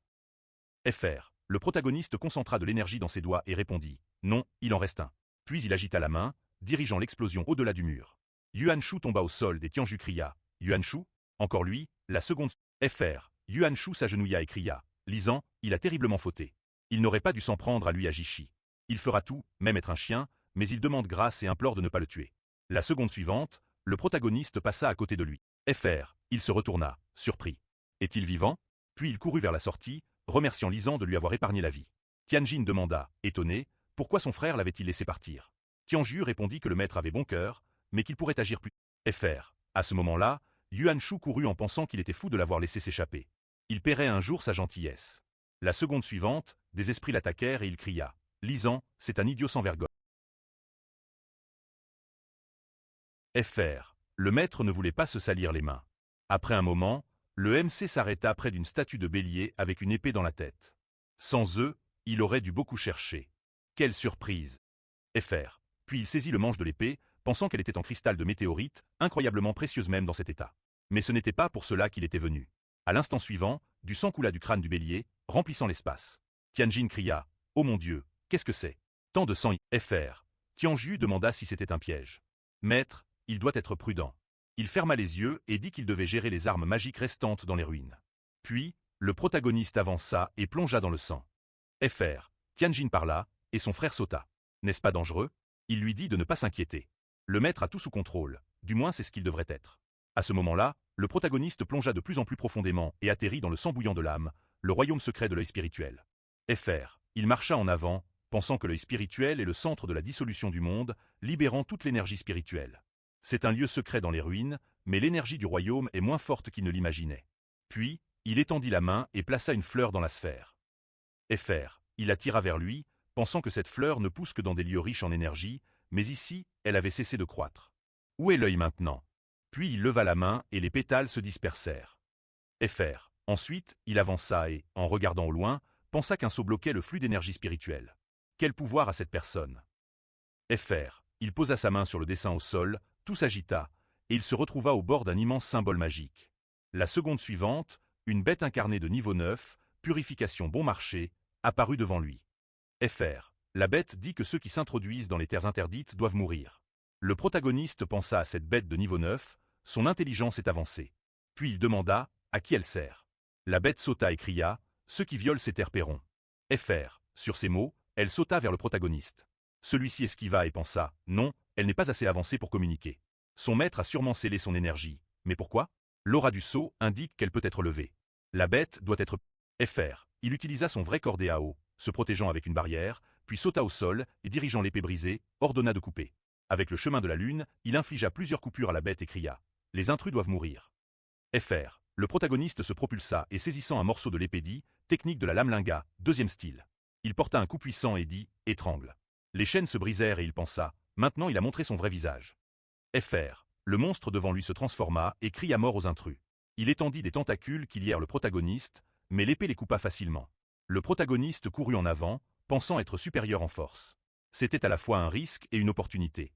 FR. Le protagoniste concentra de l'énergie dans ses doigts et répondit, non, il en reste un. Puis il agita la main, dirigeant l'explosion au-delà du mur. Yuan Shu tomba au sol et Tianju cria, Yuan Shu? Encore lui? La seconde... FR. Yuan Shu s'agenouilla et cria, lisant, il a terriblement fauté. Il n'aurait pas dû s'en prendre à lui à Jishi. Il fera tout, même être un chien, mais il demande grâce et implore de ne pas le tuer. La seconde suivante, le protagoniste passa à côté de lui. FR. Il se retourna, surpris. Est-il vivant? Puis il courut vers la sortie, remerciant Lisan de lui avoir épargné la vie. Tianjin demanda, étonné, pourquoi son frère l'avait-il laissé partir. Tianju répondit que le maître avait bon cœur, mais qu'il pourrait agir plus. FR. À ce moment-là, Yuan Shu courut en pensant qu'il était fou de l'avoir laissé s'échapper. Il paierait un jour sa gentillesse. La seconde suivante, des esprits l'attaquèrent et il cria, Lisan, c'est un idiot sans vergogne. FR. Le maître ne voulait pas se salir les mains. Après un moment, Le MC s'arrêta près d'une statue de bélier avec une épée dans la tête. Sans eux, il aurait dû beaucoup chercher. Quelle surprise! FR. Puis il saisit le manche de l'épée, pensant qu'elle était en cristal de météorite, incroyablement précieuse même dans cet état. Mais ce n'était pas pour cela qu'il était venu. À l'instant suivant, du sang coula du crâne du bélier, remplissant l'espace. Tianjin cria « Oh mon Dieu, qu'est-ce que c'est ?» Tant de sang FR. Tianju demanda si c'était un piège. Maître, il doit être prudent. Il ferma les yeux et dit qu'il devait gérer les armes magiques restantes dans les ruines. Puis, le protagoniste avança et plongea dans le sang. FR. Tianjin parla, et son frère sauta. N'est-ce pas dangereux? Il lui dit de ne pas s'inquiéter. Le maître a tout sous contrôle, du moins c'est ce qu'il devrait être. À ce moment-là, le protagoniste plongea de plus en plus profondément et atterrit dans le sang bouillant de l'âme, le royaume secret de l'œil spirituel. FR. Il marcha en avant, pensant que l'œil spirituel est le centre de la dissolution du monde, libérant toute l'énergie spirituelle. C'est un lieu secret dans les ruines, mais l'énergie du royaume est moins forte qu'il ne l'imaginait. Puis, il étendit la main et plaça une fleur dans la sphère. FR. Il la tira vers lui, pensant que cette fleur ne pousse que dans des lieux riches en énergie, mais ici, elle avait cessé de croître. Où est l'œil maintenant? Puis il leva la main et les pétales se dispersèrent. FR. Ensuite, il avança et, en regardant au loin, pensa qu'un seau bloquait le flux d'énergie spirituelle. Quel pouvoir a cette personne? FR. Il posa sa main sur le dessin au sol, tout s'agita, et il se retrouva au bord d'un immense symbole magique. La seconde suivante, une bête incarnée de niveau 9, purification bon marché, apparut devant lui. FR. La bête dit que ceux qui s'introduisent dans les terres interdites doivent mourir. Le protagoniste pensa à cette bête de niveau 9, son intelligence est avancée. Puis il demanda à qui elle sert. La bête sauta et cria « Ceux qui violent ces terres paieront ». FR. Sur ces mots, elle sauta vers le protagoniste. Celui-ci esquiva et pensa « Non, elle n'est pas assez avancée pour communiquer. Son maître a sûrement scellé son énergie. Mais pourquoi? L'aura du sceau indique qu'elle peut être levée. La bête doit être... FR. Il utilisa son vrai cordé à eau, se protégeant avec une barrière, puis sauta au sol et dirigeant l'épée brisée, ordonna de couper. Avec le chemin de la lune, il infligea plusieurs coupures à la bête et cria « Les intrus doivent mourir ». FR. Le protagoniste se propulsa et saisissant un morceau de l'épée dit « Technique de la lame linga, deuxième style ». Il porta un coup puissant et dit « Étrangle ». Les chaînes se brisèrent et il pensa « Maintenant il a montré son vrai visage ». FR. Le monstre devant lui se transforma et cria mort aux intrus. Il étendit des tentacules qui lièrent le protagoniste, mais l'épée les coupa facilement. Le protagoniste courut en avant, pensant être supérieur en force. C'était à la fois un risque et une opportunité.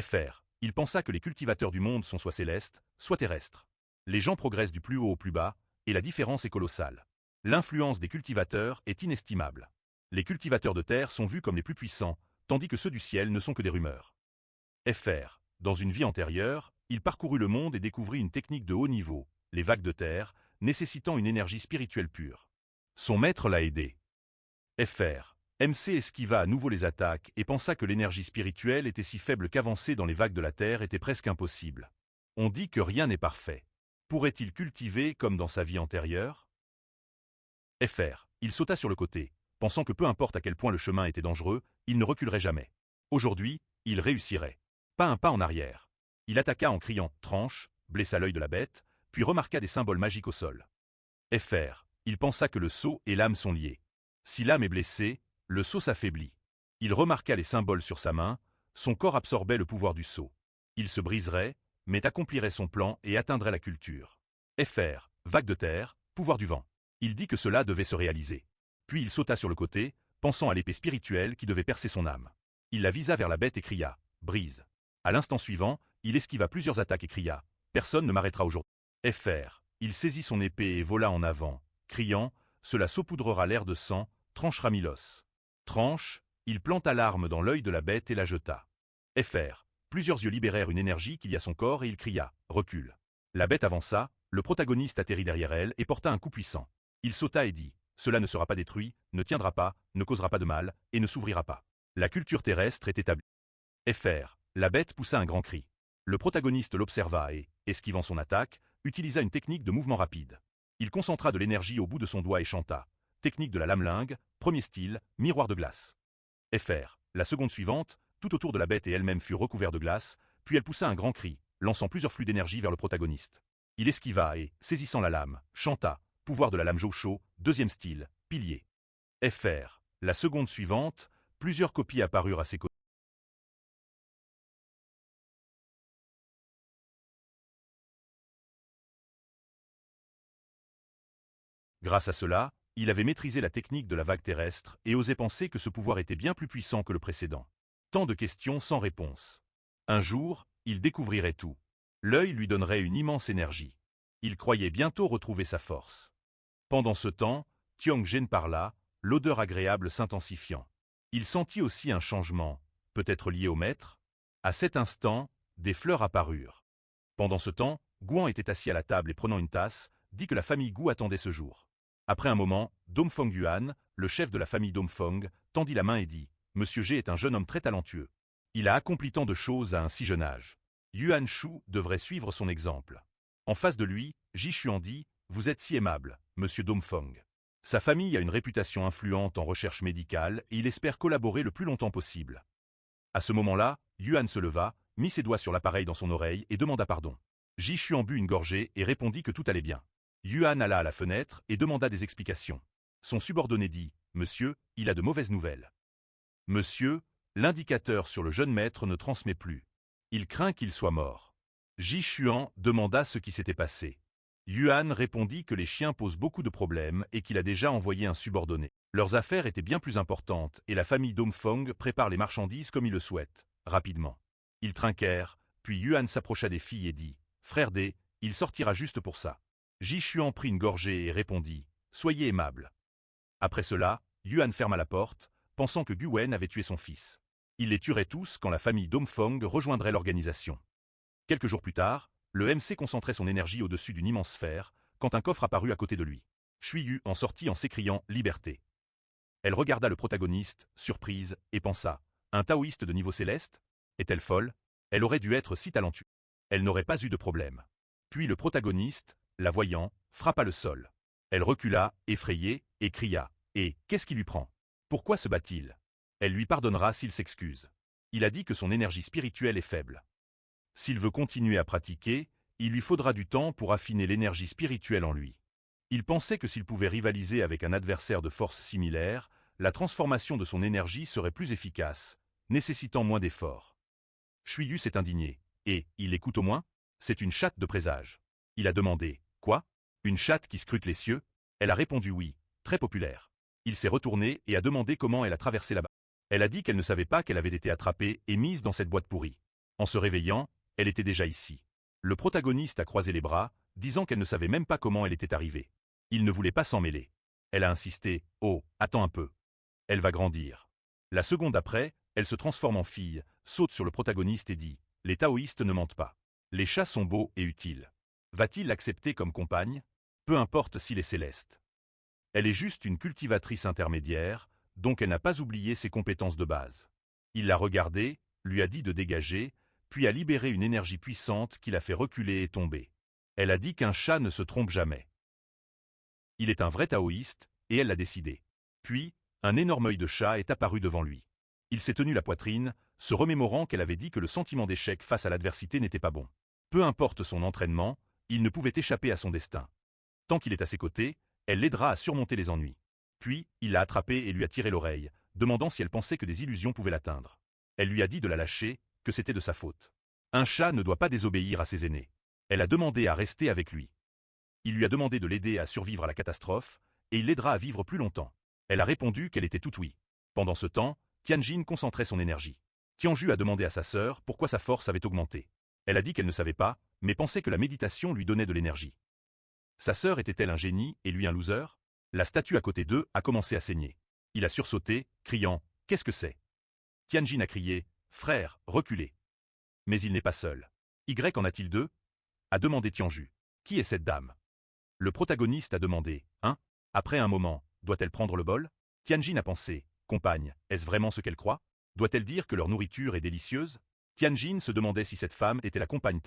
FR. Il pensa que les cultivateurs du monde sont soit célestes, soit terrestres. Les gens progressent du plus haut au plus bas, et la différence est colossale. L'influence des cultivateurs est inestimable. Les cultivateurs de terre sont vus comme les plus puissants, tandis que ceux du ciel ne sont que des rumeurs. FR. Dans une vie antérieure, il parcourut le monde et découvrit une technique de haut niveau, les vagues de terre, nécessitant une énergie spirituelle pure. Son maître l'a aidé. FR. MC esquiva à nouveau les attaques et pensa que l'énergie spirituelle était si faible qu'avancer dans les vagues de la terre était presque impossible. On dit que rien n'est parfait. Pourrait-il cultiver comme dans sa vie antérieure? FR. Il sauta sur le côté, pensant que peu importe à quel point le chemin était dangereux, il ne reculerait jamais. Aujourd'hui, il réussirait. Pas un pas en arrière. Il attaqua en criant « Tranche », blessa l'œil de la bête, puis remarqua des symboles magiques au sol. FR. Il pensa que le sceau et l'âme sont liés. Si l'âme est blessée, le sceau s'affaiblit. Il remarqua les symboles sur sa main, son corps absorbait le pouvoir du sceau. Il se briserait, mais accomplirait son plan et atteindrait la culture. FR. Vague de terre, pouvoir du vent. Il dit que cela devait se réaliser. Puis il sauta sur le côté, pensant à l'épée spirituelle qui devait percer son âme. Il la visa vers la bête et cria « Brise ». À l'instant suivant, il esquiva plusieurs attaques et cria « Personne ne m'arrêtera aujourd'hui ». FR. Il saisit son épée et vola en avant, criant « Cela saupoudrera l'air de sang, tranchera mille os ». Tranche, il planta l'arme dans l'œil de la bête et la jeta. FR. Plusieurs yeux libérèrent une énergie qui lia son corps et il cria « Recule ». La bête avança, le protagoniste atterrit derrière elle et porta un coup puissant. Il sauta et dit « Cela ne sera pas détruit, ne tiendra pas, ne causera pas de mal, et ne s'ouvrira pas. La culture terrestre est établie. » FR. La bête poussa un grand cri. Le protagoniste l'observa et, esquivant son attaque, utilisa une technique de mouvement rapide. Il concentra de l'énergie au bout de son doigt et chanta. Technique de la lame lingue, premier style, miroir de glace. FR. La seconde suivante, tout autour de la bête et elle-même furent recouverts de glace, puis elle poussa un grand cri, lançant plusieurs flux d'énergie vers le protagoniste. Il esquiva et, saisissant la lame, chanta. Pouvoir de la lame Josho, deuxième style, pilier. FR. La seconde suivante, plusieurs copies apparurent à ses côtés. Grâce à cela, il avait maîtrisé la technique de la vague terrestre et osait penser que ce pouvoir était bien plus puissant que le précédent. Tant de questions sans réponse. Un jour, il découvrirait tout. L'œil lui donnerait une immense énergie. Il croyait bientôt retrouver sa force. Pendant ce temps, Tianjin parla, l'odeur agréable s'intensifiant. Il sentit aussi un changement, peut-être lié au maître. À cet instant, des fleurs apparurent. Pendant ce temps, Guan était assis à la table et prenant une tasse, dit que la famille Gu attendait ce jour. Après un moment, Domfeng Yuan, le chef de la famille Domfeng, tendit la main et dit « Monsieur G est un jeune homme très talentueux. Il a accompli tant de choses à un si jeune âge. Yuan Shu devrait suivre son exemple. » En face de lui, Ji Xuan dit « Vous êtes si aimable, monsieur Domfeng. » Sa famille a une réputation influente en recherche médicale et il espère collaborer le plus longtemps possible. À ce moment-là, Yuan se leva, mit ses doigts sur l'appareil dans son oreille et demanda pardon. Ji Xuan but une gorgée et répondit que tout allait bien. Yuan alla à la fenêtre et demanda des explications. Son subordonné dit « Monsieur, il a de mauvaises nouvelles. » « Monsieur, l'indicateur sur le jeune maître ne transmet plus. Il craint qu'il soit mort. » Ji Xuan demanda ce qui s'était passé. Yuan répondit que les chiens posent beaucoup de problèmes et qu'il a déjà envoyé un subordonné. Leurs affaires étaient bien plus importantes et la famille Domfeng prépare les marchandises comme ils le souhaitent, rapidement. Ils trinquèrent, puis Yuan s'approcha des filles et dit « Frère D, il sortira juste pour ça. » Ji Xuan prit une gorgée et répondit « Soyez aimable. » Après cela, Yuan ferma la porte, pensant que Gu Wen avait tué son fils. Il les tuerait tous quand la famille Domfeng rejoindrait l'organisation. Quelques jours plus tard, le MC concentrait son énergie au-dessus d'une immense sphère, quand un coffre apparut à côté de lui. Shui Yu en sortit en s'écriant « Liberté ». Elle regarda le protagoniste, surprise, et pensa « Un taoïste de niveau céleste? Est-elle folle? Elle aurait dû être si talentueuse. Elle n'aurait pas eu de problème. » Puis le protagoniste, la voyant, frappa le sol. Elle recula, effrayée, et cria « Et qu'est-ce qui lui prend? Pourquoi se bat-il? Elle lui pardonnera s'il s'excuse. Il a dit que son énergie spirituelle est faible. S'il veut continuer à pratiquer, il lui faudra du temps pour affiner l'énergie spirituelle en lui. » Il pensait que s'il pouvait rivaliser avec un adversaire de force similaire, la transformation de son énergie serait plus efficace, nécessitant moins d'efforts. Shuiyu s'est indigné. « Et, il écoute au moins? C'est une chatte de présage. » Il a demandé « Quoi? Une chatte qui scrute les cieux ?» Elle a répondu oui, très populaire. Il s'est retourné et a demandé comment elle a traversé là-bas. Elle a dit qu'elle ne savait pas qu'elle avait été attrapée et mise dans cette boîte pourrie. En se réveillant, elle était déjà ici. Le protagoniste a croisé les bras, disant qu'elle ne savait même pas comment elle était arrivée. Il ne voulait pas s'en mêler. Elle a insisté « Oh, attends un peu. Elle va grandir. » La seconde après, elle se transforme en fille, saute sur le protagoniste et dit « Les taoïstes ne mentent pas. Les chats sont beaux et utiles. Va-t-il l'accepter comme compagne? Peu importe s'il est céleste. Elle est juste une cultivatrice intermédiaire, donc elle n'a pas oublié ses compétences de base. » Il l'a regardée, lui a dit de dégager, puis a libéré une énergie puissante qui l'a fait reculer et tomber. Elle a dit qu'un chat ne se trompe jamais. Il est un vrai taoïste, et elle l'a décidé. Puis, un énorme œil de chat est apparu devant lui. Il s'est tenu la poitrine, se remémorant qu'elle avait dit que le sentiment d'échec face à l'adversité n'était pas bon. Peu importe son entraînement, il ne pouvait échapper à son destin. Tant qu'il est à ses côtés, elle l'aidera à surmonter les ennuis. Puis, il l'a attrapée et lui a tiré l'oreille, demandant si elle pensait que des illusions pouvaient l'atteindre. Elle lui a dit de la lâcher, que c'était de sa faute. Un chat ne doit pas désobéir à ses aînés. Elle a demandé à rester avec lui. Il lui a demandé de l'aider à survivre à la catastrophe, et il l'aidera à vivre plus longtemps. Elle a répondu qu'elle était toute oui. Pendant ce temps, Tianjin concentrait son énergie. Tianju a demandé à sa sœur pourquoi sa force avait augmenté. Elle a dit qu'elle ne savait pas, mais pensait que la méditation lui donnait de l'énergie. Sa sœur était-elle un génie et lui un loser? La statue à côté d'eux a commencé à saigner. Il a sursauté, criant « Qu'est-ce que c'est ?» Tianjin a crié « Frère, reculez !» Mais il n'est pas seul. Y en a-t-il deux? A demandé Tianju. Qui est cette dame? Le protagoniste a demandé « Hein ?» Après un moment, doit-elle prendre le bol? Tianjin a pensé « Compagne, est-ce vraiment ce qu'elle croit? Doit-elle dire que leur nourriture est délicieuse ?» Tianjin se demandait si cette femme était la compagne.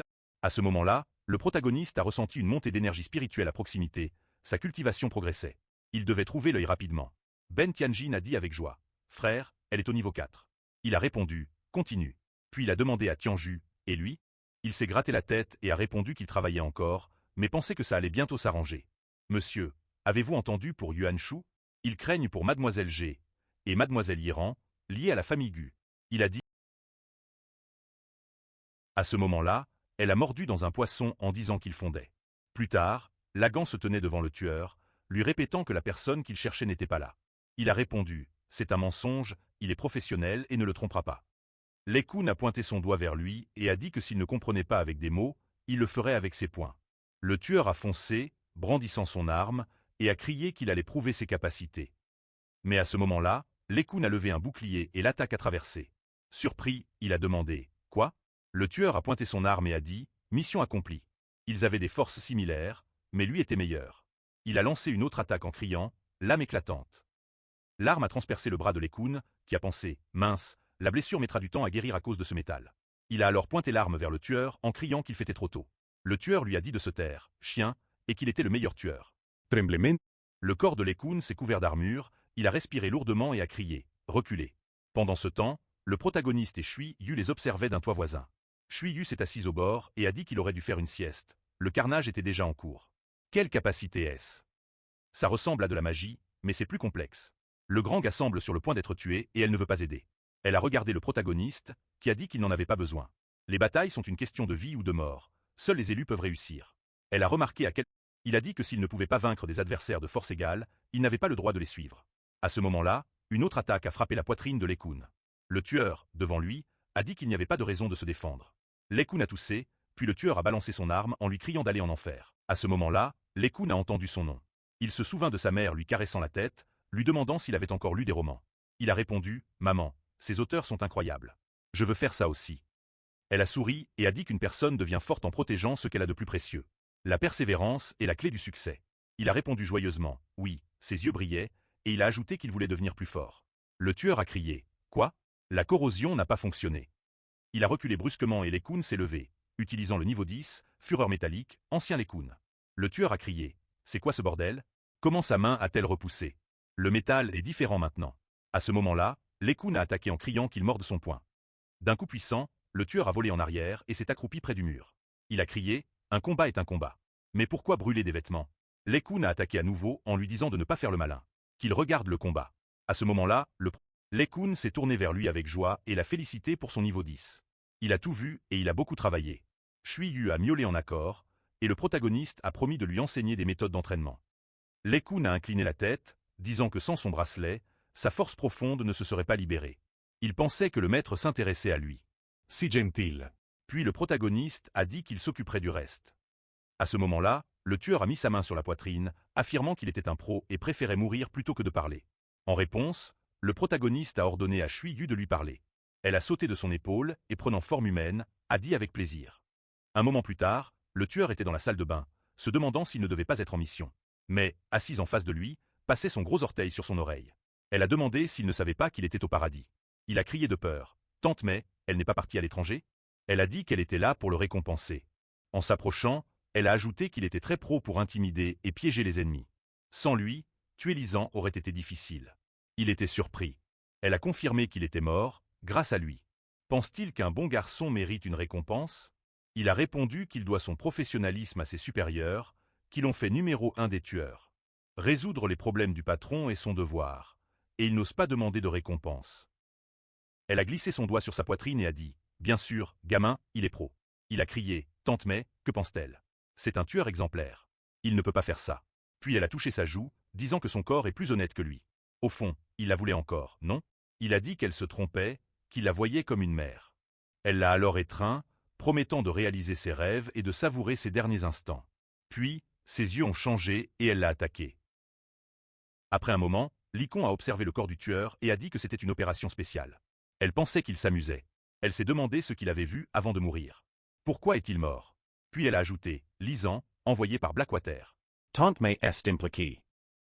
À ce moment-là, le protagoniste a ressenti une montée d'énergie spirituelle à proximité, sa cultivation progressait. Il devait trouver l'œil rapidement. Ben Tianjin a dit avec joie « Frère, elle est au niveau 4. » Il a répondu « Continue. » Puis il a demandé à Tianju « Et lui ?» Il s'est gratté la tête et a répondu qu'il travaillait encore, mais pensait que ça allait bientôt s'arranger. « Monsieur, avez-vous entendu pour Yuan Shu? Ils craignent pour Mademoiselle G et Mademoiselle Yiran, liées à la famille Gu. » Il a dit. À ce moment-là, elle a mordu dans un poisson en disant qu'il fondait. Plus tard, Lagan se tenait devant le tueur, lui répétant que la personne qu'il cherchait n'était pas là. Il a répondu « C'est un mensonge, il est professionnel et ne le trompera pas ». Lê Khun a pointé son doigt vers lui et a dit que s'il ne comprenait pas avec des mots, il le ferait avec ses poings. Le tueur a foncé, brandissant son arme, et a crié qu'il allait prouver ses capacités. Mais à ce moment-là, Lê Khun a levé un bouclier et l'attaque a traversé. Surpris, il a demandé « Quoi ?» Le tueur a pointé son arme et a dit « Mission accomplie ». Ils avaient des forces similaires, mais lui était meilleur. Il a lancé une autre attaque en criant « Lame éclatante ». L'arme a transpercé le bras de Lê Khun, qui a pensé « Mince, la blessure mettra du temps à guérir à cause de ce métal ». Il a alors pointé l'arme vers le tueur en criant qu'il fêtait trop tôt. Le tueur lui a dit de se taire, chien, et qu'il était le meilleur tueur. Tremblement. Le corps de Lê Khun s'est couvert d'armure, il a respiré lourdement et a crié « Reculez ». Pendant ce temps, le protagoniste et Shui Yu les observaient d'un toit voisin. Shui Yu s'est assis au bord et a dit qu'il aurait dû faire une sieste. Le carnage était déjà en cours. Quelle capacité est-ce? Ça ressemble à de la magie, mais c'est plus complexe. Le grand gars semble sur le point d'être tué et elle ne veut pas aider. Elle a regardé le protagoniste, qui a dit qu'il n'en avait pas besoin. Les batailles sont une question de vie ou de mort. Seuls les élus peuvent réussir. Elle a remarqué à quel... Il a dit que s'il ne pouvait pas vaincre des adversaires de force égale, il n'avait pas le droit de les suivre. À ce moment-là, une autre attaque a frappé la poitrine de Lê Khun. Le tueur, devant lui, a dit qu'il n'y avait pas de raison de se défendre. Lê Khun a toussé, puis le tueur a balancé son arme en lui criant d'aller en enfer. À ce moment-là, Lê Khun a entendu son nom. Il se souvint de sa mère lui caressant la tête, lui demandant s'il avait encore lu des romans. Il a répondu « Maman, ces auteurs sont incroyables. Je veux faire ça aussi. » Elle a souri et a dit qu'une personne devient forte en protégeant ce qu'elle a de plus précieux. La persévérance est la clé du succès. Il a répondu joyeusement « Oui », ses yeux brillaient, et il a ajouté qu'il voulait devenir plus fort. Le tueur a crié « Quoi ?» La corrosion n'a pas fonctionné. Il a reculé brusquement et Lê Khun s'est levé, utilisant le niveau 10, fureur métallique, ancien Lê Khun. Le tueur a crié « C'est quoi ce bordel ? Comment sa main a-t-elle repoussé ? Le métal est différent maintenant. » À ce moment-là, Lê Khun a attaqué en criant qu'il morde son poing. D'un coup puissant, le tueur a volé en arrière et s'est accroupi près du mur. Il a crié « Un combat est un combat. Mais pourquoi brûler des vêtements ?» Lê Khun a attaqué à nouveau en lui disant de ne pas faire le malin. Qu'il regarde le combat. À ce moment-là, Lê Khun s'est tourné vers lui avec joie et l'a félicité pour son niveau 10. Il a tout vu et il a beaucoup travaillé. Shui Yu a miaulé en accord, et le protagoniste a promis de lui enseigner des méthodes d'entraînement. Lê Khun a incliné la tête, disant que sans son bracelet, sa force profonde ne se serait pas libérée. Il pensait que le maître s'intéressait à lui. Si gentil. Puis le protagoniste a dit qu'il s'occuperait du reste. À ce moment-là, le tueur a mis sa main sur la poitrine, affirmant qu'il était un pro et préférait mourir plutôt que de parler. En réponse, le protagoniste a ordonné à Shui Yu de lui parler. Elle a sauté de son épaule et prenant forme humaine, a dit avec plaisir. Un moment plus tard, le tueur était dans la salle de bain, se demandant s'il ne devait pas être en mission. Mais, assise en face de lui, passait son gros orteil sur son oreille. Elle a demandé s'il ne savait pas qu'il était au paradis. Il a crié de peur. « Tante May, elle n'est pas partie à l'étranger ?» Elle a dit qu'elle était là pour le récompenser. En s'approchant, elle a ajouté qu'il était très pro pour intimider et piéger les ennemis. Sans lui, tuer Lisan aurait été difficile. Il était surpris. Elle a confirmé qu'il était mort, grâce à lui. Pense-t-il qu'un bon garçon mérite une récompense? Il a répondu qu'il doit son professionnalisme à ses supérieurs, qui l'ont fait numéro 1 des tueurs. Résoudre les problèmes du patron est son devoir, et il n'ose pas demander de récompense. Elle a glissé son doigt sur sa poitrine et a dit « Bien sûr, gamin, il est pro ». Il a crié « Tante May, que pense-t-elle ? C'est un tueur exemplaire. Il ne peut pas faire ça. » Puis elle a touché sa joue, disant que son corps est plus honnête que lui. Au fond, il la voulait encore, non? Il a dit qu'elle se trompait, qu'il la voyait comme une mère. Elle l'a alors étreint, promettant de réaliser ses rêves et de savourer ses derniers instants. Puis, ses yeux ont changé et elle l'a attaqué. Après un moment, Lê Khun a observé le corps du tueur et a dit que c'était une opération spéciale. Elle pensait qu'il s'amusait. Elle s'est demandé ce qu'il avait vu avant de mourir. Pourquoi est-il mort? Puis elle a ajouté « Lisan, envoyé par Blackwater. Tante May est impliquée.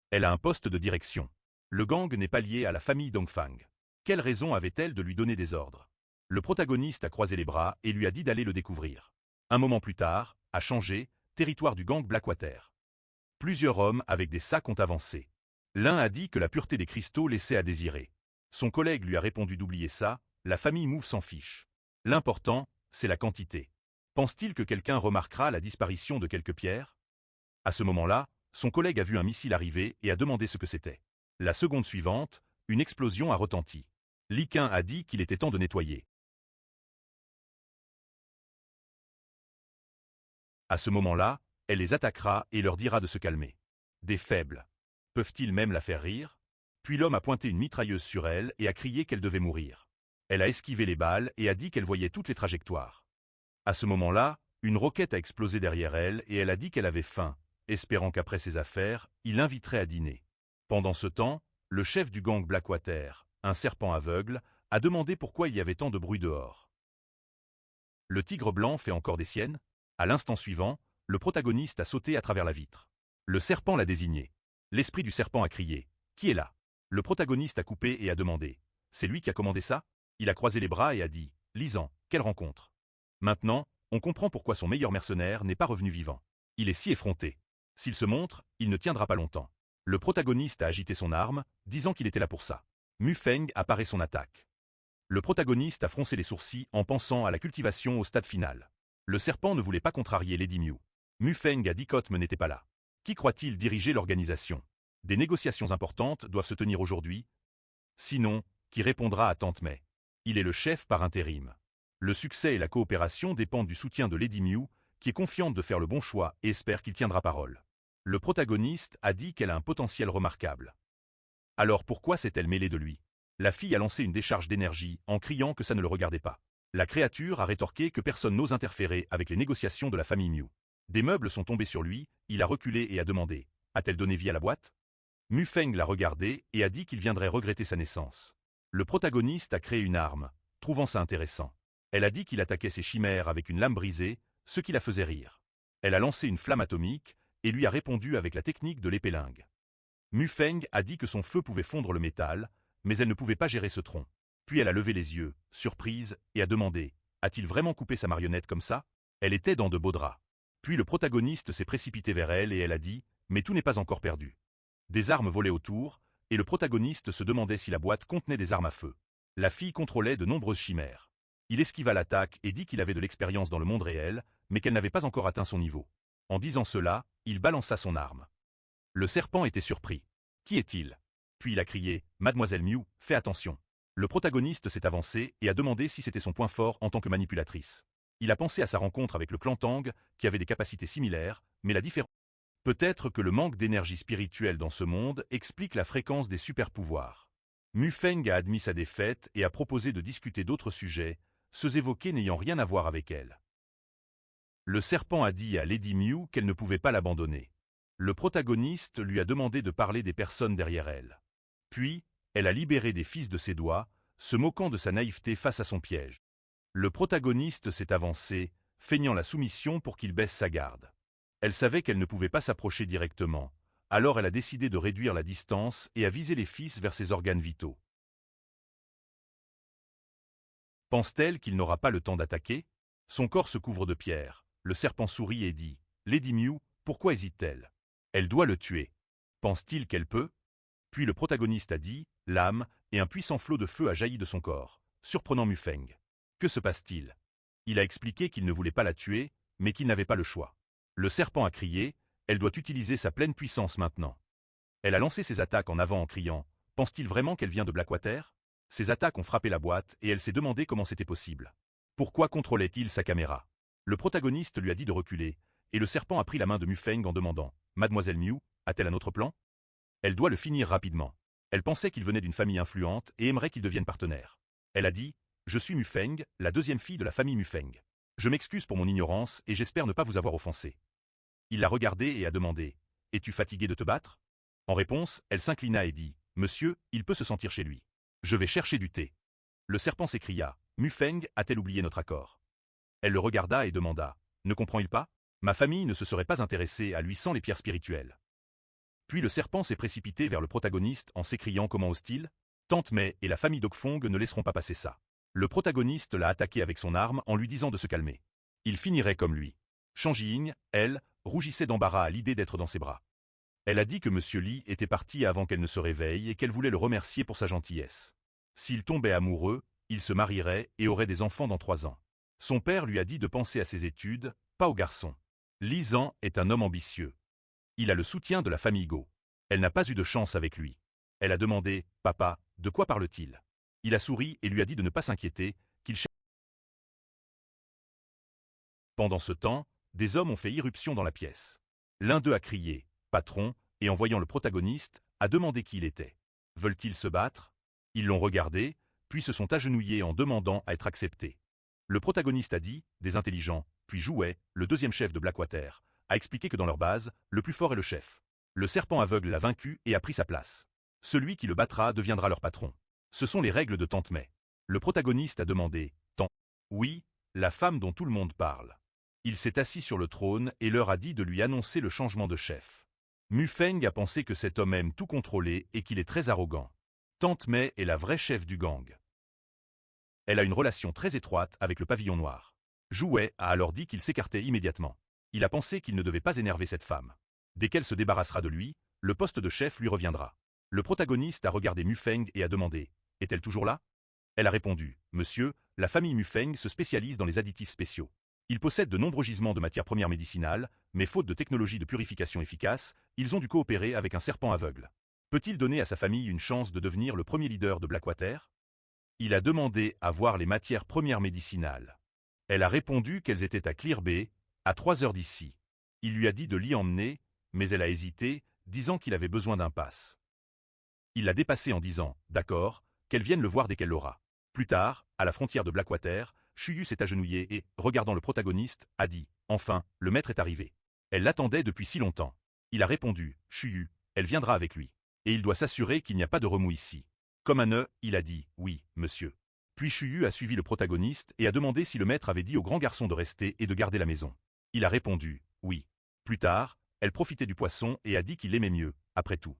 Elle a un poste de direction. Le gang n'est pas lié à la famille Dongfang. Quelle raison avait-elle de lui donner des ordres? Le protagoniste a croisé les bras et lui a dit d'aller le découvrir. Un moment plus tard, a changé, territoire du gang Blackwater. Plusieurs hommes avec des sacs ont avancé. L'un a dit que la pureté des cristaux laissait à désirer. Son collègue lui a répondu d'oublier ça, la famille Move s'en fiche. L'important, c'est la quantité. Pense-t-il que quelqu'un remarquera la disparition de quelques pierres? À ce moment-là, son collègue a vu un missile arriver et a demandé ce que c'était. La seconde suivante, une explosion a retenti. Lê Khun a dit qu'il était temps de nettoyer. À ce moment-là, elle les attaquera et leur dira de se calmer. Des faibles. Peuvent-ils même la faire rire? Puis l'homme a pointé une mitrailleuse sur elle et a crié qu'elle devait mourir. Elle a esquivé les balles et a dit qu'elle voyait toutes les trajectoires. À ce moment-là, une roquette a explosé derrière elle et elle a dit qu'elle avait faim, espérant qu'après ses affaires, il l'inviterait à dîner. Pendant ce temps, le chef du gang Blackwater, un serpent aveugle, a demandé pourquoi il y avait tant de bruit dehors. Le tigre blanc fait encore des siennes. À l'instant suivant, le protagoniste a sauté à travers la vitre. Le serpent l'a désigné. L'esprit du serpent a crié « Qui est là ?» Le protagoniste a coupé et a demandé « C'est lui qui a commandé ça ?» Il a croisé les bras et a dit « Lisan, quelle rencontre !» Maintenant, on comprend pourquoi son meilleur mercenaire n'est pas revenu vivant. Il est si effronté. S'il se montre, il ne tiendra pas longtemps. Le protagoniste a agité son arme, disant qu'il était là pour ça. Mufeng apparaît son attaque. Le protagoniste a froncé les sourcils en pensant à la cultivation au stade final. Le serpent ne voulait pas contrarier Lady Mew. Mufeng a dit qu'Otme n'était pas là. Qui croit-il diriger l'organisation? Des négociations importantes doivent se tenir aujourd'hui. Sinon, qui répondra à Tante May? Il est le chef par intérim. Le succès et la coopération dépendent du soutien de Lady Mew, qui est confiante de faire le bon choix et espère qu'il tiendra parole. Le protagoniste a dit qu'elle a un potentiel remarquable. Alors pourquoi s'est-elle mêlée de lui? La fille a lancé une décharge d'énergie en criant que ça ne le regardait pas. La créature a rétorqué que personne n'ose interférer avec les négociations de la famille Mew. Des meubles sont tombés sur lui, il a reculé et a demandé « A-t-elle donné vie à la boîte ?» Mufeng l'a regardé et a dit qu'il viendrait regretter sa naissance. Le protagoniste a créé une arme, trouvant ça intéressant. Elle a dit qu'il attaquait ses chimères avec une lame brisée, ce qui la faisait rire. Elle a lancé une flamme atomique et lui a répondu avec la technique de l'épelingue. Mufeng a dit que son feu pouvait fondre le métal, mais elle ne pouvait pas gérer ce tronc. Puis elle a levé les yeux, surprise, et a demandé « A-t-il vraiment coupé sa marionnette comme ça ?» Elle était dans de beaux draps. Puis le protagoniste s'est précipité vers elle et elle a dit « Mais tout n'est pas encore perdu. » Des armes volaient autour, et le protagoniste se demandait si la boîte contenait des armes à feu. La fille contrôlait de nombreuses chimères. Il esquiva l'attaque et dit qu'il avait de l'expérience dans le monde réel, mais qu'elle n'avait pas encore atteint son niveau. En disant cela, il balança son arme. Le serpent était surpris. Qui est-il? Puis il a crié « Mademoiselle Mew, fais attention !» Le protagoniste s'est avancé et a demandé si c'était son point fort en tant que manipulatrice. Il a pensé à sa rencontre avec le clan Tang, qui avait des capacités similaires, mais la différence... Peut-être que le manque d'énergie spirituelle dans ce monde explique la fréquence des super-pouvoirs. Mufeng a admis sa défaite et a proposé de discuter d'autres sujets, ceux évoqués n'ayant rien à voir avec elle. Le serpent a dit à Lady Mew qu'elle ne pouvait pas l'abandonner. Le protagoniste lui a demandé de parler des personnes derrière elle. Puis, elle a libéré des fils de ses doigts, se moquant de sa naïveté face à son piège. Le protagoniste s'est avancé, feignant la soumission pour qu'il baisse sa garde. Elle savait qu'elle ne pouvait pas s'approcher directement, alors elle a décidé de réduire la distance et a visé les fils vers ses organes vitaux. Pense-t-elle qu'il n'aura pas le temps d'attaquer? Son corps se couvre de pierre. Le serpent sourit et dit « Lady Mew, pourquoi hésite-t-elle? Elle doit le tuer. Pense-t-il qu'elle peut ?» Puis le protagoniste a dit « L'âme » et un puissant flot de feu a jailli de son corps, surprenant Mufeng. Que se passe-t-il? Il a expliqué qu'il ne voulait pas la tuer, mais qu'il n'avait pas le choix. Le serpent a crié « Elle doit utiliser sa pleine puissance maintenant. » Elle a lancé ses attaques en avant en criant « Pense-t-il vraiment qu'elle vient de Blackwater ?» Ses attaques ont frappé la boîte et elle s'est demandé comment c'était possible. Pourquoi contrôlait-il sa caméra? Le protagoniste lui a dit de reculer, et le serpent a pris la main de Mufeng en demandant « Mademoiselle Mew, a-t-elle un autre plan ?» Elle doit le finir rapidement. Elle pensait qu'il venait d'une famille influente et aimerait qu'ils deviennent partenaires. Elle a dit « Je suis Mufeng, la deuxième fille de la famille Mufeng. Je m'excuse pour mon ignorance et j'espère ne pas vous avoir offensé. » Il l'a regardée et a demandé « Es-tu fatigué de te battre ?» En réponse, elle s'inclina et dit « Monsieur, il peut se sentir chez lui. Je vais chercher du thé. » Le serpent s'écria « Mufeng a-t-elle oublié notre accord ?» Elle le regarda et demanda « Ne comprend-il pas? Ma famille ne se serait pas intéressée à lui sans les pierres spirituelles. » Puis le serpent s'est précipité vers le protagoniste en s'écriant comment hostile. Tante May et la famille Dokfong ne laisseront pas passer ça. Le protagoniste l'a attaqué avec son arme en lui disant de se calmer. Il finirait comme lui. Shang-Ying, elle, rougissait d'embarras à l'idée d'être dans ses bras. Elle a dit que Monsieur Li était parti avant qu'elle ne se réveille et qu'elle voulait le remercier pour sa gentillesse. S'il tombait amoureux, il se marierait et aurait des enfants dans 3 ans. Son père lui a dit de penser à ses études, pas au garçon. Lisan est un homme ambitieux. Il a le soutien de la famille Go. Elle n'a pas eu de chance avec lui. Elle a demandé « Papa, de quoi parle-t-il » Il a souri et lui a dit de ne pas s'inquiéter, qu'il cherche. Pendant ce temps, des hommes ont fait irruption dans la pièce. L'un d'eux a crié « Patron, et en voyant le protagoniste, a demandé qui il était. Veulent-ils se battre? Ils l'ont regardé, puis se sont agenouillés en demandant à être acceptés. Le protagoniste a dit, des intelligents, puis Jouet, le deuxième chef de Blackwater, a expliqué que dans leur base, le plus fort est le chef. Le serpent aveugle l'a vaincu et a pris sa place. Celui qui le battra deviendra leur patron. Ce sont les règles de Tante May. Le protagoniste a demandé, Tante. Oui, la femme dont tout le monde parle. Il s'est assis sur le trône et leur a dit de lui annoncer le changement de chef. Mufeng a pensé que cet homme aime tout contrôler et qu'il est très arrogant. Tante May est la vraie chef du gang. Elle a une relation très étroite avec le pavillon noir. Jouet a alors dit qu'il s'écartait immédiatement. Il a pensé qu'il ne devait pas énerver cette femme. Dès qu'elle se débarrassera de lui, le poste de chef lui reviendra. Le protagoniste a regardé Mufeng et a demandé « Est-elle toujours là ?» Elle a répondu « Monsieur, la famille Mufeng se spécialise dans les additifs spéciaux. Ils possèdent de nombreux gisements de matières premières médicinales, mais faute de technologie de purification efficace, ils ont dû coopérer avec un serpent aveugle. Peut-il donner à sa famille une chance de devenir le premier leader de Blackwater ?» Il a demandé à voir les matières premières médicinales. Elle a répondu qu'elles étaient à Clear Bay, à 3 heures d'ici. Il lui a dit de l'y emmener, mais elle a hésité, disant qu'il avait besoin d'un pass. Il l'a dépassé en disant « D'accord, qu'elle vienne le voir dès qu'elle l'aura. » Plus tard, à la frontière de Blackwater, Chuyu s'est agenouillé et, regardant le protagoniste, a dit « Enfin, le maître est arrivé. » Elle l'attendait depuis si longtemps. Il a répondu « Chuyu, elle viendra avec lui. Et il doit s'assurer qu'il n'y a pas de remous ici. » Comme un œuf, il a dit « Oui, monsieur. » Puis Chuyu a suivi le protagoniste et a demandé si le maître avait dit au grand garçon de rester et de garder la maison. Il a répondu « Oui. » Plus tard, elle profitait du poisson et a dit qu'il aimait mieux, après tout.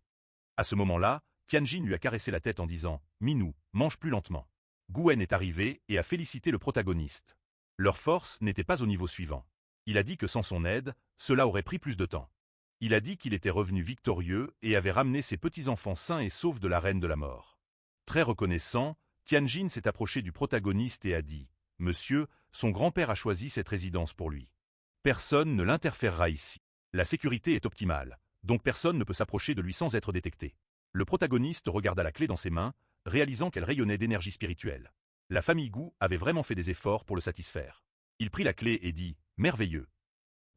À ce moment-là, Tianjin lui a caressé la tête en disant « Minou, mange plus lentement. » Guen est arrivé et a félicité le protagoniste. Leur force n'était pas au niveau suivant. Il a dit que sans son aide, cela aurait pris plus de temps. Il a dit qu'il était revenu victorieux et avait ramené ses petits-enfants sains et saufs de la reine de la mort. Très reconnaissant, Tianjin s'est approché du protagoniste et a dit « Monsieur, son grand-père a choisi cette résidence pour lui. Personne ne l'interférera ici. La sécurité est optimale, donc personne ne peut s'approcher de lui sans être détecté. » Le protagoniste regarda la clé dans ses mains, réalisant qu'elle rayonnait d'énergie spirituelle. La famille Gu avait vraiment fait des efforts pour le satisfaire. Il prit la clé et dit « Merveilleux. »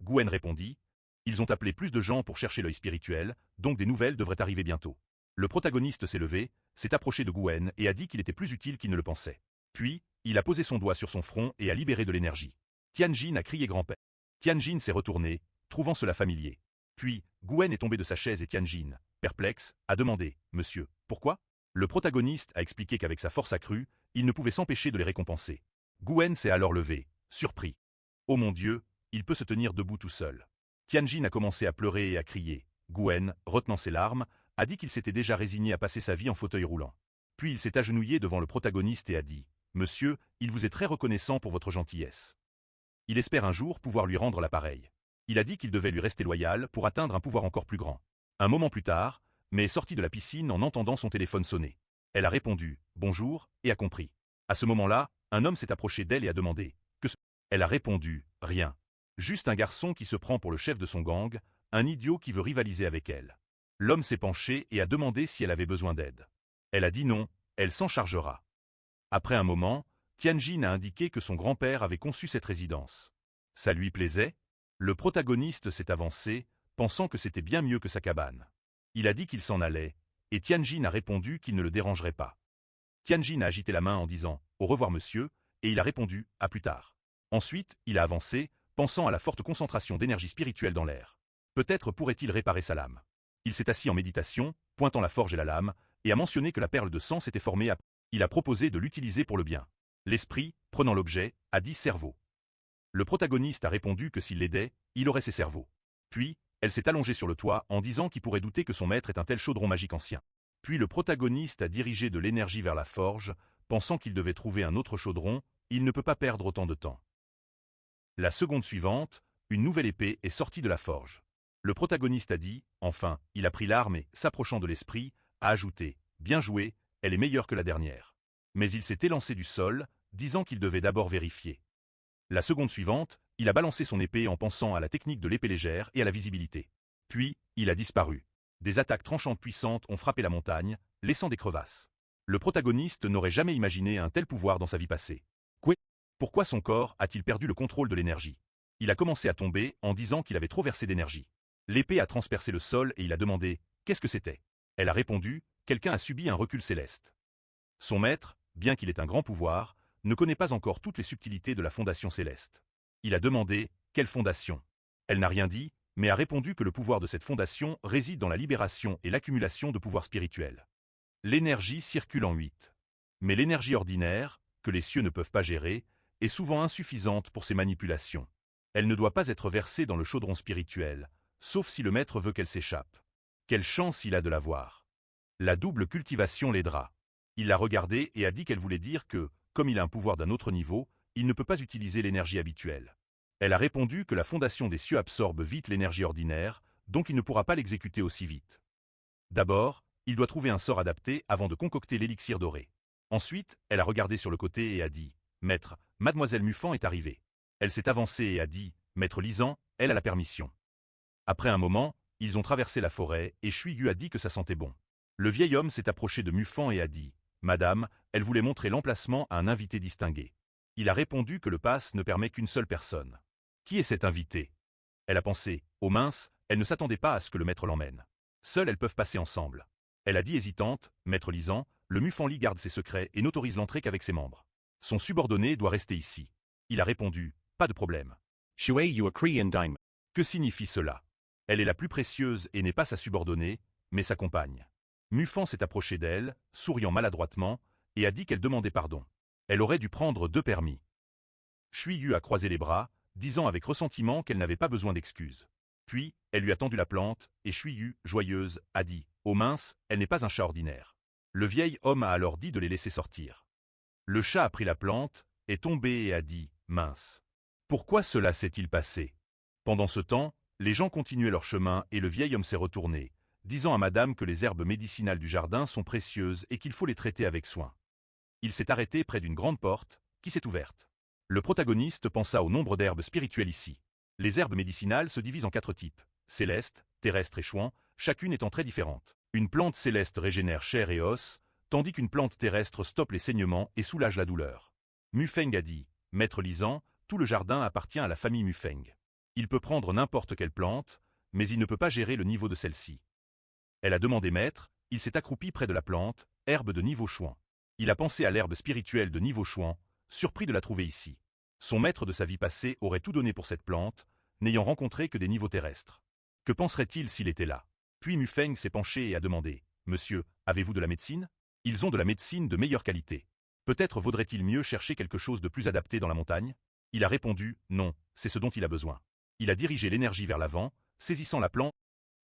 Guen répondit « Ils ont appelé plus de gens pour chercher l'œil spirituel, donc des nouvelles devraient arriver bientôt. » Le protagoniste s'est levé, s'est approché de Guen et a dit qu'il était plus utile qu'il ne le pensait. Puis, il a posé son doigt sur son front et a libéré de l'énergie. Tianjin a crié grand-père. Tianjin s'est retourné, trouvant cela familier. Puis, Guen est tombé de sa chaise et Tianjin, perplexe, a demandé « Monsieur, pourquoi ?» Le protagoniste a expliqué qu'avec sa force accrue, il ne pouvait s'empêcher de les récompenser. Guen s'est alors levé, surpris. « Oh mon Dieu, il peut se tenir debout tout seul. » Tianjin a commencé à pleurer et à crier. Guen, retenant ses larmes, a dit qu'il s'était déjà résigné à passer sa vie en fauteuil roulant. Puis il s'est agenouillé devant le protagoniste et a dit « Monsieur, il vous est très reconnaissant pour votre gentillesse. Il espère un jour pouvoir lui rendre l'appareil. » Il a dit qu'il devait lui rester loyal pour atteindre un pouvoir encore plus grand. Un moment plus tard, May est sortie de la piscine en entendant son téléphone sonner. Elle a répondu « Bonjour » et a compris. À ce moment-là, un homme s'est approché d'elle et a demandé « Que ce ?» Elle a répondu « Rien. Juste un garçon qui se prend pour le chef de son gang, un idiot qui veut rivaliser avec elle. » L'homme s'est penché et a demandé si elle avait besoin d'aide. Elle a dit non, elle s'en chargera. Après un moment, Tianjin a indiqué que son grand-père avait conçu cette résidence. Ça lui plaisait? Le protagoniste s'est avancé, pensant que c'était bien mieux que sa cabane. Il a dit qu'il s'en allait, et Tianjin a répondu qu'il ne le dérangerait pas. Tianjin a agité la main en disant « Au revoir monsieur », et il a répondu « À plus tard ». Ensuite, il a avancé, pensant à la forte concentration d'énergie spirituelle dans l'air. Peut-être pourrait-il réparer sa lame. Il s'est assis en méditation, pointant la forge et la lame, et a mentionné que la perle de sang s'était formée. Il a proposé de l'utiliser pour le bien. L'esprit, prenant l'objet, a dit « cerveau ». Le protagoniste a répondu que s'il l'aidait, il aurait ses cerveaux. Puis, elle s'est allongée sur le toit en disant qu'il pourrait douter que son maître est un tel chaudron magique ancien. Puis le protagoniste a dirigé de l'énergie vers la forge, pensant qu'il devait trouver un autre chaudron, il ne peut pas perdre autant de temps. La seconde suivante, une nouvelle épée est sortie de la forge. Le protagoniste a dit, enfin, il a pris l'arme et, s'approchant de l'esprit, a ajouté « Bien joué, elle est meilleure que la dernière. » Mais il s'est élancé du sol, disant qu'il devait d'abord vérifier. La seconde suivante, il a balancé son épée en pensant à la technique de l'épée légère et à la visibilité. Puis, il a disparu. Des attaques tranchantes puissantes ont frappé la montagne, laissant des crevasses. Le protagoniste n'aurait jamais imaginé un tel pouvoir dans sa vie passée. Pourquoi son corps a-t-il perdu le contrôle de l'énergie? Il a commencé à tomber en disant qu'il avait trop versé d'énergie. L'épée a transpercé le sol et il a demandé « Qu'est-ce que c'était ?» Elle a répondu « Quelqu'un a subi un recul céleste. » Son maître, bien qu'il ait un grand pouvoir, ne connaît pas encore toutes les subtilités de la fondation céleste. Il a demandé « Quelle fondation ?» Elle n'a rien dit, mais a répondu que le pouvoir de cette fondation réside dans la libération et l'accumulation de pouvoirs spirituels. L'énergie circule en 8. Mais l'énergie ordinaire, que les cieux ne peuvent pas gérer, est souvent insuffisante pour ces manipulations. Elle ne doit pas être versée dans le chaudron spirituel, sauf si le maître veut qu'elle s'échappe. Quelle chance il a de la voir. La double cultivation l'aidera. Il l'a regardée et a dit qu'elle voulait dire que, comme il a un pouvoir d'un autre niveau, il ne peut pas utiliser l'énergie habituelle. Elle a répondu que la fondation des cieux absorbe vite l'énergie ordinaire, donc il ne pourra pas l'exécuter aussi vite. D'abord, il doit trouver un sort adapté avant de concocter l'élixir doré. Ensuite, elle a regardé sur le côté et a dit « Maître, mademoiselle Muffan est arrivée. » Elle s'est avancée et a dit « Maître Lisan, elle a la permission. » Après un moment, ils ont traversé la forêt et Shuigu a dit que ça sentait bon. Le vieil homme s'est approché de Muffan et a dit « Madame, elle voulait montrer l'emplacement à un invité distingué. » Il a répondu que le pass ne permet qu'une seule personne. Qui est cet invité? Elle a pensé « Oh mince, elle ne s'attendait pas à ce que le maître l'emmène. Seules elles peuvent passer ensemble. » Elle a dit hésitante « Maître Lisan, le Mufanli garde ses secrets et n'autorise l'entrée qu'avec ses membres. Son subordonné doit rester ici. » Il a répondu « Pas de problème. » Shui Yuakri Dime. Que signifie cela? Elle est la plus précieuse et n'est pas sa subordonnée, mais sa compagne. Muffan s'est approché d'elle, souriant maladroitement, et a dit qu'elle demandait pardon. Elle aurait dû prendre 2 permis. Shuiyu a croisé les bras, disant avec ressentiment qu'elle n'avait pas besoin d'excuses. Puis, elle lui a tendu la plante, et Shuiyu, joyeuse, a dit « Oh mince, elle n'est pas un chat ordinaire. » Le vieil homme a alors dit de les laisser sortir. Le chat a pris la plante, est tombé et a dit « Mince. Pourquoi cela s'est-il passé ?» Pendant ce temps, les gens continuaient leur chemin et le vieil homme s'est retourné, disant à madame que les herbes médicinales du jardin sont précieuses et qu'il faut les traiter avec soin. Il s'est arrêté près d'une grande porte, qui s'est ouverte. Le protagoniste pensa au nombre d'herbes spirituelles ici. Les herbes médicinales se divisent en 4 types, célestes, terrestres et chouans, chacune étant très différente. Une plante céleste régénère chair et os, tandis qu'une plante terrestre stoppe les saignements et soulage la douleur. Mufeng a dit « Maître Lisan, tout le jardin appartient à la famille Mufeng. Il peut prendre n'importe quelle plante, mais il ne peut pas gérer le niveau de celle-ci. » Elle a demandé maître, il s'est accroupi près de la plante, herbe de niveau chouan. Il a pensé à l'herbe spirituelle de niveau chouan, surpris de la trouver ici. Son maître de sa vie passée aurait tout donné pour cette plante, n'ayant rencontré que des niveaux terrestres. Que penserait-il s'il était là? Puis Mufeng s'est penché et a demandé « Monsieur, avez-vous de la médecine? Ils ont de la médecine de meilleure qualité. Peut-être vaudrait-il mieux chercher quelque chose de plus adapté dans la montagne ?» Il a répondu « Non, c'est ce dont il a besoin. » Il a dirigé l'énergie vers l'avant, saisissant la plante.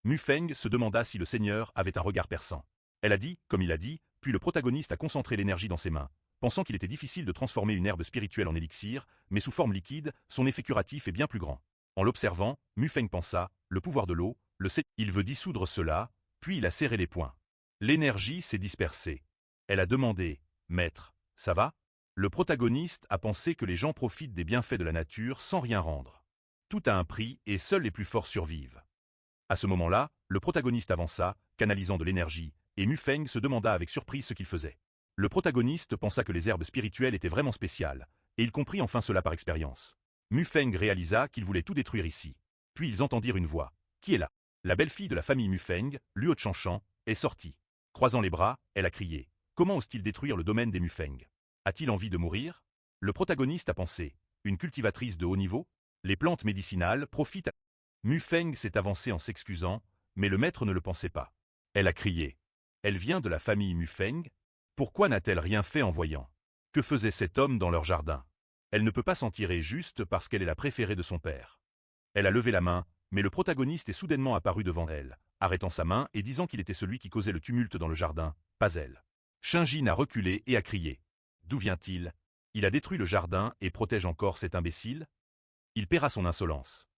Mufeng se demanda si le seigneur avait un regard perçant. Elle a dit, comme il a dit, puis le protagoniste a concentré l'énergie dans ses mains. Pensant qu'il était difficile de transformer une herbe spirituelle en élixir, mais sous forme liquide, son effet curatif est bien plus grand. En l'observant, Mufeng pensa, le pouvoir de l'eau, il veut dissoudre cela, puis il a serré les poings. L'énergie s'est dispersée. Elle a demandé, Maître, ça va? Le protagoniste a pensé que les gens profitent des bienfaits de la nature sans rien rendre. Tout a un prix et seuls les plus forts survivent. À ce moment-là, le protagoniste avança, canalisant de l'énergie, et Mufeng se demanda avec surprise ce qu'il faisait. Le protagoniste pensa que les herbes spirituelles étaient vraiment spéciales, et il comprit enfin cela par expérience. Mufeng réalisa qu'il voulait tout détruire ici. Puis ils entendirent une voix. Qui est là? La belle-fille de la famille Mufeng, Luo Chanshan, est sortie. Croisant les bras, elle a crié. Comment ose-t-il détruire le domaine des Mufeng? A-t-il envie de mourir? Le protagoniste a pensé. Une cultivatrice de haut niveau? Les plantes médicinales profitent à... Mufeng s'est avancée en s'excusant, mais le maître ne le pensait pas. Elle a crié. Elle vient de la famille Mufeng? Pourquoi n'a-t-elle rien fait en voyant? Que faisait cet homme dans leur jardin? Elle ne peut pas s'en tirer juste parce qu'elle est la préférée de son père. Elle a levé la main, mais le protagoniste est soudainement apparu devant elle, arrêtant sa main et disant qu'il était celui qui causait le tumulte dans le jardin, pas elle. Shinjin a reculé et a crié. D'où vient-il? Il a détruit le jardin et protège encore cet imbécile? Il paiera son insolence.